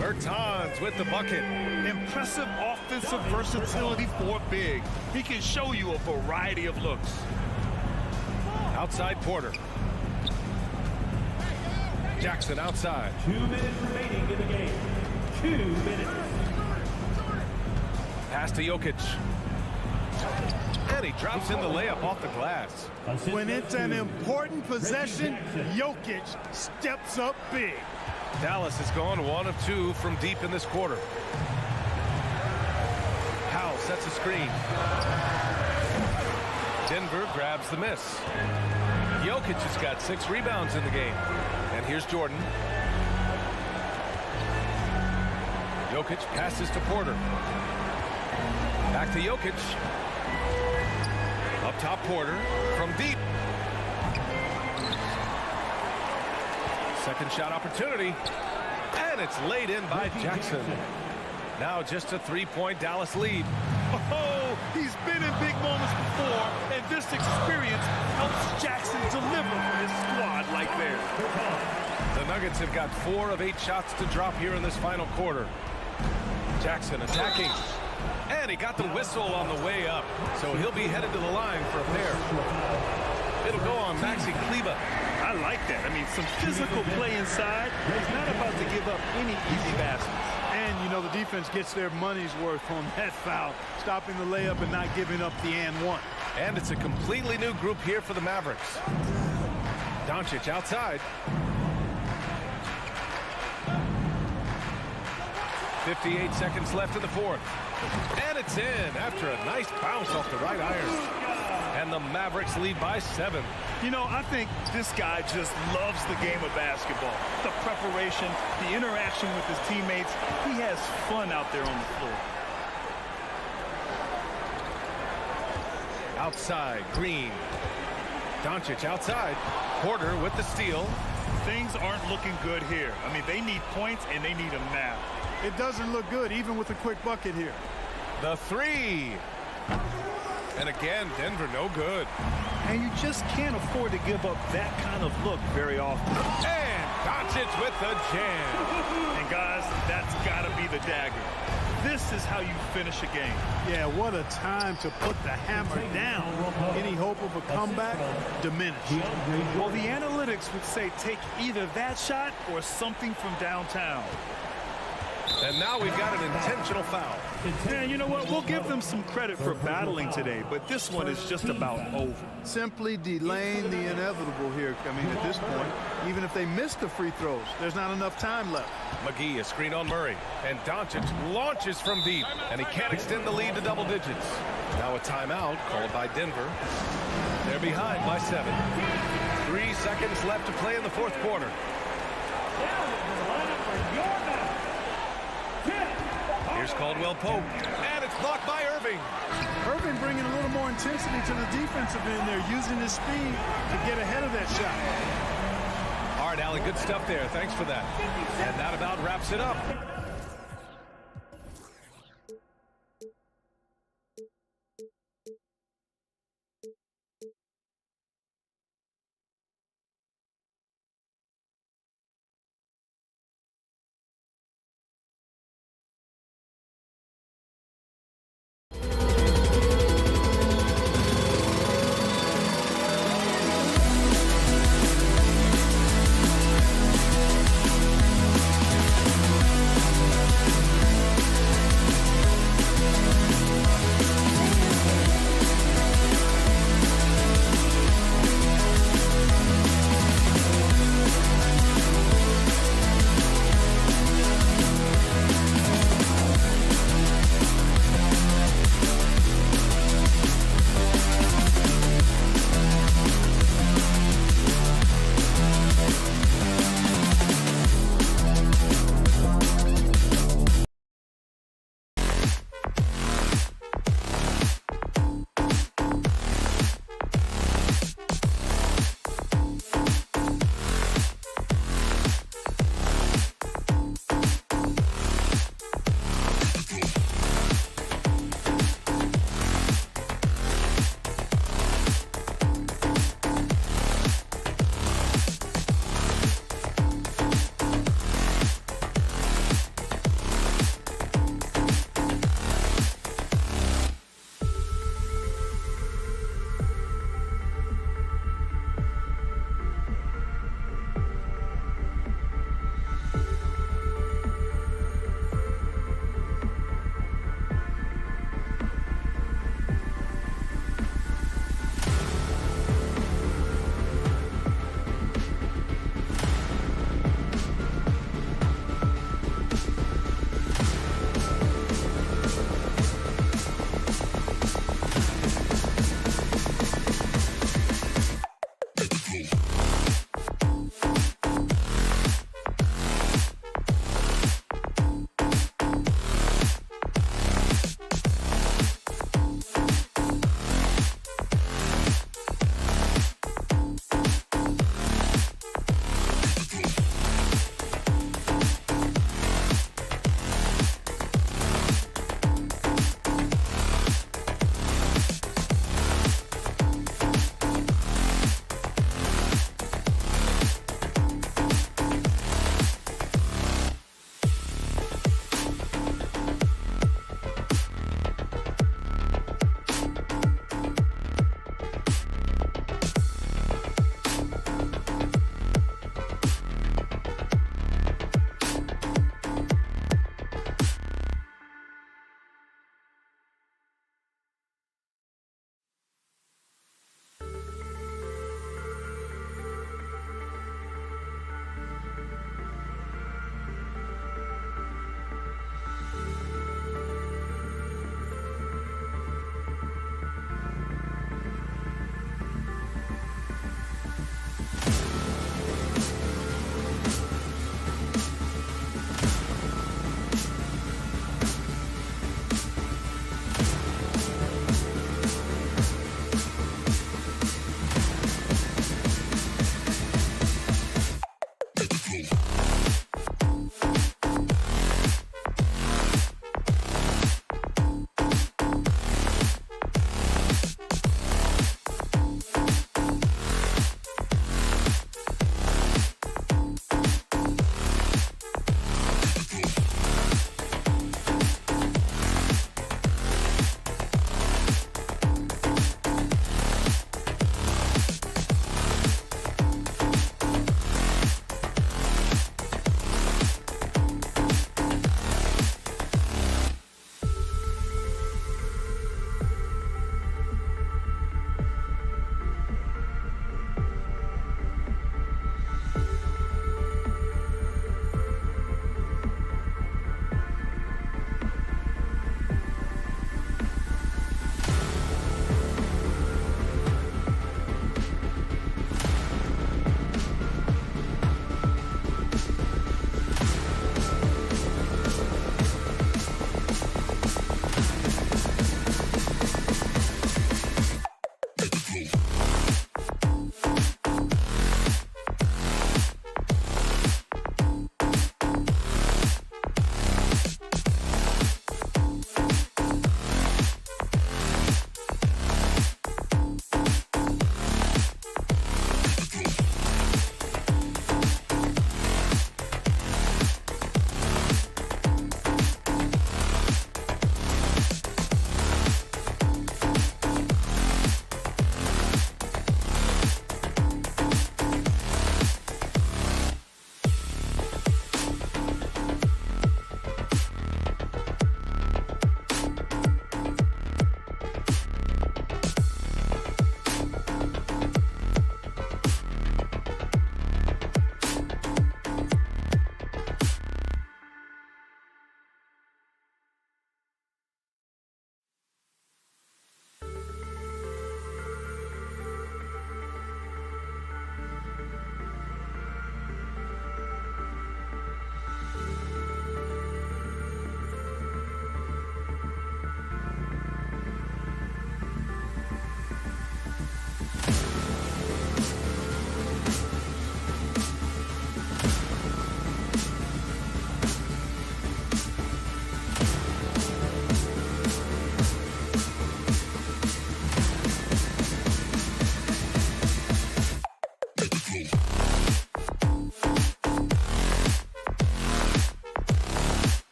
Bertans with the bucket. Impressive offensive versatility for big. He can show you a variety of looks. Outside Porter. Jackson outside. 2 minutes remaining in the game. 2 minutes. Pass to Jokic. And he drops in the layup off the glass. When it's an important possession, Jokic steps up big. Dallas has gone 1 of 2 from deep in this quarter. Powell sets a screen. Denver grabs the miss. Jokic has got 6 rebounds in the game. And here's Jordan. Jokic passes to Porter. Back to Jokic. Up top Porter from deep. Second shot opportunity. And it's laid in by Jackson. Now just a 3-point Dallas lead. Oh, he's been in big moments before, and this experience helps Jackson deliver for his squad like theirs. The Nuggets have got 4 of 8 shots to drop here in this final quarter. Jackson attacking. And he got the whistle on the way up, so he'll be headed to the line for a pair. It'll go on Maxi Kleba. I like that. I mean, some physical play inside. He's not about to give up any easy baskets. And, you know, the defense gets their money's worth on that foul, stopping the layup and not giving up the and one. And it's a completely new group here for the Mavericks. Doncic outside. 58 seconds left in the fourth. And it's in after a nice bounce off the right iron. And the Mavericks lead by 7. You know, I think this guy just loves the game of basketball. The preparation, the interaction with his teammates. He has fun out there on the floor. Outside, Green. Doncic outside. Porter with the steal. Things aren't looking good here. I mean, they need points and they need them now. It doesn't look good, even with a quick bucket here. The three. And again, Denver no good. And you just can't afford to give up that kind of look very often. And Doncic with the jam. And guys, that's got to be the dagger. This is how you finish a game. Yeah, what a time to put the hammer down. Any hope of a comeback? Diminished. Well, the analytics would say take either that shot or something from downtown. And now we've got an intentional foul. And you know what? We'll give them some credit for battling today, but this one is just about over. Simply delaying the inevitable here. I mean, at this point, even if they miss the free throws, there's not enough time left. McGee, a screen on Murray. And Doncic launches from deep. And he can't extend the lead to double digits. Now a timeout called by Denver. They're behind by 7. 3 seconds left to play in the fourth quarter. Here's Caldwell Pope, and it's blocked by Irving. Irving bringing a little more intensity to the defensive end there, using his speed to get ahead of that shot. All right, Allie, good stuff there. Thanks for that. And that about wraps it up.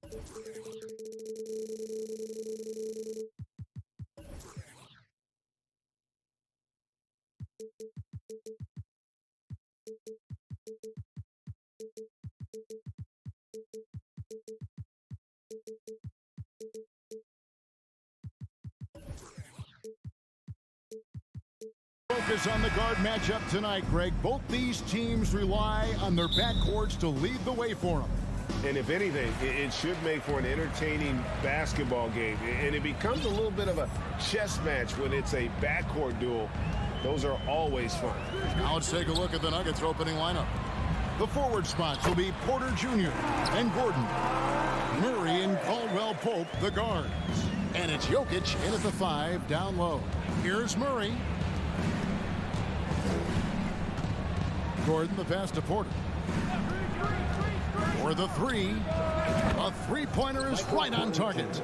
Focus on the guard matchup tonight, Greg. Both these teams rely on their backcourts to lead the way for them. And if anything, it should make for an entertaining basketball game. And it becomes a little bit of a chess match when it's a backcourt duel. Those are always fun. Now let's take a look at the Nuggets opening lineup. The forward spots will be Porter Jr. and Gordon. Murray and Caldwell Pope, the guards. And it's Jokic in at the 5 down low. Here's Murray. Gordon, the pass to Porter. For the 3. A three-pointer is right on target.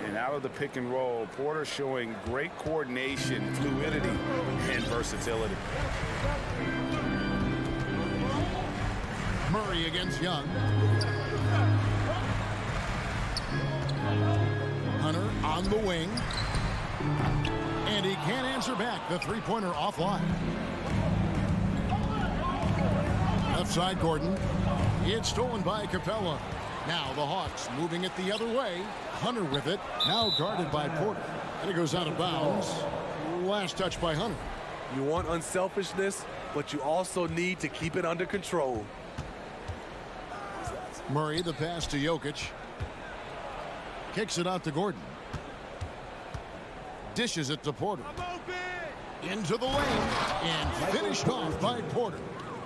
And out of the pick and roll, Porter showing great coordination, fluidity, and versatility. Murray against Young. Hunter on the wing. And he can't answer back. The three-pointer offline. Left side, Gordon. It's stolen by Capella. Now the Hawks moving it the other way. Hunter with it. Now guarded by Porter. And it goes out of bounds. Last touch by Hunter. You want unselfishness, but you also need to keep it under control. Murray, the pass to Jokic. Kicks it out to Gordon. Dishes it to Porter. Into the lane. And finished off by Porter.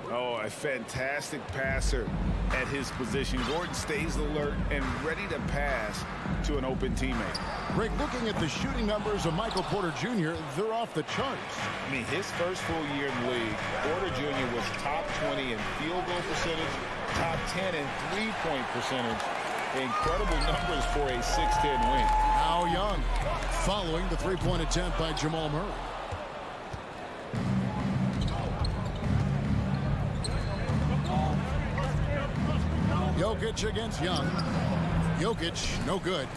Oh, a fantastic passer at his position. Gordon stays alert and ready to pass to an open teammate. Greg, looking at the shooting numbers of Michael Porter Jr., they're off the charts. I mean, his first full year in the league, Porter Jr. was top 20 in field goal percentage, top 10 in three-point percentage. Incredible numbers for a 6'10 wing. Now Young, following the three-point attempt by Jamal Murray. Jokic against Young. Jokic, no good.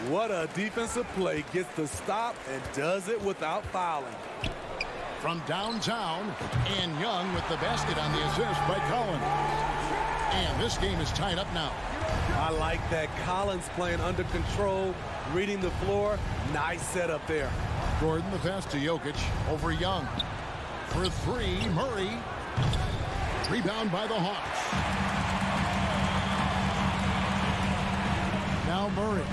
What a defensive play. Gets the stop and does it without fouling. From downtown, and Young with the basket on the assist by Collins. And this game is tied up now. I like that. Collins playing under control, reading the floor. Nice setup there. Gordon, the pass to Jokic over Young. For 3, Murray. Rebound by the Hawks. Now Murray.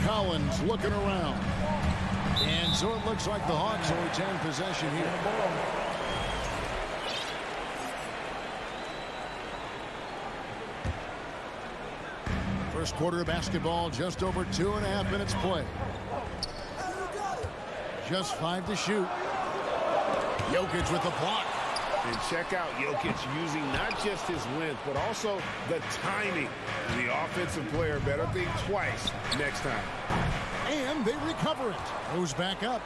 Collins looking around. And so it looks like the Hawks will retain possession here. First quarter of basketball, just over 2.5 minutes play. Just 5 to shoot. Jokic with the block. And check out Jokic using not just his length, but also the timing. And the offensive player better think twice next time. And they recover it. Goes back up.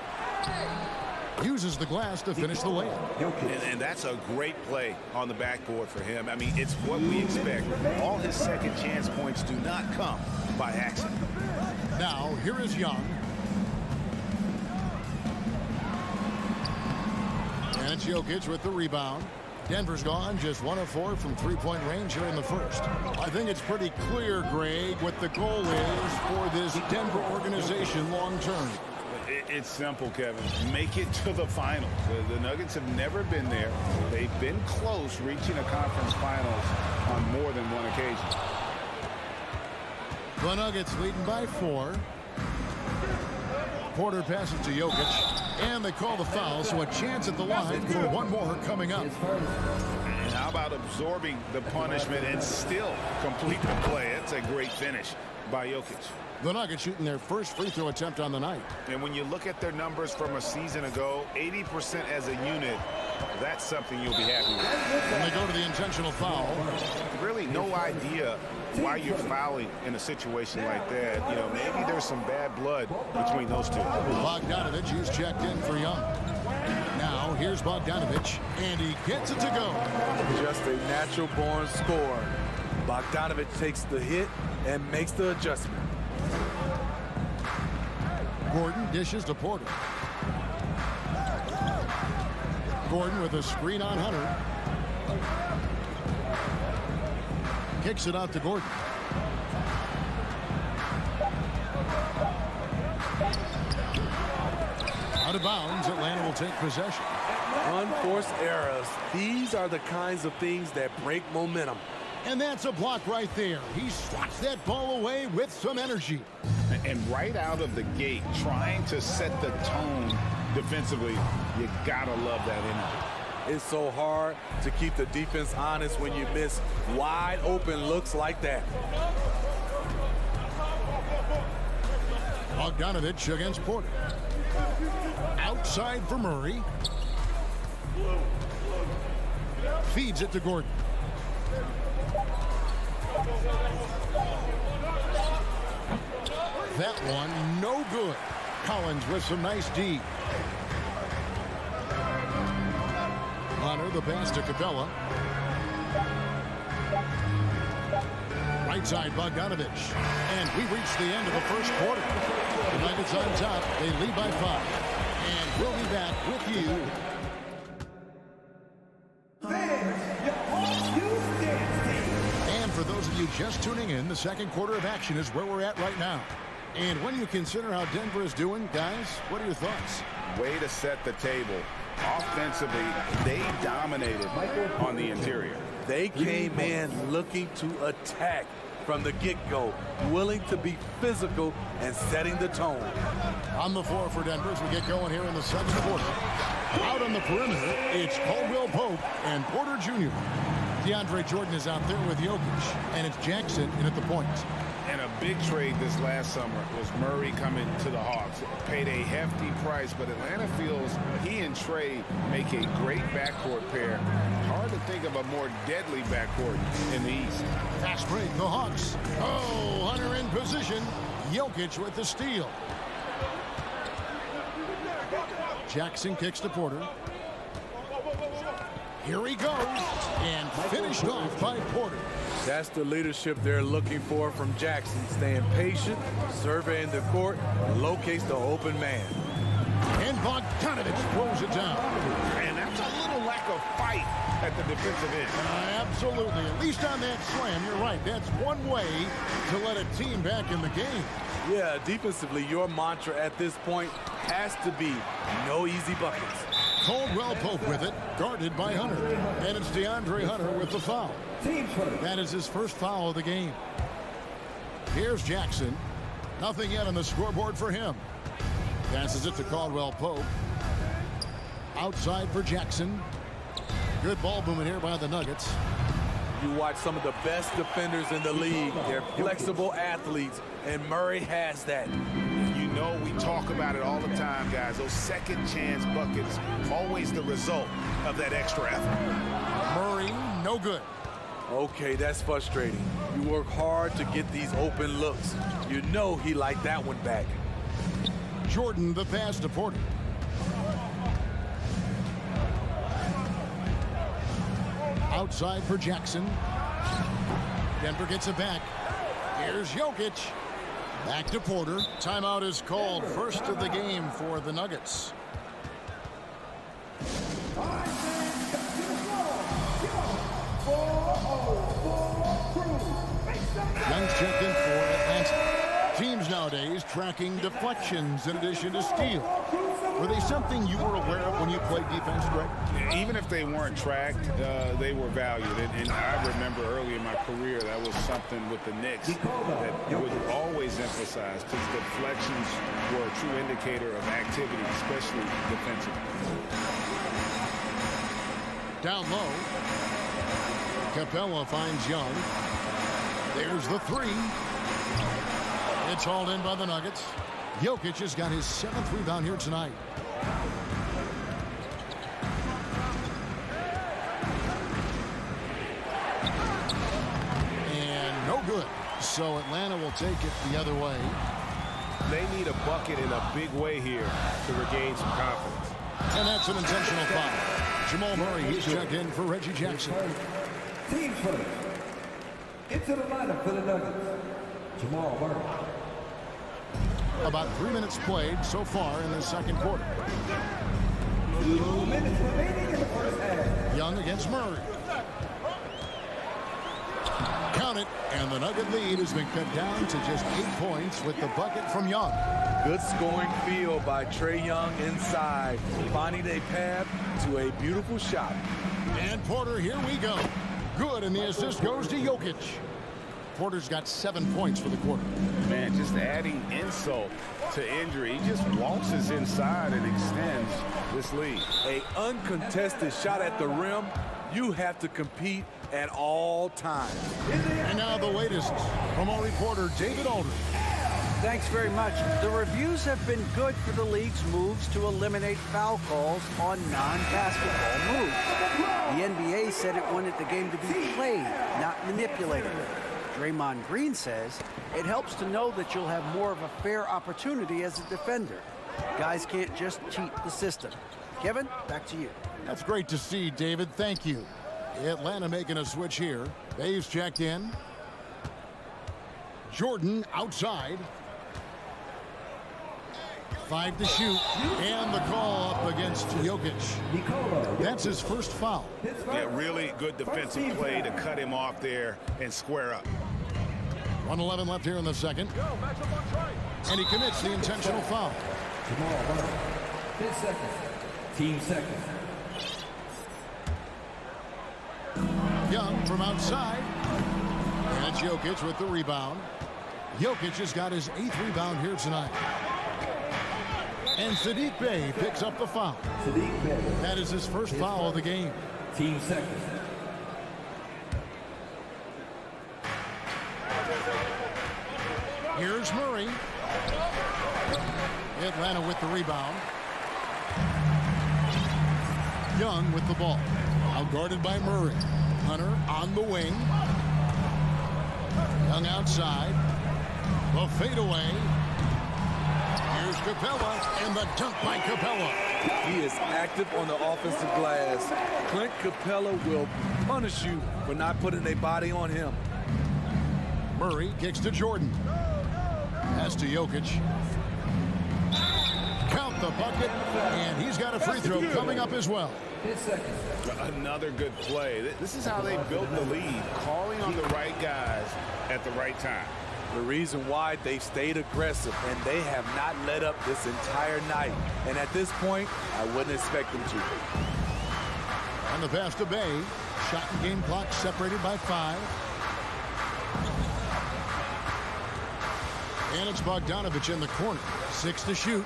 Uses the glass to finish the layup. And that's a great play on the backboard for him. I mean, it's what we expect. All his second chance points do not come by accident. Now, here is Young. And it's Jokic with the rebound. Denver's gone just 1 of 4 from three-point range here in the first. I think it's pretty clear, Greg, what the goal is for this Denver organization long term. It's simple, Kevin. Make it to the finals. The Nuggets have never been there. They've been close reaching a conference finals on more than one occasion. The Nuggets leading by 4. Porter passes to Jokic. And they call the foul, so a chance at the line for one more coming up. And how about absorbing the punishment and still complete the play? It's a great finish by Jokic. The Nuggets shooting their first free throw attempt on the night. And when you look at their numbers from a season ago, 80% as a unit, that's something you'll be happy with. When they go to the intentional foul. Really no idea why you're fouling in a situation like that. You know, maybe there's some bad blood between those two. Bogdanovich is checked in for Young. Now here's Bogdanovich, and he gets it to go. Just a natural-born scorer. Bogdanovich takes the hit and makes the adjustment. Gordon dishes to Porter. Gordon with a screen on Hunter. Kicks it out to Gordon. Out of bounds, Atlanta will take possession. Unforced errors. These are the kinds of things that break momentum. And that's a block right there. He swats that ball away with some energy. And right out of the gate, trying to set the tone defensively, you gotta love that energy. It's so hard to keep the defense honest when you miss wide open looks like that. Bogdanovich against Porter. Outside for Murray. Feeds it to Gordon. That one, no good. Collins with some nice D. Hunter, the pass to Capella. Right side, Bogdanovich. And we reach the end of the first quarter. The Nuggets on top. They lead by 5. And we'll be back with you. And for those of you just tuning in, the second quarter of action is where we're at right now. And when you consider how Denver is doing, guys, what are your thoughts? Way to set the table. Offensively, they dominated on the interior. They came in looking to attack from the get-go, willing to be physical and setting the tone. On the floor for Denver as we get going here in the second quarter. Out on the perimeter, it's Caldwell Pope and Porter Jr. DeAndre Jordan is out there with Jokic, and it's Jackson in at the point. And a big trade this last summer was Murray coming to the Hawks. Paid a hefty price, but Atlanta feels he and Trey make a great backcourt pair. Hard to think of a more deadly backcourt in the East. Fast break, the Hawks. Oh, Hunter in position. Jokic with the steal. Jackson kicks to Porter. Here he goes, and finished off by Porter. That's the leadership they're looking for from Jackson. Staying patient, surveying the court, locates the open man. And Bogdanovich throws it down. And that's a little lack of fight at the defensive end. Absolutely. At least on that slam, you're right. That's one way to let a team back in the game. Yeah, defensively, your mantra at this point has to be no easy buckets. Caldwell Pope with it, guarded by Hunter. And it's DeAndre Hunter with the foul. That is his first foul of the game. Here's Jackson. Nothing yet on the scoreboard for him. Passes it to Caldwell Pope. Outside for Jackson. Good ball movement here by the Nuggets. You watch some of the best defenders in the league. They're flexible athletes, and Murray has that. You know we talk about it all the time, guys. Those second chance buckets, always the result of that extra effort. Murray, no good. Okay, that's frustrating. You work hard to get these open looks. You know he liked that one back. Jordan, the pass to Porter. Outside for Jackson. Denver gets it back. Here's Jokic. Back to Porter. Timeout is called. First of the game for the Nuggets. Young's checked in for Atlanta. Teams nowadays tracking deflections in addition to steal. Were they something you were aware of when you played defense, Greg? Even if they weren't tracked, they were valued. And I remember early in my career, that was something with the Knicks that was always emphasized, because deflections were a true indicator of activity, especially defensively. Down low. Capella finds Young. There's the three. It's hauled in by the Nuggets. Jokic has got his 7th rebound here tonight. And no good. So Atlanta will take it the other way. They need a bucket in a big way here to regain some confidence. And that's an intentional foul. Jamal Murray, he's checked in for Reggie Jackson. Team first. Into the lineup for the Nuggets, Jamal Murray. About 3 minutes played so far in the second quarter. 2 minutes remaining in the first half. Young against Murray. Count it, and the Nugget lead has been cut down to just 8 points with the bucket from Young. Good scoring field by Trae Young inside, finding a path to a beautiful shot. And Porter, here we go. Good, and the assist goes to Jokic. Porter's got 7 points for the quarter. Man, just adding insult to injury. He just waltzes inside and extends this lead. An uncontested shot at the rim. You have to compete at all times. And now the latest from our reporter, David Aldridge. Thanks very much. The reviews have been good for the league's moves to eliminate foul calls on non-basketball moves. The NBA said it wanted the game to be played, not manipulated. Draymond Green says it helps to know that you'll have more of a fair opportunity as a defender. Guys can't just cheat the system. Kevin, back to you. That's great to see, David. Thank you. Atlanta making a switch here. Dave's checked in. Jordan outside. 5 to shoot. And the call up against Jokic. That's his first foul. Yeah, really good defensive play to cut him off there and square up. 1:11 left here in the second. And he commits the intentional foul. Jamal Murray. 10 seconds. Team second. Young from outside. And Jokic with the rebound. Jokic has got his 8th rebound here tonight. And Sadiq Bey picks up the foul. Sadiq Bey. That is his first foul of the game. Team second. Here's Murray. Atlanta with the rebound. Young with the ball. Out guarded by Murray. Hunter on the wing. Young outside. The fadeaway. Here's Capella, and the dunk by Capella. He is active on the offensive glass. Clint Capella will punish you for not putting a body on him. Murray kicks to Jordan. Pass to Jokic. Count the bucket, and he's got a free throw coming up as well. 10 seconds. Another good play. This is how they built the lead, calling on the right guys at the right time. The reason why they stayed aggressive, and they have not let up this entire night. And at this point, I wouldn't expect them to. On the pass to Bey. Shot and game clock separated by 5. And it's Bogdanovich in the corner. 6 to shoot.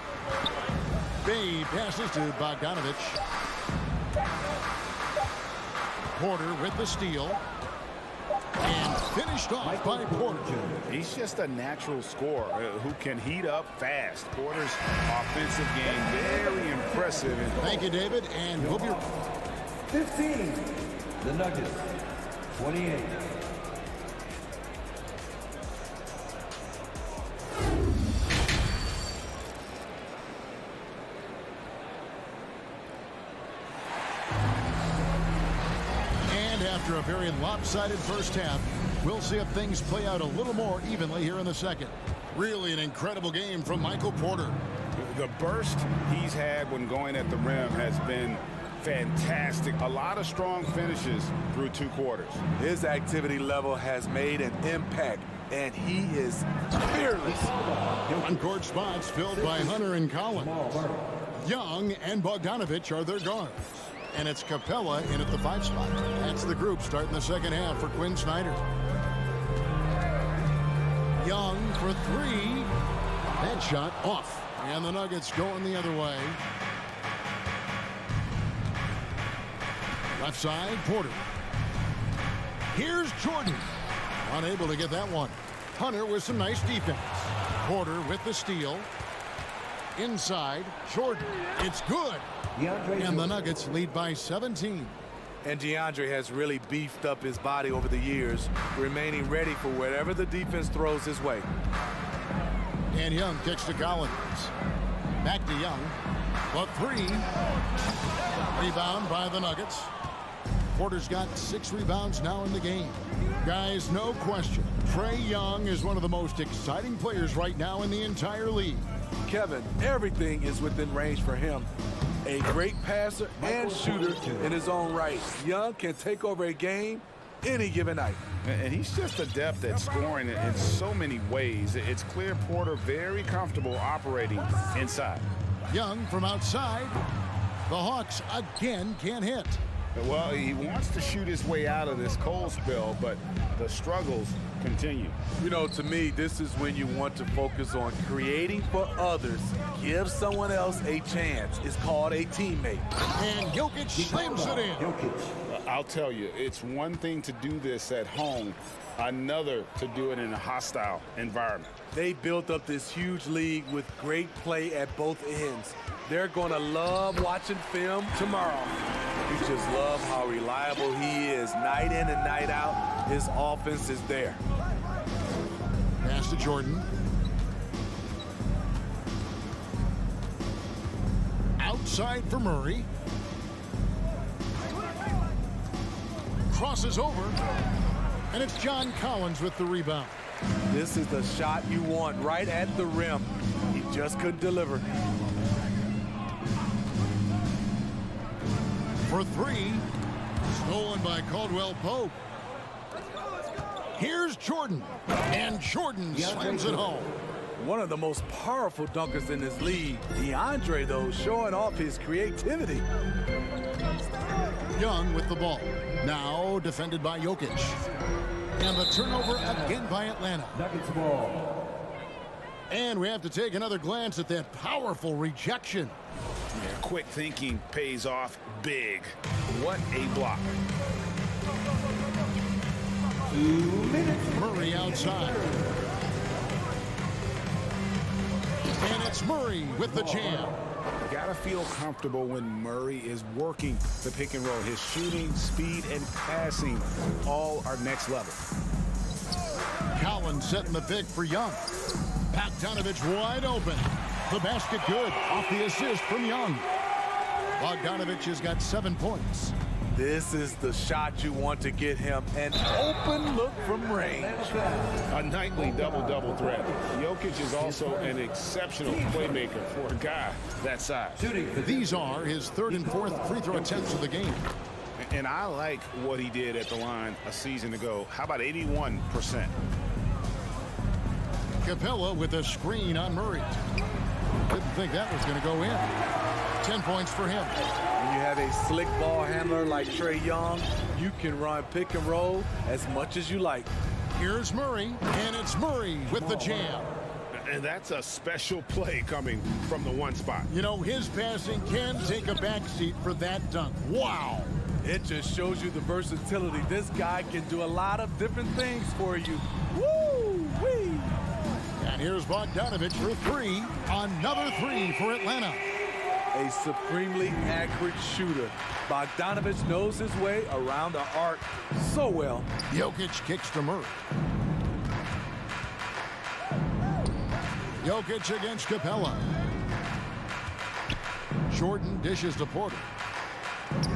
Bey passes to Bogdanovich. Porter with the steal. And finished off by Porter. He's just a natural scorer who can heat up fast. Porter's offensive game very impressive. Thank you, David. And we'll be 15. The Nuggets. 28. After a very lopsided first half, we'll see if things play out a little more evenly here in the second. Really an incredible game from Michael Porter. The burst he's had when going at the rim has been fantastic. A lot of strong finishes through 2 quarters. His activity level has made an impact, and he is fearless. On-court spots filled by Hunter and Collins. Young and Bogdanovich are their guards. And it's Capella in at the 5 spot. That's the group starting the second half for Quinn Snyder. Young for 3. That shot off. And the Nuggets going the other way. Left side, Porter. Here's Jordan. Unable to get that one. Hunter with some nice defense. Porter with the steal. Inside, Jordan. It's good. And the Nuggets lead by 17. And DeAndre has really beefed up his body over the years, remaining ready for whatever the defense throws his way. And Young kicks to Collins. Back to Young. The three. Rebound by the Nuggets. Porter's got 6 rebounds now in the game. Guys, no question, Trae Young is one of the most exciting players right now in the entire league. Kevin, everything is within range for him. A great passer and shooter in his own right. Young can take over a game any given night. And he's just adept at scoring in so many ways. It's clear Porter very comfortable operating inside. Young from outside. The Hawks again can't hit. Well, he wants to shoot his way out of this cold spell, but the struggles continue. You know, to me, this is when you want to focus on creating for others. Give someone else a chance. It's called a teammate. And Jokic slams it in. I'll tell you, it's one thing to do this at home, another to do it in a hostile environment. They built up this huge league with great play at both ends. They're going to love watching film tomorrow. You just love how reliable he is night in and night out. His offense is there. Pass to Jordan. Outside for Murray. Crosses over. And it's John Collins with the rebound. This is the shot you want right at the rim. He just couldn't deliver. For three. Stolen by Caldwell Pope. Here's Jordan. And Jordan slams it home. One of the most powerful dunkers in this league. DeAndre, though, showing off his creativity. Young with the ball. Now defended by Jokic. And the turnover again by Atlanta. Nuggets ball. And we have to take another glance at that powerful rejection. Yeah, quick thinking pays off big. What a block. 2 minutes. Murray outside. And it's Murray with the jam. You gotta feel comfortable when Murray is working the pick and roll. His shooting, speed, and passing all are next level. Collins setting the pick for Young. Bogdanovich wide open. The basket good off the assist from Young. Bogdanovich has got 7 points. This is the shot you want to get him. An open look from range. A nightly double-double threat. Jokic is also an exceptional playmaker for a guy that size. These are his 3rd and 4th free throw attempts of the game. And I like what he did at the line a season ago. How about 81%? Capella with a screen on Murray. Didn't think that was going to go in. 10 points for him. When you have a slick ball handler like Trae Young, you can run pick and roll as much as you like. Here's Murray, and it's Murray with the jam. And that's a special play coming from the one spot. You know, his passing can take a backseat for that dunk. Wow. It just shows you the versatility. This guy can do a lot of different things for you. Woo-wee! And here's Bogdanovich for 3. Another 3 for Atlanta. A supremely accurate shooter. Bogdanovich knows his way around the arc so well. Jokic kicks to Murray. Jokic against Capella. Jordan dishes to Porter.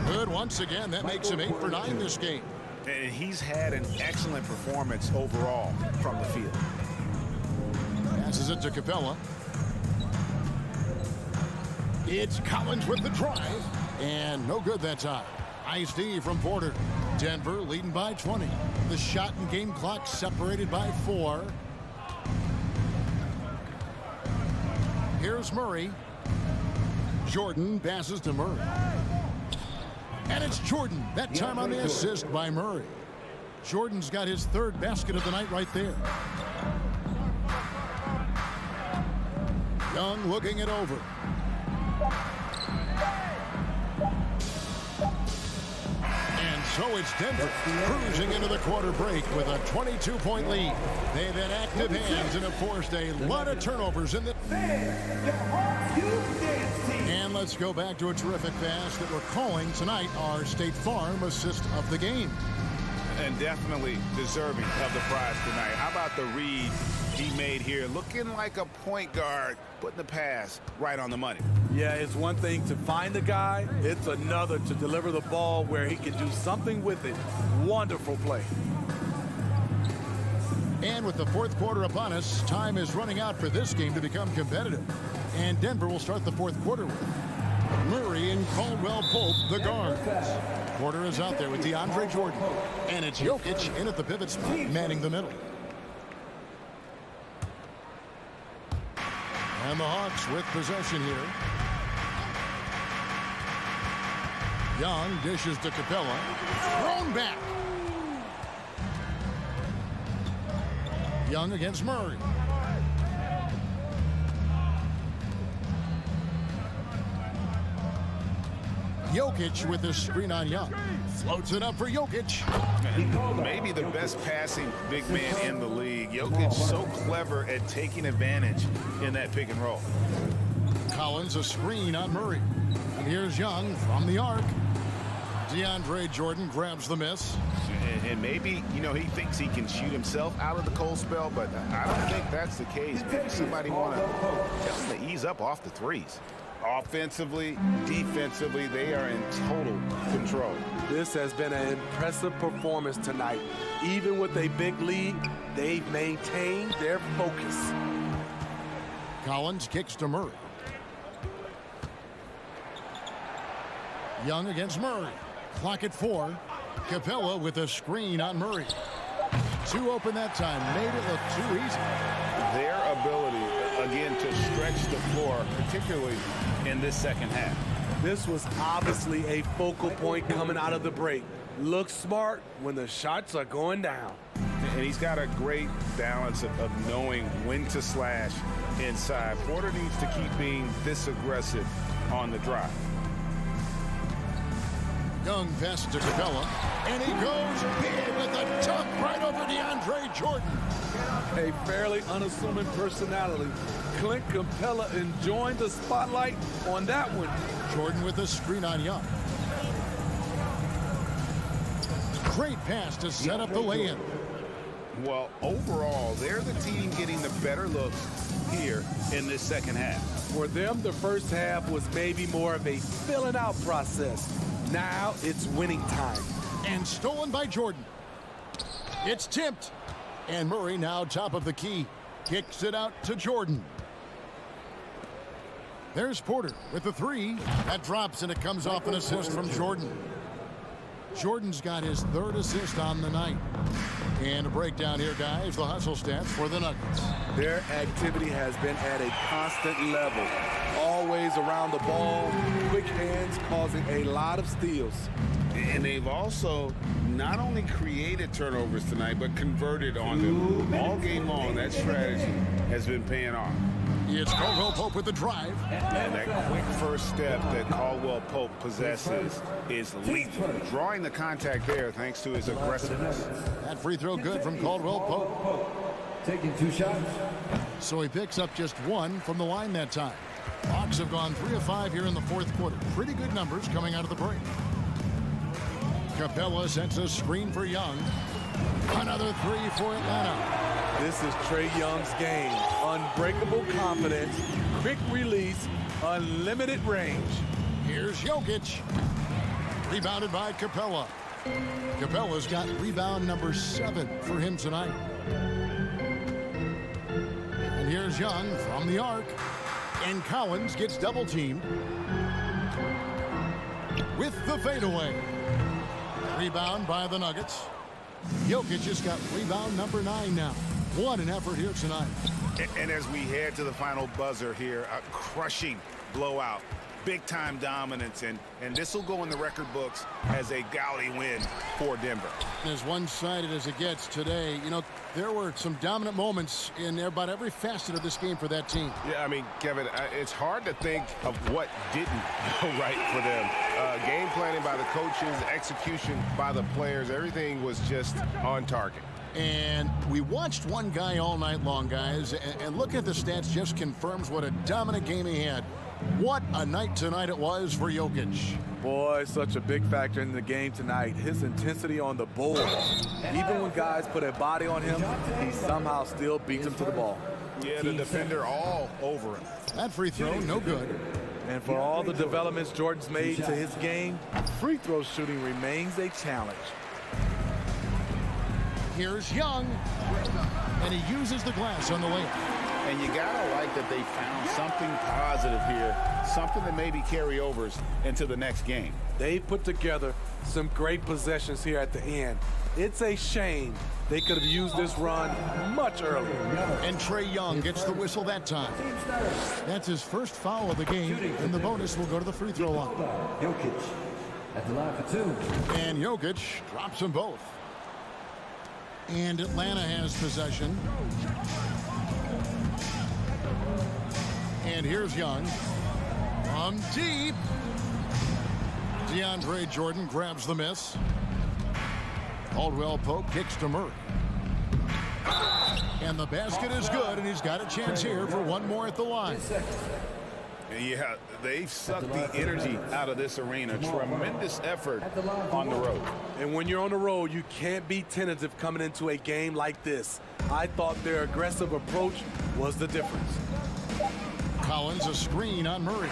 Good once again. That makes him 8 for 9 this game. And he's had an excellent performance overall from the field. Passes it to Capella. It's Collins with the drive. And no good that time. Nice D from Porter. Denver leading by 20. The shot and game clock separated by 4. Here's Murray. Jordan passes to Murray. And it's Jordan, that time on the assist by Murray. Jordan's got his 3rd basket of the night right there. Young looking it over. And so it's Denver cruising into the quarter break with a 22-point lead. They've had active hands and have forced a lot of turnovers in the... And let's go back to a terrific pass that we're calling tonight our State Farm assist of the game. And definitely deserving of the prize tonight. How about the read he made here? Looking like a point guard, putting the pass right on the money. Yeah, it's one thing to find the guy. It's another to deliver the ball where he can do something with it. Wonderful play. And with the fourth quarter upon us, time is running out for this game to become competitive. And Denver will start the fourth quarter with Murray and Caldwell Pope, the guards. Porter is out there with DeAndre Jordan. And it's Jokic in at the pivot spot, manning the middle. And the Hawks with possession here. Young dishes to Capella. Thrown back. Young against Murray. Jokic with his screen on Young. Floats it up for Jokic. Maybe the best passing big man in the league. Jokic so clever at taking advantage in that pick and roll. Collins a screen on Murray. And here's Young from the arc. DeAndre Jordan grabs the miss. And maybe, you know, he thinks he can shoot himself out of the cold spell, but I don't think that's the case. Maybe somebody want to tell him to ease up off the threes. Offensively, defensively, they are in total control. This has been an impressive performance tonight. Even with a big lead, they've maintained their focus. Collins kicks to Murray. Young against Murray. Clock at 4. Capella with a screen on Murray. Two open that time. Made it look too easy. Their ability, again, to stretch the floor, particularly in this second half. This was obviously a focal point coming out of the break. Looks smart when the shots are going down. And he's got a great balance of knowing when to slash inside. Porter needs to keep being this aggressive on the drive. Young passes to Capella, and he goes big with a tuck right over DeAndre Jordan. A fairly unassuming personality. Clint Capella enjoying the spotlight on that one. Jordan with a screen on Young. Great pass to set up the lay-in. Well, overall, they're the team getting the better looks here in this second half. For them, the first half was maybe more of a filling out process. Now it's winning time. And stolen by Jordan. It's tipped. And Murray now top of the key. Kicks it out to Jordan. There's Porter with the three. That drops and it comes off an assist from Jordan. Jordan's got his third assist on the night. And a breakdown here, guys. The hustle stats for the Nuggets. Their activity has been at a constant level. Always around the ball. Quick hands causing a lot of steals. And they've also not only created turnovers tonight, but converted on them all game long. That strategy has been paying off. It's Caldwell Pope with the drive. And that quick first step that Caldwell Pope possesses is lethal. Drawing the contact there thanks to his aggressiveness. That free throw good from Caldwell Pope. Taking 2 shots. So he picks up just one from the line that time. Hawks have gone 3 of 5 here in the fourth quarter. Pretty good numbers coming out of the break. Capella sets a screen for Young. Another three for Atlanta. This is Trae Young's game. Unbreakable confidence, quick release, unlimited range. Here's Jokic. Rebounded by Capella. Capella's got rebound number 7 for him tonight. And here's Young from the arc. And Collins gets double teamed with the fadeaway. Rebound by the Nuggets. Jokic has got rebound number 9 now. What an effort here tonight. And as we head to the final buzzer here, a crushing blowout. Big-time dominance, and this will go in the record books as a gaudy win for Denver. As one-sided as it gets today, you know, there were some dominant moments in about every facet of this game for that team. Yeah, I mean, Kevin, it's hard to think of what didn't go right for them. Game planning by the coaches, execution by the players, everything was just on target. And we watched one guy all night long, guys, and looking at the stats just confirms what a dominant game he had. What a night tonight it was for Jokic. Boy, such a big factor in the game tonight. His intensity on the board. Even when guys put a body on him, he somehow still beats them to the ball. Yeah, the defender all over him. That free throw, no good. And for all the developments Jordan's made to his game, free throw shooting remains a challenge. Here's Young, and he uses the glass on the layup. And you gotta like that they found something positive here, something that maybe carry overs into the next game. They put together some great possessions here at the end. It's a shame they could have used this run much earlier. And Trae Young gets the whistle that time. That's his first foul of the game, and the bonus will go to the free throw line. Jokic at the line for 2. And Jokic drops them both. And Atlanta has possession. And here's Young. From deep. DeAndre Jordan grabs the miss. Caldwell Pope kicks to Murray. And the basket is good, and he's got a chance here for one more at the line. Yeah, they've sucked the energy out of this arena. Tremendous effort on the road. And when you're on the road, you can't be tentative coming into a game like this. I thought their aggressive approach was the difference. Collins, a screen on Murray.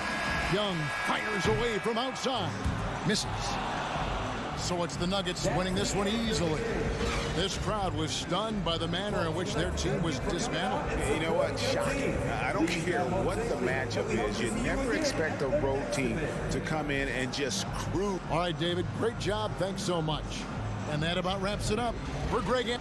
Young fires away from outside. Misses. So it's the Nuggets winning this one easily. This crowd was stunned by the manner in which their team was dismantled. You know what? Shocking. I don't care what the matchup is. You never expect a road team to come in and just cruise. All right, David, great job. Thanks so much. And that about wraps it up for Greg.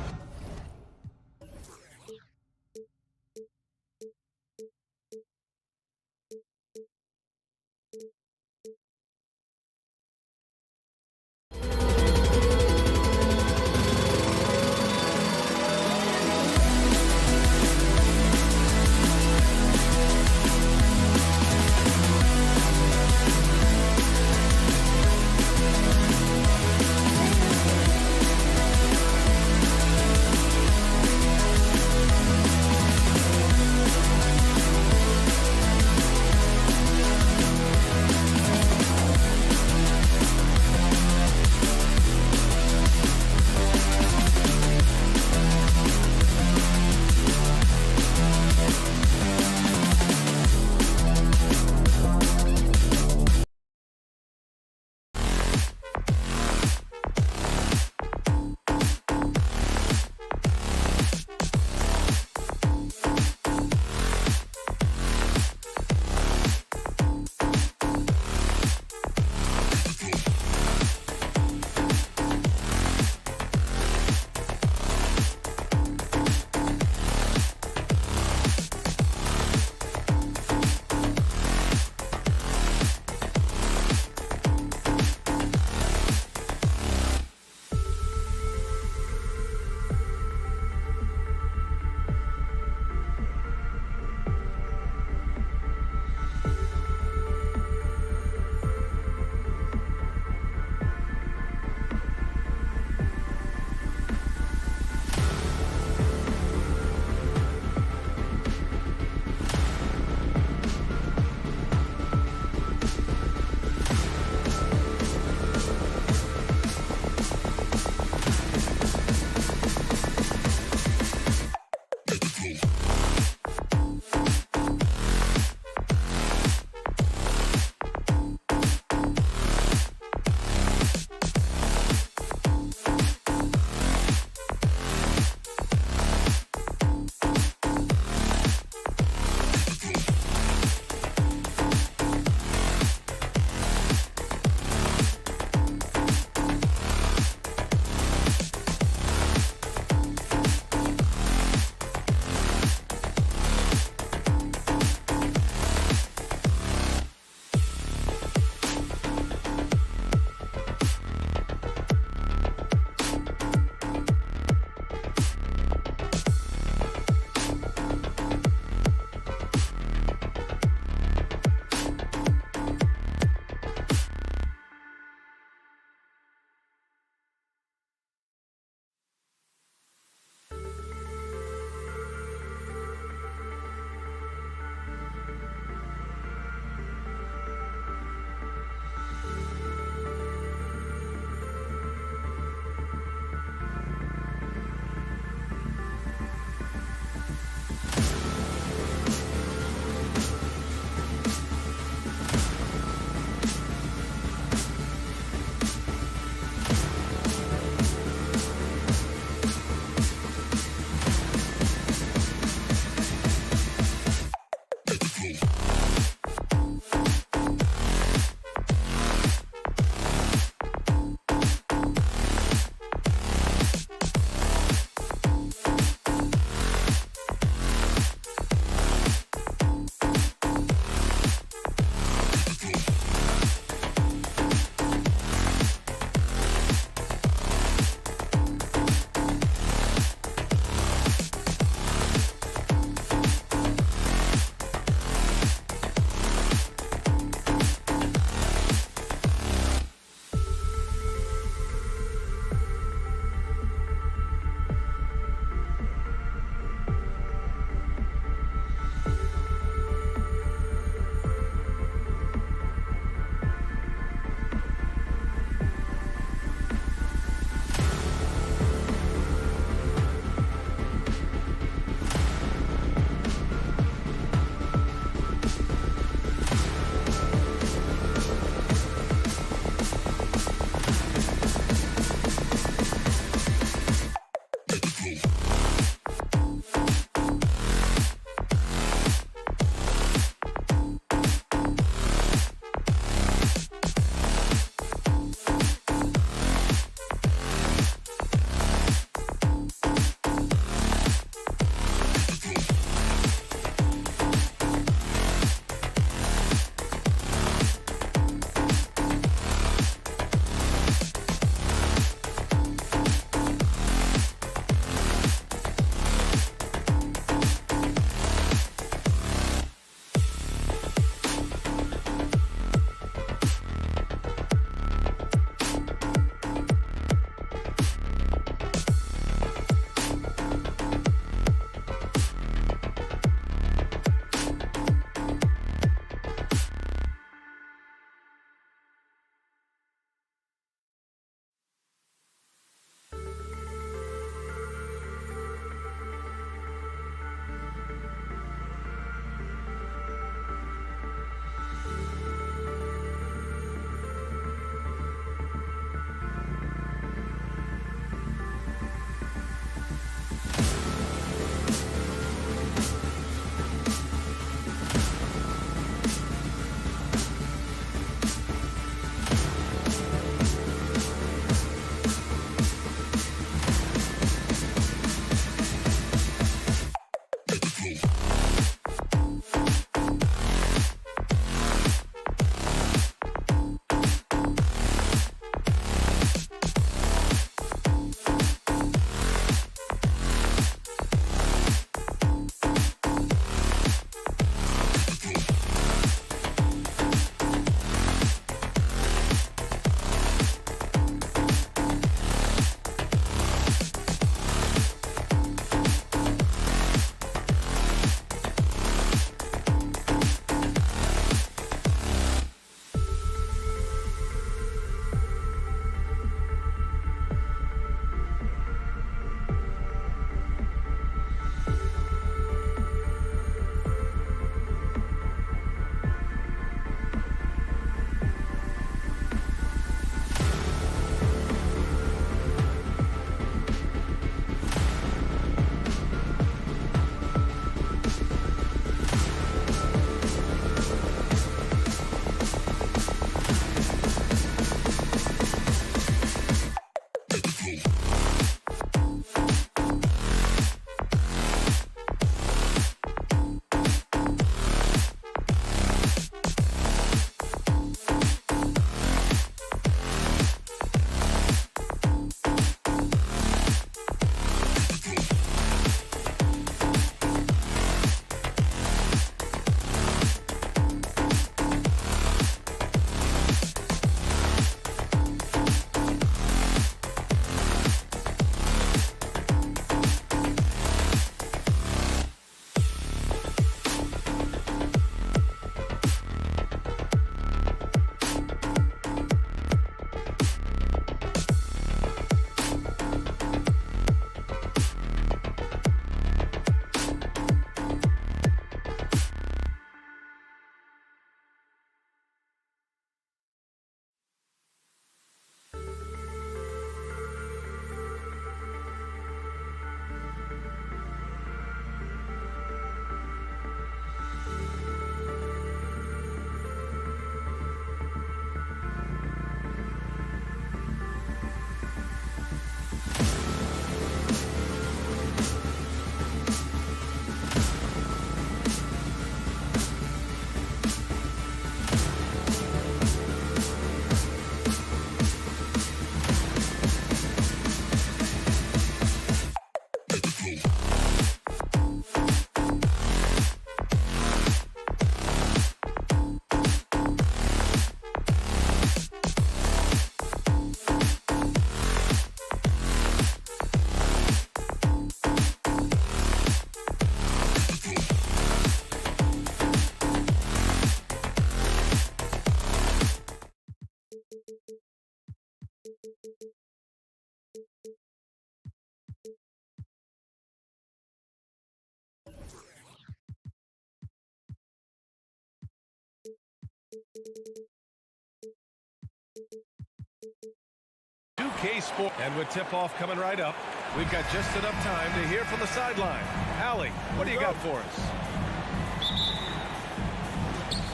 2K Sport. And with tip-off coming right up, we've got just enough time to hear from the sideline. Allie, what do you got for us?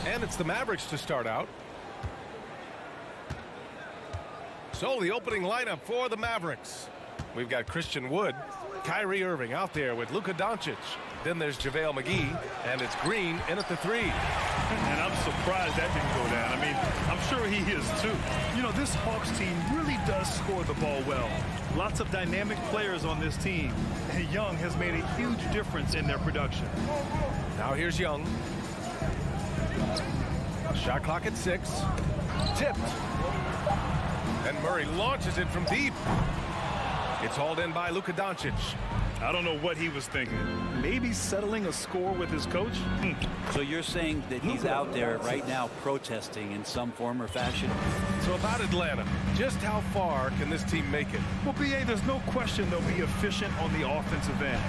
And it's the Mavericks to start out. So the opening lineup for the Mavericks. We've got Christian Wood, Kyrie Irving out there with Luka Doncic. Then there's JaVale McGee, and it's Green in at the 3. And I'm surprised that didn't go down. I mean, I'm sure he is too. You know, this Hawks team really does score the ball well. Lots of dynamic players on this team. And Young has made a huge difference in their production. Now here's Young. Shot clock at 6. Tipped. And Murray launches it from deep. It's hauled in by Luka Doncic. I don't know what he was thinking. Maybe settling a score with his coach? So you're saying that he's out there right now protesting in some form or fashion? So about Atlanta, just how far can this team make it? Well, BA, there's no question they'll be efficient on the offensive end.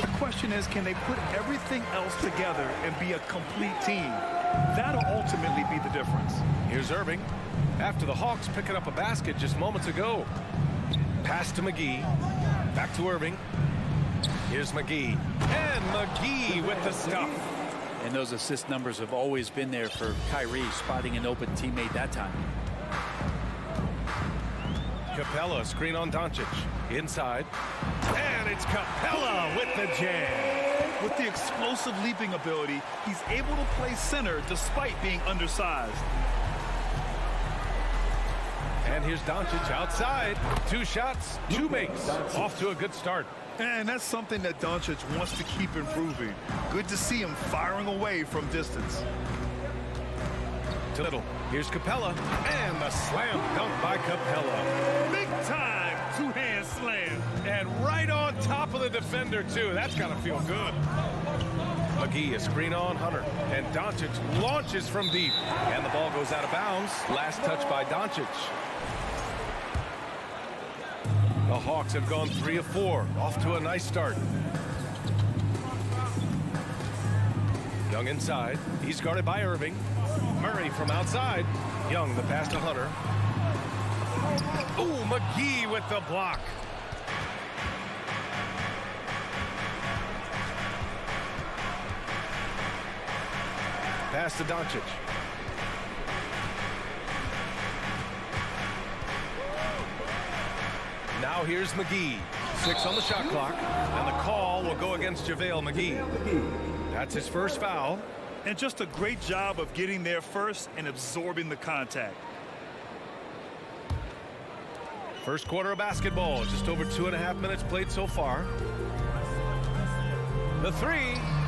The question is, can they put everything else together and be a complete team? That'll ultimately be the difference. Here's Irving. After the Hawks picking up a basket just moments ago. Pass to McGee. Back to Irving. Here's McGee. And McGee with the stuff. And those assist numbers have always been there for Kyrie, spotting an open teammate that time. Capella, screen on Doncic. Inside. And it's Capella with the jam. With the explosive leaping ability, he's able to play center despite being undersized. And here's Doncic outside. 2 shots, 2 makes. Off to a good start. And that's something that Doncic wants to keep improving. Good to see him firing away from distance. To Little. Here's Capella. And the slam dunk by Capella. Big time two-hand slam. And right on top of the defender, too. That's got to feel good. McGee, a screen on Hunter. And Doncic launches from deep. And the ball goes out of bounds. Last touch by Doncic. The Hawks have gone 3 of 4. Off to a nice start. Young inside. He's guarded by Irving. Murray from outside. Young, the pass to Hunter. Ooh, McGee with the block. Pass to Doncic. Now here's McGee. 6 on the shot clock. And the call will go against JaVale McGee. That's his first foul. And just a great job of getting there first and absorbing the contact. First quarter of basketball. Just over 2.5 minutes played so far. The 3.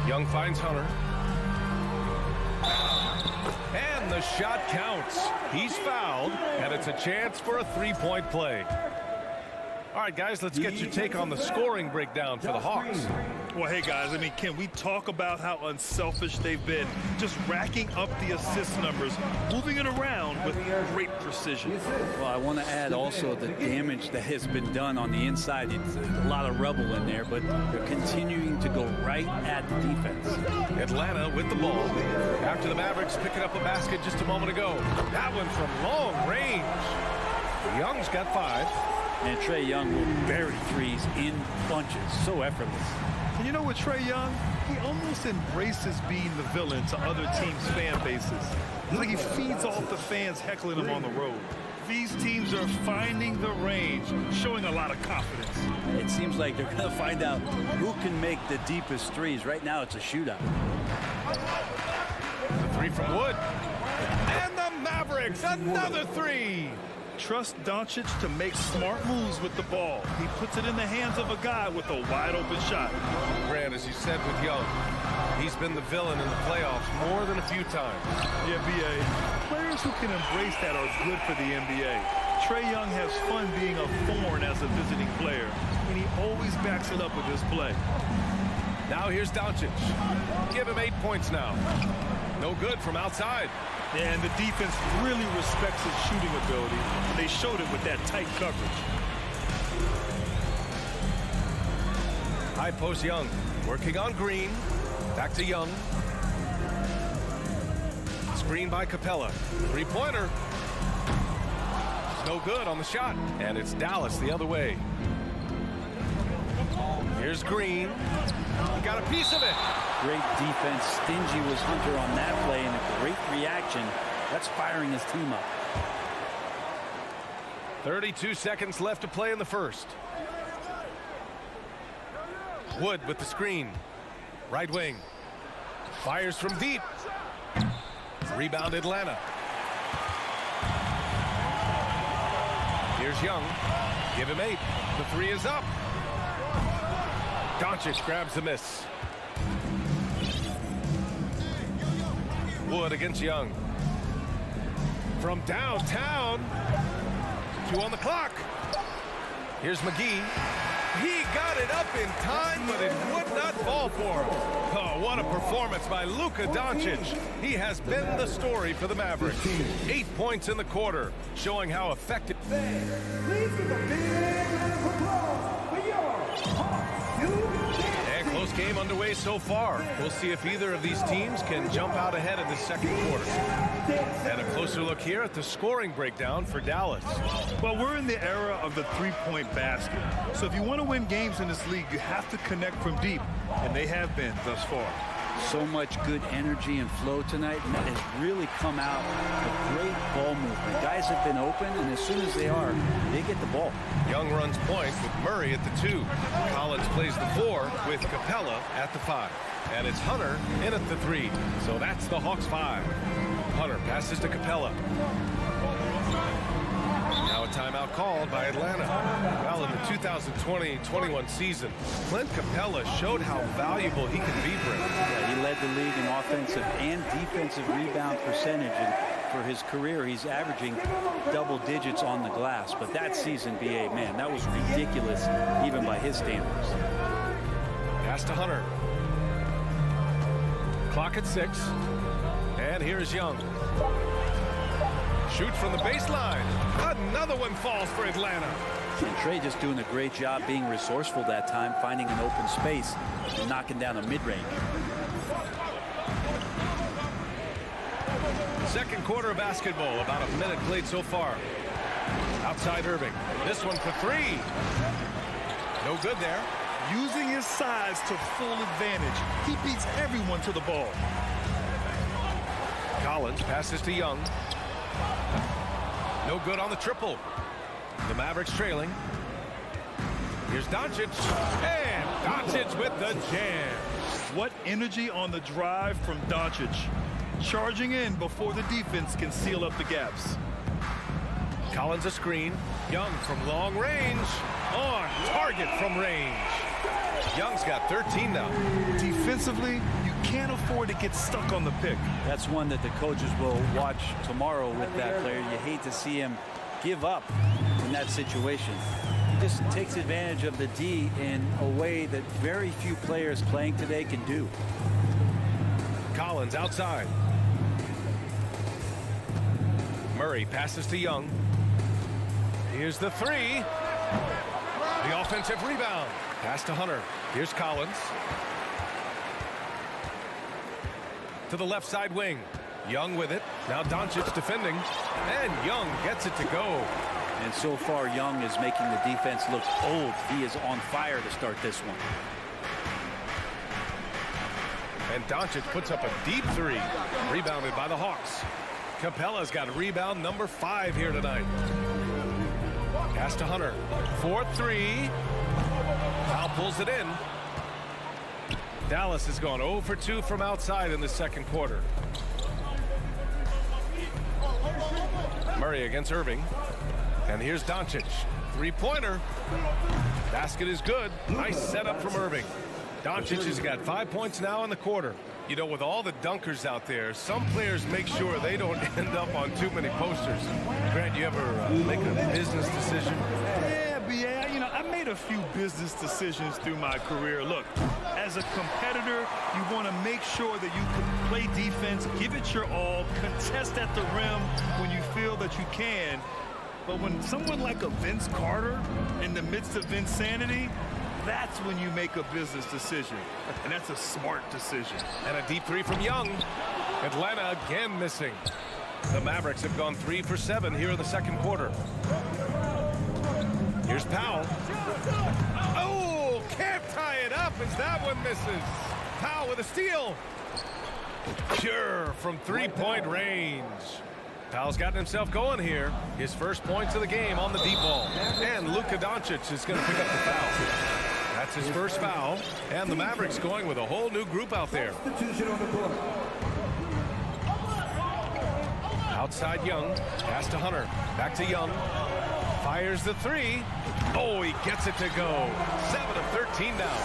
Young finds Hunter. And the shot counts. He's fouled, and it's a chance for a 3-point play. All right, guys, let's get your take on the scoring breakdown for the Hawks. Well, hey, guys, I mean, can we talk about how unselfish they've been? Just racking up the assist numbers, moving it around with great precision. Well, I want to add also the damage that has been done on the inside. It's a lot of rubble in there, but they're continuing to go right at the defense. Atlanta with the ball. After the Mavericks picking up a basket just a moment ago. That one from long range. Young's got 5. And Trae Young will bury threes in bunches. So effortless. And you know what, Trae Young? He almost embraces being the villain to other teams' fan bases. It's like he feeds off the fans heckling him on the road. These teams are finding the range, showing a lot of confidence. It seems like they're going to find out who can make the deepest threes. Right now, it's a shootout. The 3 from Wood. And the Mavericks, another 3. Trust Doncic to make smart moves with the ball. He puts it in the hands of a guy with a wide-open shot. Grant, as you said with Young, he's been the villain in the playoffs more than a few times. Yeah, B.A. Players who can embrace that are good for the NBA. Trae Young has fun being a thorn as a visiting player, and he always backs it up with his play. Now here's Doncic. Give him 8 points now. No good from outside. And the defense really respects his shooting ability. They showed it with that tight coverage. High post Young. Working on Green. Back to Young. Screen by Capella. Three-pointer. No good on the shot. And it's Dallas the other way. Here's Green. He got a piece of it. Great defense. Stingy was Hunter on that play, and a great reaction. That's firing his team up. 32 seconds left to play in the first. Wood with the screen. Right wing. Fires from deep. Rebound Atlanta. Here's Young. Give him 8. The 3 is up. Doncic grabs the miss. Wood against Young. From downtown. 2 on the clock. Here's McGee. He got it up in time, but it would not fall for him. Oh, what a performance by Luka Doncic. He has been the story for the Mavericks. 8 points in the quarter, showing how effective. Please give a big round of applause for your And close game underway so far. We'll see if either of these teams can jump out ahead in the second quarter. And a closer look here at the scoring breakdown for Dallas. Well, we're in the era of the three-point basket. So if you want to win games in this league, you have to connect from deep. And they have been thus far. So much good energy and flow tonight, and that has really come out of great ball movement. Guys have been open, and as soon as they are, they get the ball. Young runs point with Murray at the 2. Collins plays the 4 with Capella at the 5. And it's Hunter in at the 3. So that's the Hawks 5. Hunter passes to Capella. Now a timeout called by Atlanta. Well, in the 2020-21 season, Clint Capella showed how valuable he can be, Brent. Yeah, he led the league in offensive and defensive rebound percentage, and for his career, he's averaging double digits on the glass. But that season, B.A., man, that was ridiculous, even by his standards. Pass to Hunter. Clock at 6. And here's Young. Shoot from the baseline. Another one falls for Atlanta. And Trae just doing a great job being resourceful that time, finding an open space and knocking down a mid-range. Second quarter of basketball, about a minute played so far. Outside Irving. This one for 3. No good there. Using his size to full advantage. He beats everyone to the ball. Collins passes to Young. No good on the triple. The Mavericks trailing. Here's Doncic. And Doncic with the jam. What energy on the drive from Doncic. Charging in before the defense can seal up the gaps. Collins a screen. Young from long range. On target from range. Young's got 13 now. Defensively, you can't afford to get stuck on the pick. That's one that the coaches will watch tomorrow with that player. You hate to see him give up in that situation. He just takes advantage of the D in a way that very few players playing today can do. Collins outside. Murray passes to Young. Here's the 3. The offensive rebound. Pass to Hunter. Here's Collins. To the left side wing. Young with it. Now Doncic defending. And Young gets it to go. And so far, Young is making the defense look old. He is on fire to start this one. And Doncic puts up a deep 3. Rebounded by the Hawks. Capella's got rebound number 5 here tonight. Pass to Hunter. 4-3. Foul pulls it in. Dallas has gone 0 for 2 from outside in the second quarter. Murray against Irving. And here's Doncic. Three-pointer. Basket is good. Nice setup from Irving. Doncic has got 5 points now in the quarter. You know, with all the dunkers out there, some players make sure they don't end up on too many posters. Grant, you ever make a business decision? Yeah, B.A., you know, I made a few business decisions through my career. Look, as a competitor, you want to make sure that you can play defense, give it your all, contest at the rim when you feel that you can. But when someone like a Vince Carter in the midst of insanity, that's when you make a business decision. And that's a smart decision. And a deep three from Young. Atlanta again missing. The Mavericks have gone 3 for 7 here in the second quarter. Here's Powell. Oh, can't tie it up as that one misses. Powell with a steal. Sure, from three-point range. Powell's gotten himself going here. His first points of the game on the deep ball. And Luka Doncic is going to pick up the foul. That's his first foul. And the Mavericks going with a whole new group out there. Outside Young. Pass to Hunter. Back to Young. Fires the three. Oh, he gets it to go. 7 of 13 now.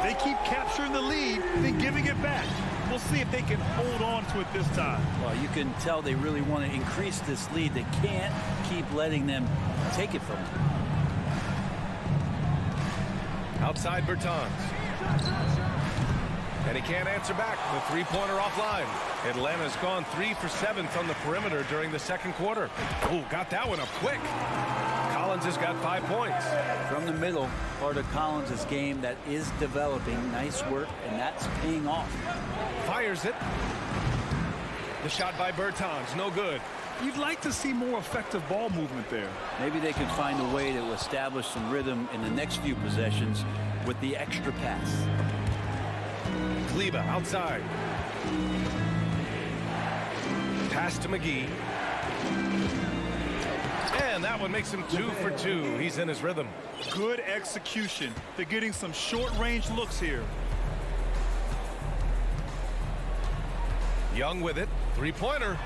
They keep capturing the lead, then giving it back. We'll see if they can hold on to it this time. Well, you can tell they really want to increase this lead. They can't keep letting them take it from them. Outside Bertans. And he can't answer back. The three-pointer offline. Atlanta's gone 3 for 7 from the perimeter during the second quarter. Oh, got that one up quick. Collins has got 5 points. From the middle, part of Collins' game that is developing. Nice work, and that's paying off. Fires it. The shot by Bertans, no good. You'd like to see more effective ball movement there. Maybe they can find a way to establish some rhythm in the next few possessions with the extra pass. Kleber outside. Pass to McGee. And that one makes him 2 for 2. He's in his rhythm. Good execution. They're getting some short-range looks here. Young with it. Three-pointer.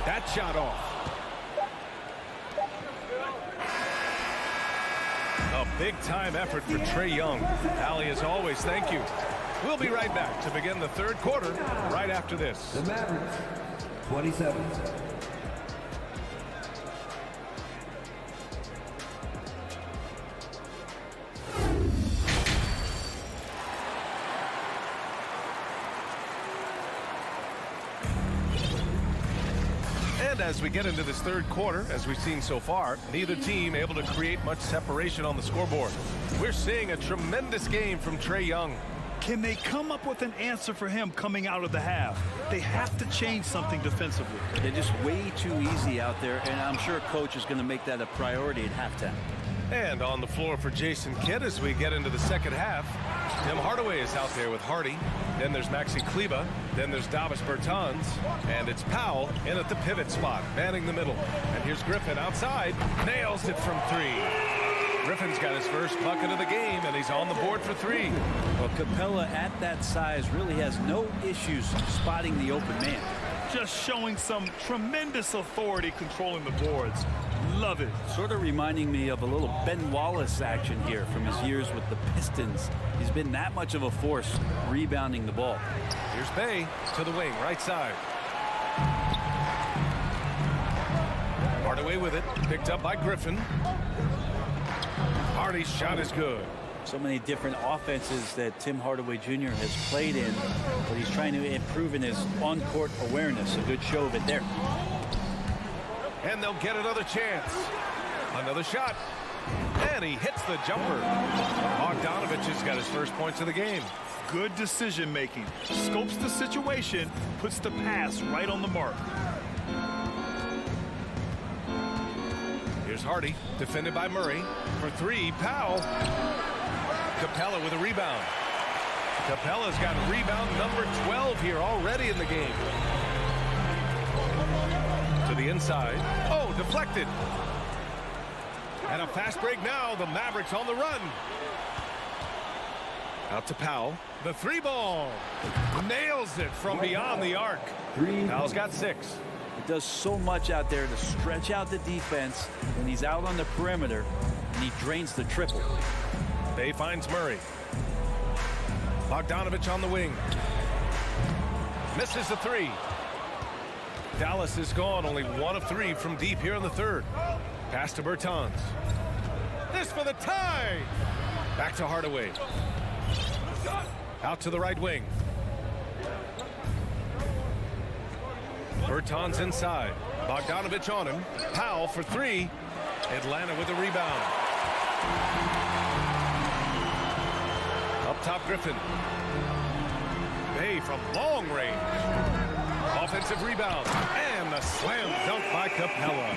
That shot off. A big-time effort for Trae Young. Allie, as always, thank you. We'll be right back to begin the third quarter right after this. The Mavericks, 27. And as we get into this third quarter, as we've seen so far, neither team able to create much separation on the scoreboard. We're seeing a tremendous game from Trae Young. Can they come up with an answer for him coming out of the half? They have to change something defensively. They're just way too easy out there, and I'm sure coach is going to make that a priority at halftime. And on the floor for Jason Kidd as we get into the second half, Tim Hardaway is out there with Hardy. Then there's Maxi Kleber. Then there's Davis Bertans. And it's Powell in at the pivot spot, manning the middle. And here's Griffin outside. Nails it from 3. Griffin's got his first bucket of the game, and he's on the board for 3. Well, Capella at that size really has no issues spotting the open man. Just showing some tremendous authority controlling the boards. Love it. Sort of reminding me of a little Ben Wallace action here from his years with the Pistons. He's been that much of a force rebounding the ball. Here's Bay to the wing, right side. Hardaway with it, picked up by Griffin. Hardy's shot is good. So many different offenses that Tim Hardaway Jr. has played in, but he's trying to improve in his on-court awareness. A good show of it there. And they'll get another chance. Another shot. And he hits the jumper. Bogdanovich has got his first points of the game. Good decision making. Scopes the situation, puts the pass right on the mark. Here's Hardy, defended by Murray. For 3, Powell. Capella with a rebound. Capella's got rebound number 12 here already in the game. To the inside. Oh, deflected. And a fast break now. The Mavericks on the run. Out to Powell. The 3 ball. Nails it from beyond the arc. Powell's got 6. It does so much out there to stretch out the defense when he's out on the perimeter, and he drains the triple. Bay finds Murray. Bogdanovich on the wing. Misses the three. Dallas is gone, only 1 of 3 from deep here in the third. Pass to Bertans. This for the tie! Back to Hardaway. Out to the right wing. Bertans inside. Bogdanovich on him. Powell for 3. Atlanta with a rebound. Up top, Griffin. Bay from long range. Offensive rebound. And a slam dunk by Capella.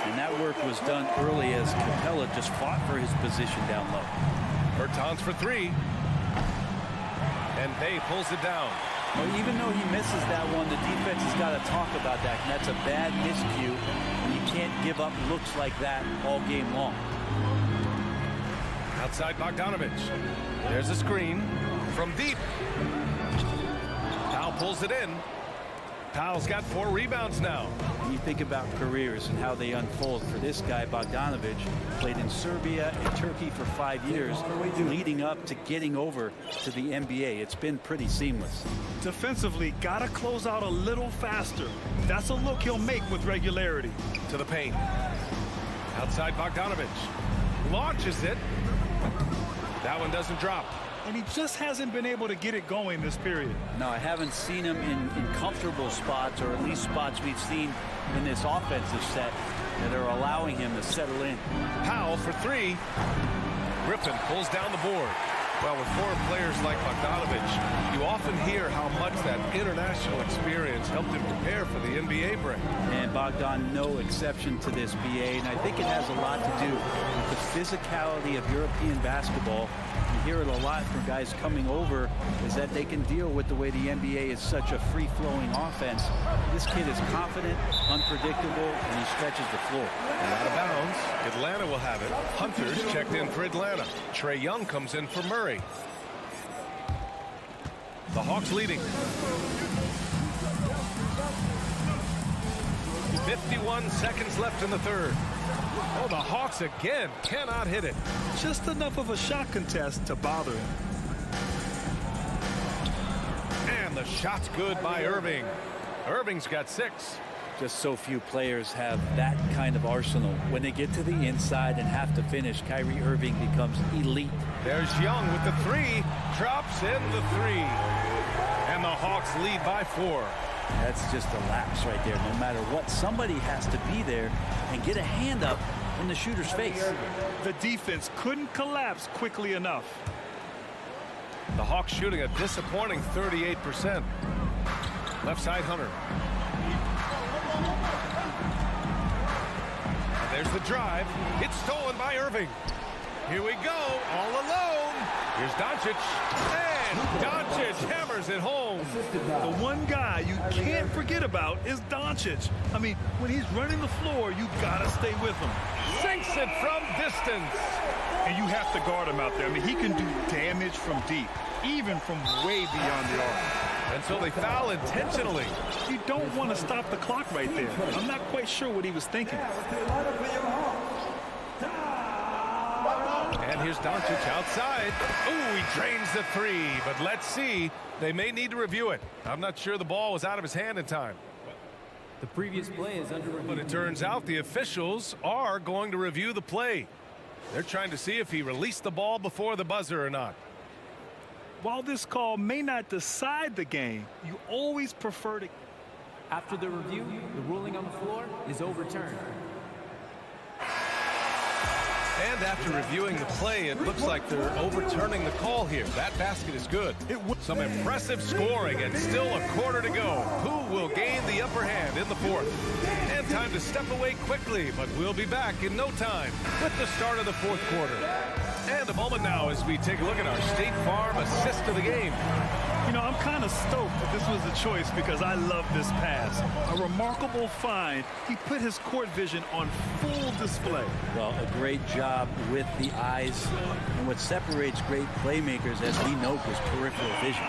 And that work was done early as Capella just fought for his position down low. Bertans for 3. And Bay pulls it down. Well, even though he misses that one, the defense has got to talk about that. And that's a bad miscue. And you can't give up looks like that all game long. Outside Bogdanovich. There's a screen from deep. Powell pulls it in. Powell's got 4 rebounds now. When you think about careers and how they unfold for this guy, Bogdanovich, played in Serbia and Turkey for 5 years, leading up to getting over to the NBA. It's been pretty seamless. Defensively, got to close out a little faster. That's a look he'll make with regularity. To the paint. Outside Bogdanovich. Launches it. That one doesn't drop. And he just hasn't been able to get it going this period. No, I haven't seen him in comfortable spots, or at least spots we've seen in this offensive set that are allowing him to settle in. Powell for 3. Griffin pulls down the board. Well, with foreign players like Bogdanovich, you often hear how much that international experience helped him prepare for the NBA break. And Bogdan, no exception to this, BA, and I think it has a lot to do with the physicality of European basketball. You hear it a lot from guys coming over, is that they can deal with the way the NBA is such a free-flowing offense. This kid is confident, unpredictable, and he stretches the floor. And out of bounds, Atlanta will have it. Hunter's checked in for Atlanta. Trae Young comes in for Murray. The Hawks leading. 51 seconds left in the third. Oh, the Hawks again cannot hit it. Just enough of a shot contest to bother him. And the shot's good by Irving. Irving's got 6. Just so few players have that kind of arsenal. When they get to the inside and have to finish, Kyrie Irving becomes elite. There's Young with the 3. Drops in the 3. And the Hawks lead by 4. That's just a lapse right there. No matter what, somebody has to be there and get a hand up in the shooter's face. The defense couldn't collapse quickly enough. The Hawks shooting a disappointing 38%. Left side, Hunter. And there's the drive. It's stolen by Irving. Here we go, all alone. Here's Doncic. And Doncic hammers it home. The one guy you can't forget about is Doncic. I mean, when he's running the floor, you gotta stay with him. Sinks it from distance. And you have to guard him out there. I mean, he can do damage from deep, even from way beyond the arc. And so they foul intentionally. You don't want to stop the clock right there. I'm not quite sure what he was thinking. And here's Doncic outside. Ooh, he drains the 3. But let's see. They may need to review it. I'm not sure the ball was out of his hand in time. The previous play is under review. But it turns out the officials are going to review the play. They're trying to see if he released the ball before the buzzer or not. While this call may not decide the game, you always prefer to... After the review, the ruling on the floor is overturned. And after reviewing the play, it looks like they're overturning the call here. That basket is good. Some impressive scoring and still a quarter to go. Who will gain the upper hand in the fourth? And time to step away quickly, but we'll be back in no time with the start of the fourth quarter. And a moment now as we take a look at our State Farm assist of the game. You know, I'm kind of stoked that this was a choice because I love this pass. A remarkable find. He put his court vision on full display. Well, a great job with the eyes. And what separates great playmakers, as we know, is peripheral vision.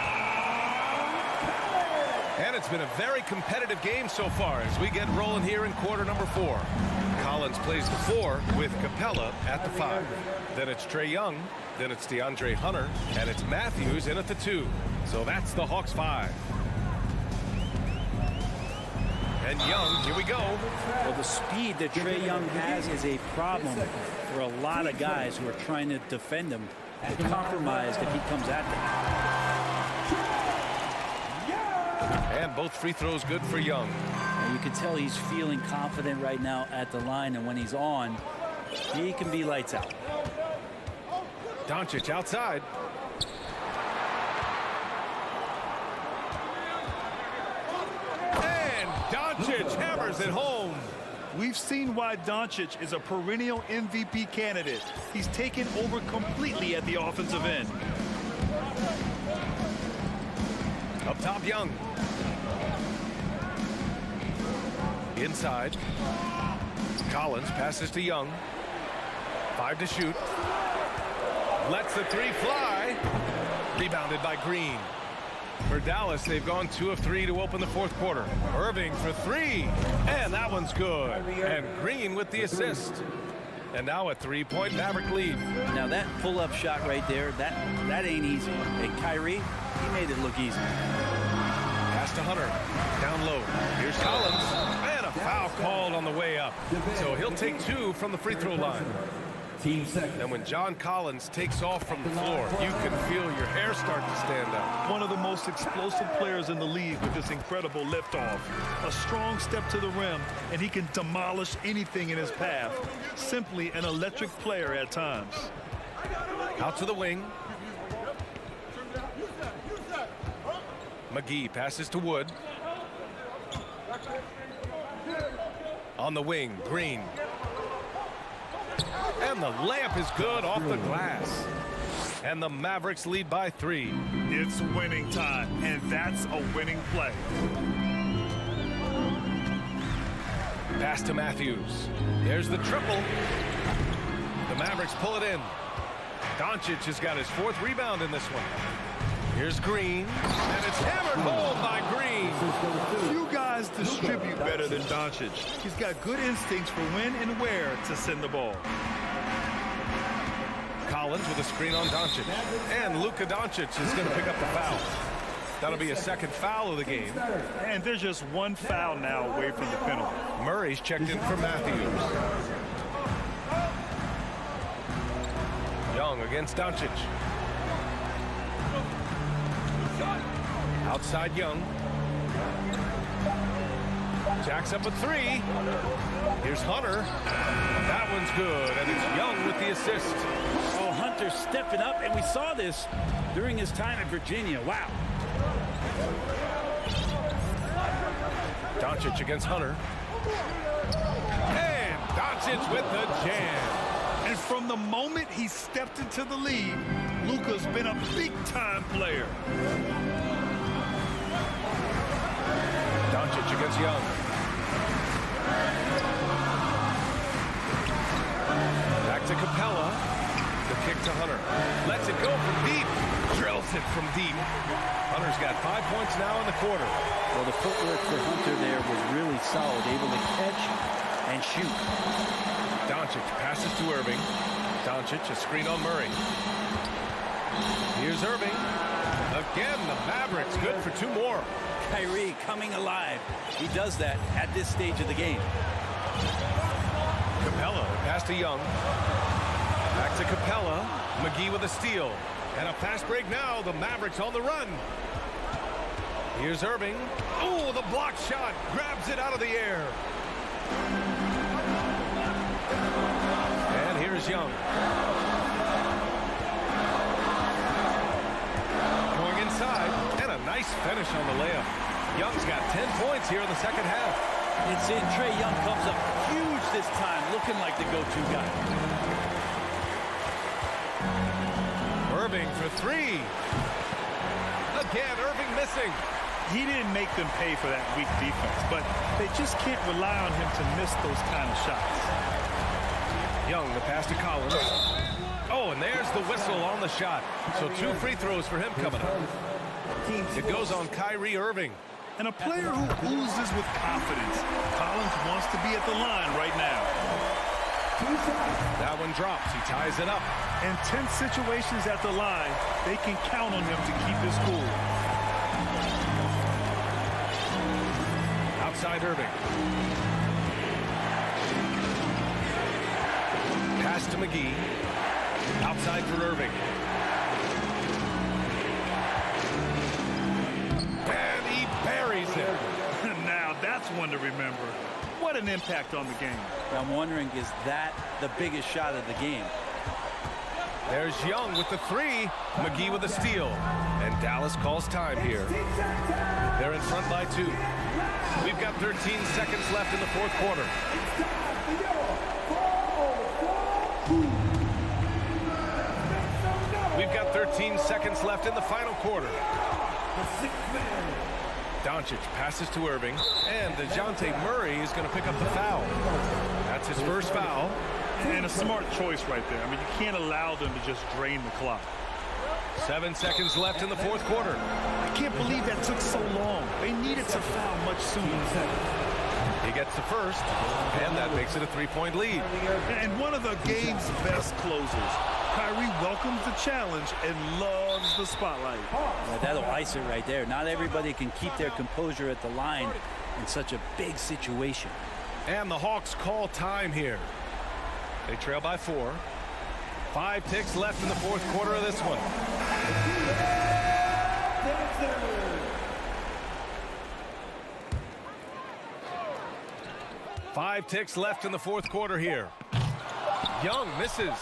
And it's been a very competitive game so far as we get rolling here in quarter number 4. Collins plays the 4 with Capella at the 5. Then it's Trae Young. Then it's DeAndre Hunter. And it's Matthews in at the 2. So that's the Hawks 5. And Young, here we go. Well, the speed that Trae Young has is a problem for a lot of guys who are trying to defend him. They're compromised if he comes at them. And both free throws good for Young. And you can tell he's feeling confident right now at the line, and when he's on, he can be lights out. Doncic outside. And Doncic hammers it home. We've seen why Doncic is a perennial MVP candidate. He's taken over completely at the offensive end. Up top, Young. Inside. Collins passes to Young. 5 to shoot. Lets the 3 fly. Rebounded by Green. For Dallas, they've gone 2 of 3 to open the 4th quarter. Irving for 3. And that one's good. And Green with the assist. And now a 3-point Maverick lead. Now that pull-up shot right there, that ain't easy. And Kyrie, he made it look easy. Pass to Hunter. Down low. Here's Collins. And a foul called on the way up. So he'll take 2 from the free throw line. And when John Collins takes off from the floor, you can feel your hair start to stand up. One of the most explosive players in the league with this incredible liftoff. A strong step to the rim, and he can demolish anything in his path. Simply an electric player at times. Out to the wing. McGee passes to Wood. On the wing, Green. And the layup is good off the glass. And the Mavericks lead by 3. It's winning time, and that's a winning play. Pass to Matthews. There's the triple. The Mavericks pull it in. Doncic has got his 4th rebound in this one. Here's Green, and it's hammered home by Green. Few guys distribute better than Doncic. He's got good instincts for when and where to send the ball. Collins with a screen on Doncic. And Luka Doncic is going to pick up the foul. That'll be a 2nd foul of the game. And there's just 1 foul now away from the penalty. Murray's checked in for Matthews. Young against Doncic. Outside Young. Jacks up a 3. Here's Hunter. That one's good, and it's Young with the assist. Oh, Hunter stepping up, and we saw this during his time at Virginia. Wow. Doncic against Hunter. And Doncic with the jam. And from the moment he stepped into the league, Luka's been a big-time player. Doncic against Young. Back to Capella. The kick to Hunter. Lets it go from deep. Drills it from deep. Hunter's got 5 points now in the quarter. Well, the footwork for Hunter there was really solid, able to catch and shoot. Doncic passes to Irving. Doncic, a screen on Murray. Here's Irving. Again, the Mavericks good for 2 more. Kyrie coming alive. He does that at this stage of the game. Capella, pass to Young. Back to Capella. McGee with a steal. And a fast break now. The Mavericks on the run. Here's Irving. Oh, the block shot. Grabs it out of the air. And here's Young. Going inside. And a nice finish on the layup. Young's got 10 points here in the 2nd half. It's in. Trae Young comes up huge this time, looking like the go-to guy. Irving for 3. Again, Irving missing. He didn't make them pay for that weak defense, but they just can't rely on him to miss those kind of shots. Young, the pass to Collins. Oh, and there's the whistle on the shot. So 2 free throws for him coming up. It goes on Kyrie Irving. and a player who oozes with confidence. Collins wants to be at the line right now. That one drops. He ties it up. In tense situations at the line, they can count on him to keep his cool. Outside Irving. Pass to McGee. Outside for Irving. And he buries it. Now that's one to remember. What an impact on the game. I'm wondering, is that the biggest shot of the game? There's Young with the three. McGee with a steal. And Dallas calls time here. They're in front by 2. We've got 13 seconds left in the fourth quarter. We've got 13 seconds left in the final quarter. Doncic passes to Irving, and DeJounte Murray is going to pick up the foul. That's his first foul. And a smart choice right there. I mean, you can't allow them to just drain the clock. 7 seconds left in the fourth quarter. I can't believe that took so long. They needed to foul much sooner. He gets the first, and that makes it a 3-point lead. And one of the game's best closers. Kyrie welcomes the challenge and loves the spotlight. Yeah, that'll ice it right there. Not everybody can keep their composure at the line in such a big situation. And the Hawks call time here. They trail by 4. 5 ticks left in the fourth quarter of this one. Five ticks left in the fourth quarter here. Young misses.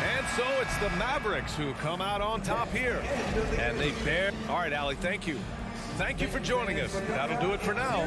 And so it's the Mavericks who come out on top here. And they bear. All right, Allie, thank you. Thank you for joining us. That'll do it for now.